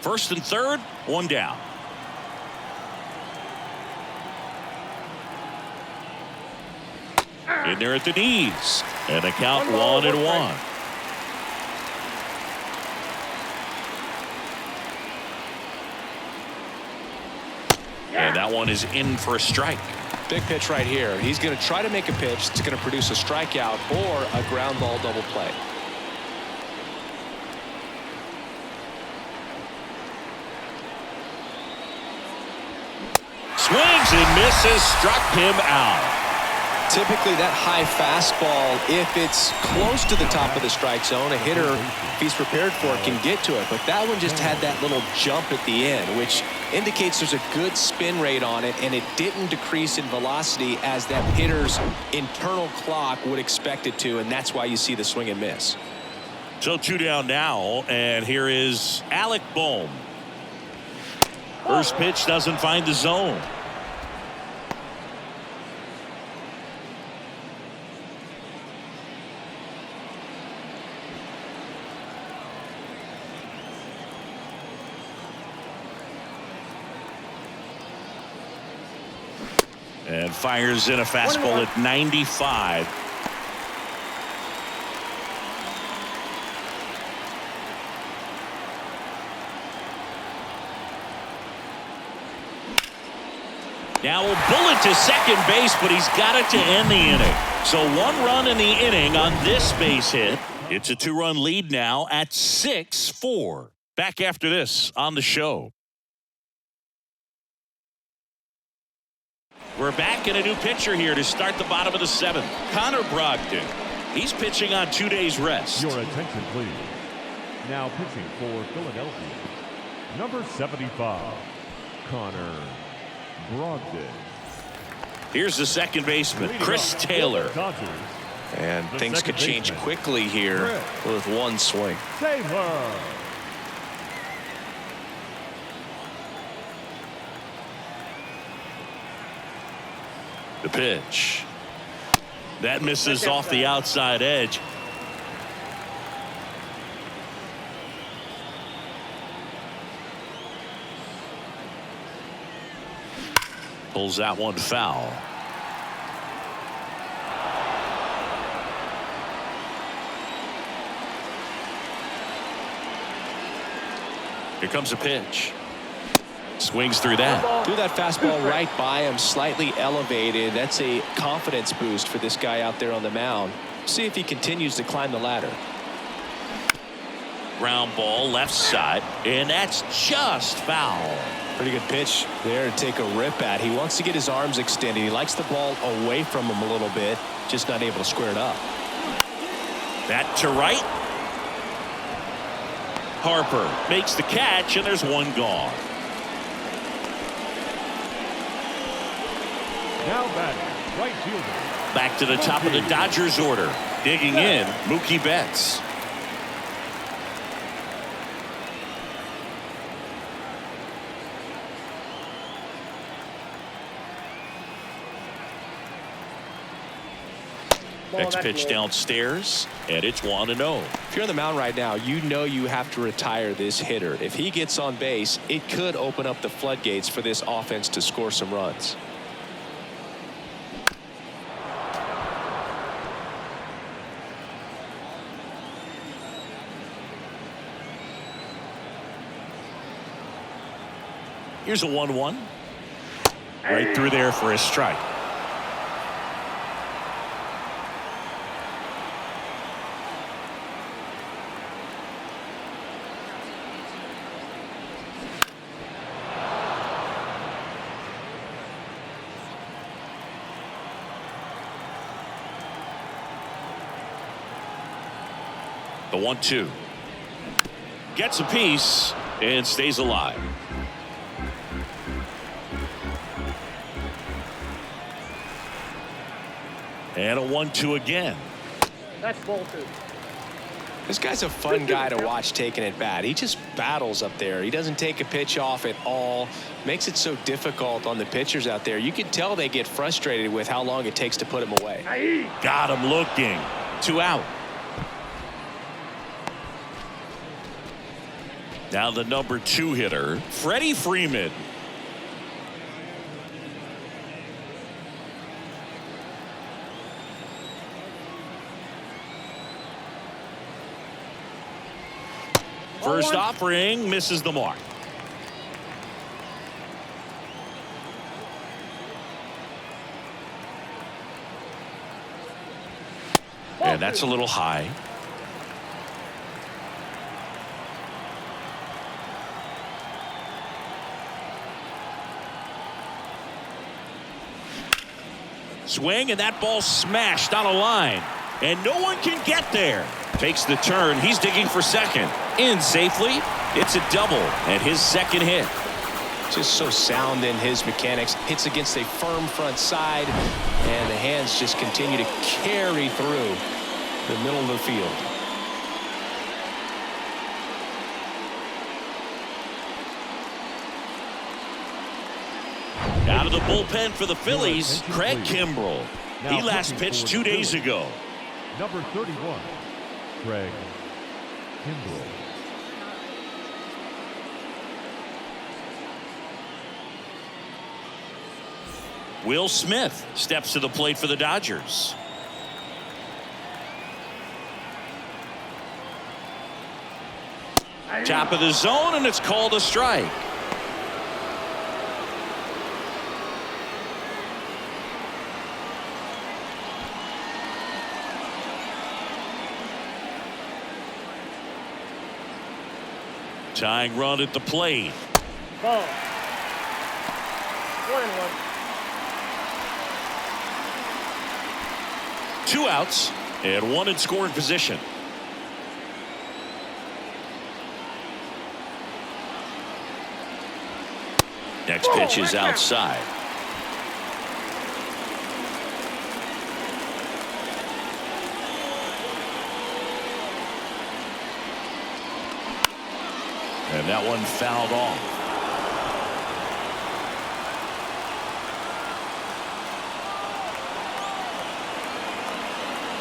First and third, one down. In there at the knees. And the count 1-1. And that one is in for a strike. Big pitch right here. He's going to try to make a pitch that's going to produce a strikeout or a ground ball double play. Swings and misses, struck him out. Typically that high fastball, if it's close to the top of the strike zone, a hitter, if he's prepared for it, can get to it. But that one just had that little jump at the end, which indicates there's a good spin rate on it, and it didn't decrease in velocity as that hitter's internal clock would expect it to, and that's why you see the swing and miss. So 2 down now, and here is Alec Bohm. First pitch doesn't find the zone. And fires in a fastball at 95. Now a bullet to second base, but he's got it to end the inning. So 1 run in the inning on this base hit. It's a 2-run lead now at 6-4. Back after this on the show. We're back in a new pitcher here to start the bottom of the 7th. Connor Brogdon. He's pitching on 2 days rest. Your attention, please. Now pitching for Philadelphia, number 75, Connor Brogdon. Here's the second baseman, Chris Taylor. Dodgers, And the things could second change baseman, quickly here with one swing. Taylor. The pitch. That misses off the outside edge. Pulls that one foul. Here comes a pitch. Swings through that. Threw that fastball right by him, slightly elevated. That's a confidence boost for this guy out there on the mound. See if he continues to climb the ladder. Ground ball left side, and that's just foul. Pretty good pitch there to take a rip at. He wants to get his arms extended. He likes the ball away from him a little bit, just not able to square it up. That to right. Harper makes the catch, and there's one gone. Now batting, right fielder. Back to the top of the Dodgers order. Digging in, Mookie Betts. Next pitch downstairs, and it's 1-0. If you're on the mound right now, you know you have to retire this hitter. If he gets on base, it could open up the floodgates for this offense to score some runs. Here's a 1-1. Right through there for a strike. The 1-2. Gets a piece and stays alive. And a 1-2 again. That's ball 2. This guy's a fun guy to watch taking at bat. He just battles up there. He doesn't take a pitch off at all. Makes it so difficult on the pitchers out there. You can tell they get frustrated with how long it takes to put him away. Got him looking. 2 out. Now the number 2 hitter, Freddie Freeman. First offering misses the mark. And that's a little high. Swing, and that ball smashed on a line. And no one can get there. Takes the turn. He's digging for second. In safely. It's a double and his second hit. Just so sound in his mechanics. Hits against a firm front side, and the hands just continue to carry through the middle of the field. Out of the bullpen for the Phillies, Craig Kimbrell. He last pitched 2 days ago. Number 31, Craig Kimbrell. Will Smith steps to the plate for the Dodgers. Top of the zone, and it's called a strike. Tying run at the plate. Ball. 1-1. 2 outs and 1 in scoring position. Next pitch is outside. And that one fouled off.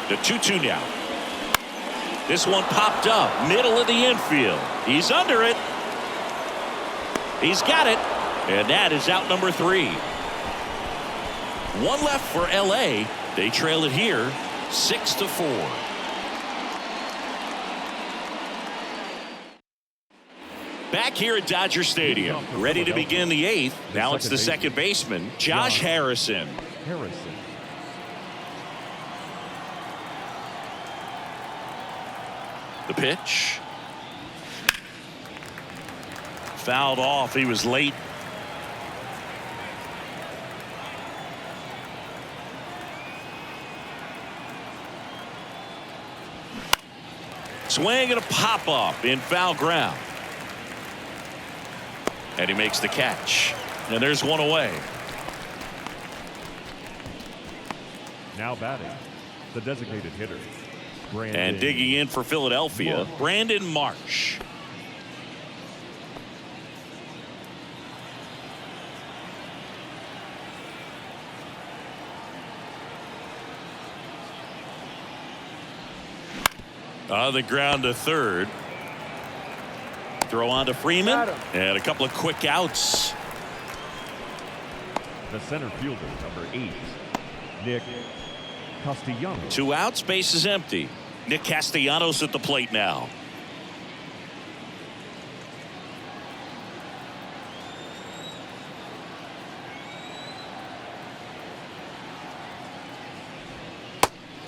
The 2-2 now. This one popped up middle of the infield. He's under it. He's got it. And that is out number 3. 1 left for LA. They trail it here 6-4. Back here at Dodger Stadium, ready to begin the 8th. Now it's the second baseman, Josh Harrison. The pitch. Fouled off. He was late. Swing and a pop up in foul ground. And he makes the catch. And there's one away. Now batting, the designated hitter. And digging in for Philadelphia, Brandon Marsh. On the ground to third. Throw on to Freeman. And a couple of quick outs. The center fielder, number 8, Nick Castellanos. 2 outs, base is empty. Nick Castellanos at the plate now.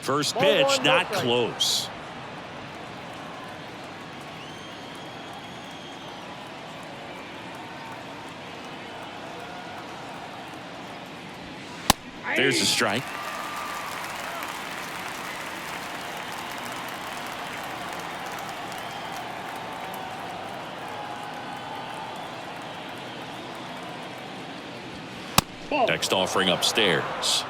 First pitch, not close. There's a strike. Next offering upstairs.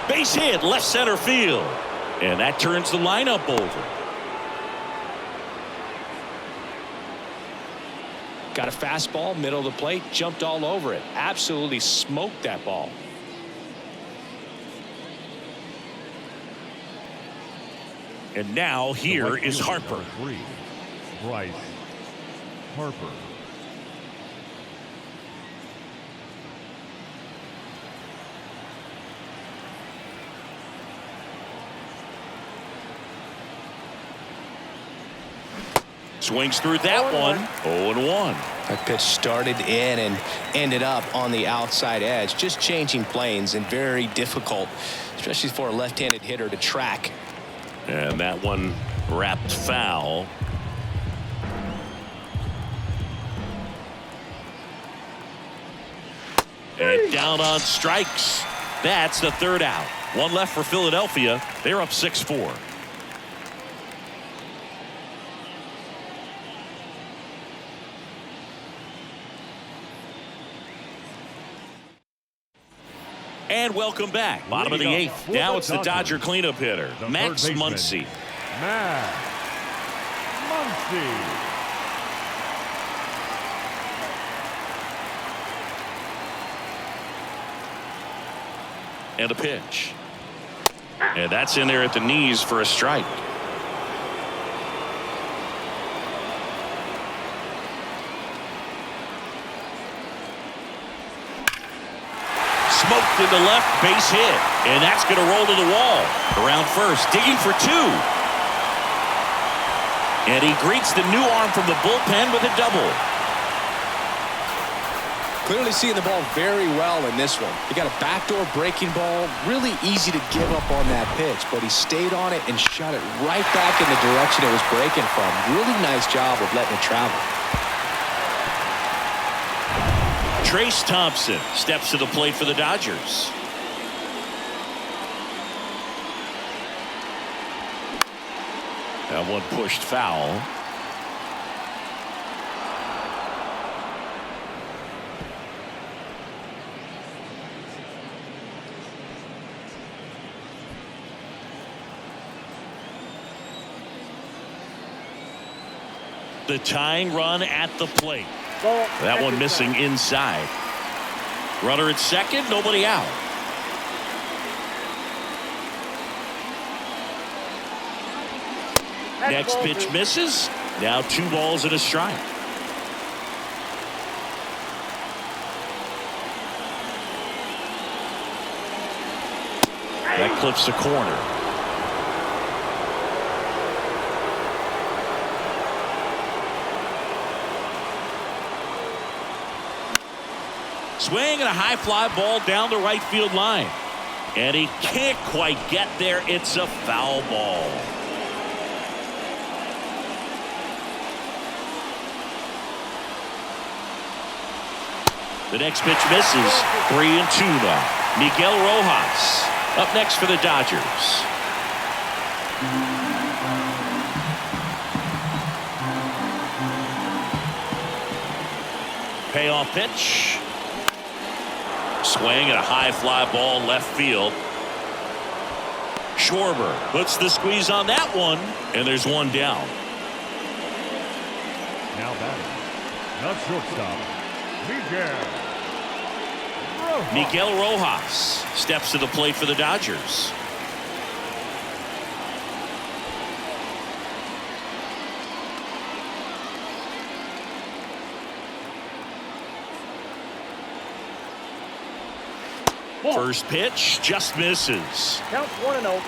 Base hit, left center field. And that turns the lineup over. Got a fastball, middle of the plate, jumped all over it. Absolutely smoked that ball. And now here is Harper. 3, Bryce Harper. Swings through that one. 0-1. That pitch started in and ended up on the outside edge. Just changing planes and very difficult, especially for a left-handed hitter to track. And that one wrapped foul. And down on strikes. That's the third out. One left for Philadelphia. They're up 6-4. And welcome back. Bottom of the 8th. Now it's the Dodger cleanup hitter, Max Muncy. Max Muncy. And a pitch. And that's in there at the knees for a strike. Smoked to the left, base hit. And that's going to roll to the wall. Around first, digging for 2. And he greets the new arm from the bullpen with a double. Clearly seeing the ball very well in this one. He got a backdoor breaking ball. Really easy to give up on that pitch, but he stayed on it and shot it right back in the direction it was breaking from. Really nice job of letting it travel. Trace Thompson steps to the plate for the Dodgers. That one pushed foul. The tying run at the plate. That one missing inside. Runner at second, nobody out. Next pitch misses. Now 2 balls and a strike. That clips the corner. Swing and a high fly ball down the right field line. And he can't quite get there. It's a foul ball. The next pitch misses. 3-2 now. Miguel Rojas up next for the Dodgers. Payoff pitch. Swing and a high fly ball left field. Schwarber puts the squeeze on that one, and there's one down. Now batting, the shortstop, Miguel Rojas steps to the plate for the Dodgers. First pitch just misses. Count 1-0.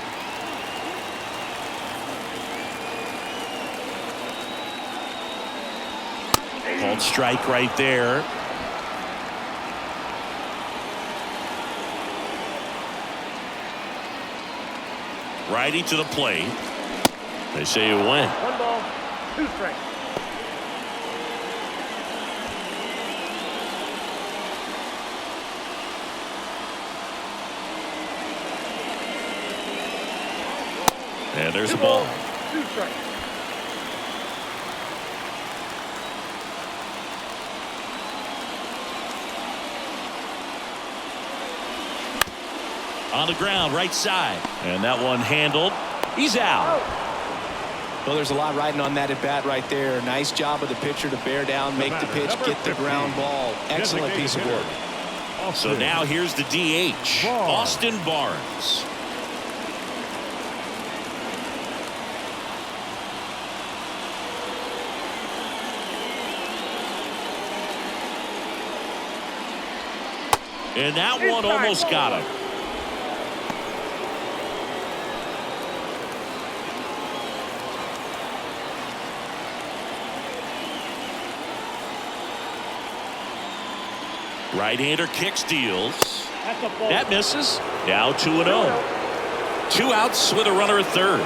Called strike right there. Righty to the plate. They say you win. 1 ball, 2 strikes. And there's a 2 ball. balls, 2 strikes. On the ground, right side. And that one handled. He's out. Well, there's a lot riding on that at bat right there. Nice job of the pitcher to bear down, make the pitch, get the ground ball. Excellent piece of work. So now here's the DH, Austin Barnes. And that one almost got him. Right-hander kicks, deals. That misses. Now 2-0. 2 outs with a runner at third.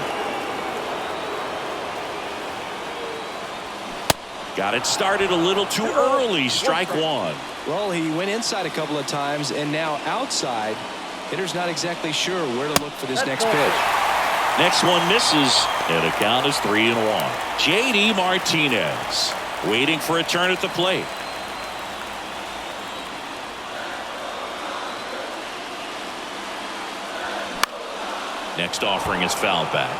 Got it started a little too early. Strike 1. Well, he went inside a couple of times, and now outside. Hitter's not exactly sure where to look for this next pitch. Next one misses, and the count is 3-1. J.D. Martinez waiting for a turn at the plate. Next offering is fouled back.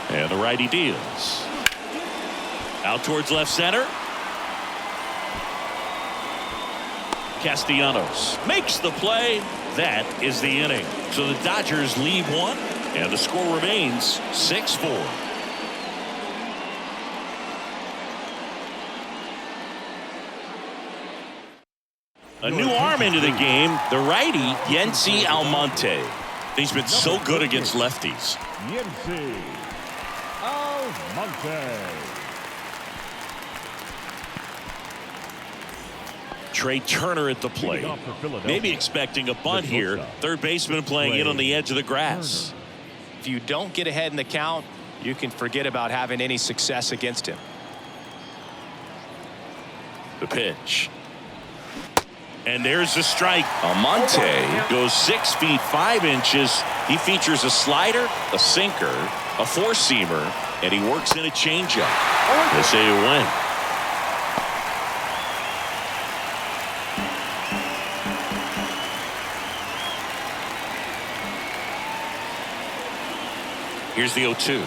And the righty deals. Out towards left center. Castellanos makes the play. That is the inning. So the Dodgers lead 1, and the score remains 6-4. A new arm into the game, the righty, Yency Almonte. He's been so good against lefties. Yency Almonte. Trey Turner at the plate. Maybe expecting a bunt here. Third baseman playing in on the edge of the grass. If you don't get ahead in the count, you can forget about having any success against him. The pitch. And there's the strike. Almonte goes 6 feet 5 inches. He features a slider, a sinker, a 4-seamer, and he works in a changeup. They say you win. Here's the 0-2.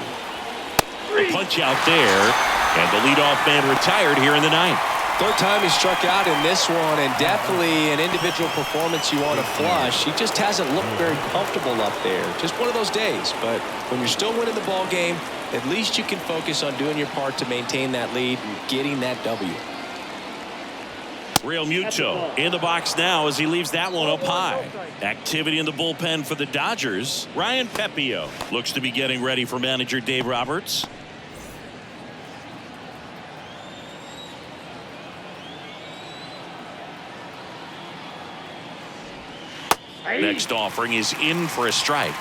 A punch out there, and the leadoff man retired here in the 9th. Third time he struck out in this one, and definitely an individual performance you want to flush. He just hasn't looked very comfortable up there. Just one of those days. But when you're still winning the ball game, at least you can focus on doing your part to maintain that lead and getting that W. Real Muto in the box now as he leaves that one up high. Activity in the bullpen for the Dodgers. Ryan Pepio looks to be getting ready for manager Dave Roberts. Next offering is in for a strike.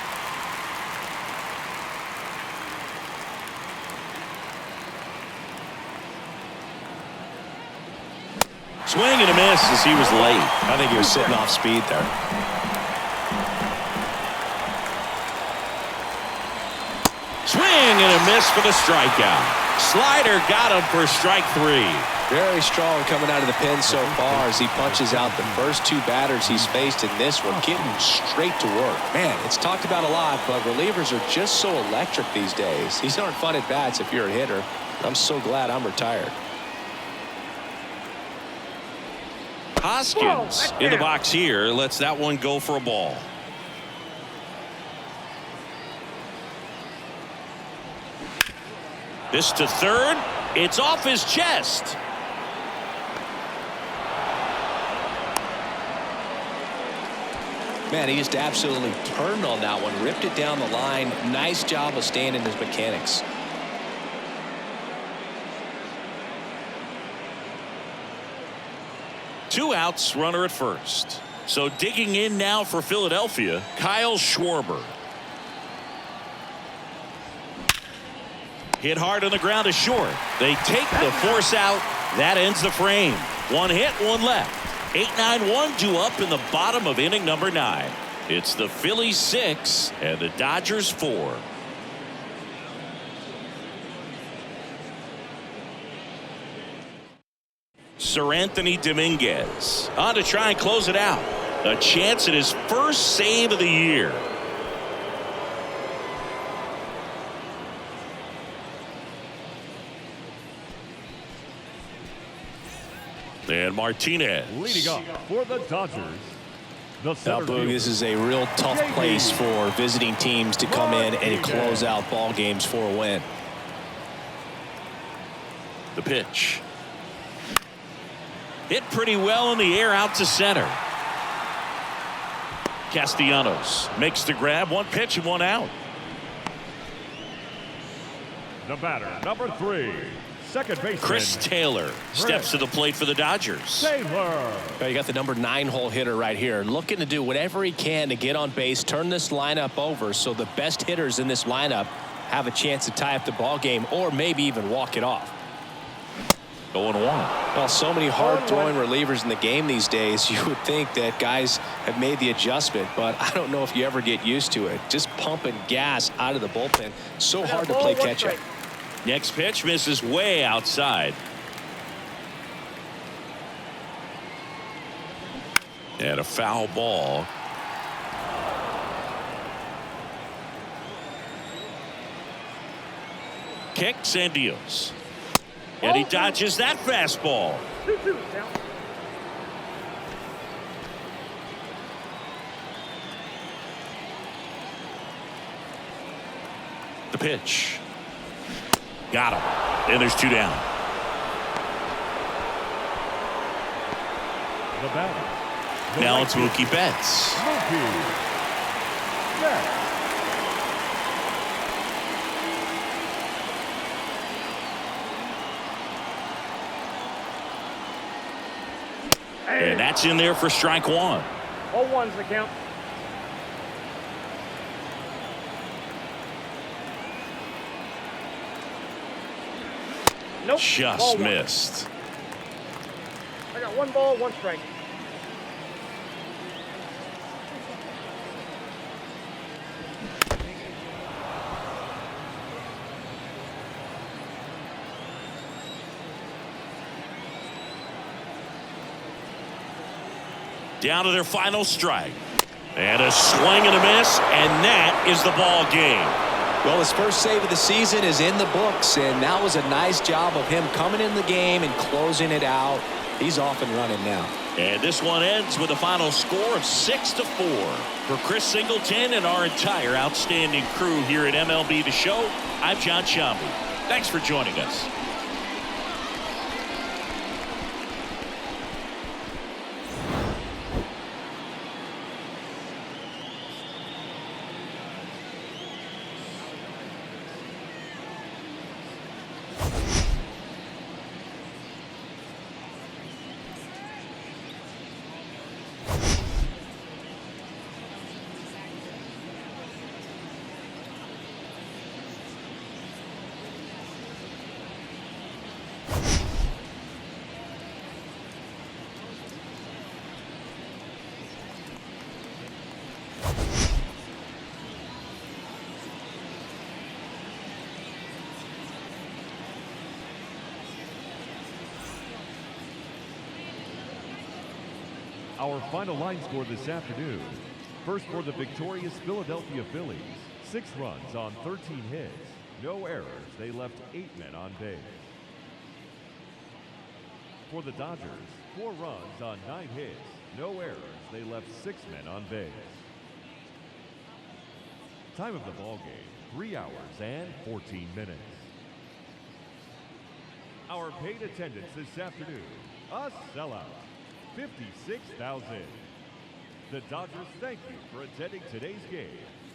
Swing and a miss as he was late. I think he was sitting off speed there. Swing and a miss for the strikeout. Slider got him for strike 3. Very strong coming out of the pen so far as he punches out the first 2 batters he's faced in this one, getting straight to work. Man, it's talked about a lot, but relievers are just so electric these days. These aren't fun at bats if you're a hitter. I'm so glad I'm retired. Hoskins in the box here lets that one go for a ball. This to third. It's off his chest. Man, he just absolutely turned on that one, ripped it down the line. Nice job of staying in his mechanics. Two outs, runner at first. So digging in now for Philadelphia, Kyle Schwarber. Hit hard on the ground to short. They take the force out. That ends the frame. 1 hit, 1 left. 8-9-1 due up in the bottom of inning number 9. It's the Phillies 6 and the Dodgers 4. Sir Anthony Dominguez on to try and close it out. A chance at his first save of the year. And Martinez Leading up for the Dodgers, the Now, center Boog, this fielder, is a real tough place for visiting teams to come in and close out ball games for a win. The pitch. Hit pretty well in the air out to center. Castellanos makes the grab. 1 pitch and 1 out. the batter, number 3, second baseman Chris Taylor steps to the plate for the Dodgers. Taylor. You got the number 9 hole hitter right here, looking to do whatever he can to get on base, turn this lineup over so the best hitters in this lineup have a chance to tie up the ball game or maybe even walk it off. 0-1. Well, so many hard throwing relievers in the game these days, you would think that guys have made the adjustment, but I don't know if you ever get used to it. Just pumping gas out of the bullpen, so hard to play catch up. Next pitch misses way outside. And a foul ball. Kicks and deals. And he dodges that fastball. 2-2 count. The pitch. Got him. And there's 2 down. The batter. Now it's Mookie Betts. Mookie Betts. And that's in there for strike 1. All ones the count. Nope. Just Ball 1. missed. I got 1 ball, 1 strike. Down to their final strike. And a swing and a miss, and that is the ball game. Well, his first save of the season is in the books, and that was a nice job of him coming in the game and closing it out. He's off and running now. And this one ends with a final score of 6-4. For Chris Singleton and our entire outstanding crew here at MLB The Show, I'm John Shambi. Thanks for joining us. Our final line score this afternoon. First for the victorious Philadelphia Phillies, 6 runs on 13 hits. No errors. They left 8 men on base. For the Dodgers, 4 runs on 9 hits. No errors. They left 6 men on base. Time of the ball game, 3 hours and 14 minutes. Our paid attendance this afternoon, a sellout, 56,000. The Dodgers thank you for attending today's game.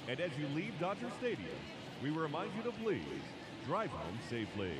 And as you leave Dodger Stadium, we remind you to please drive home safely.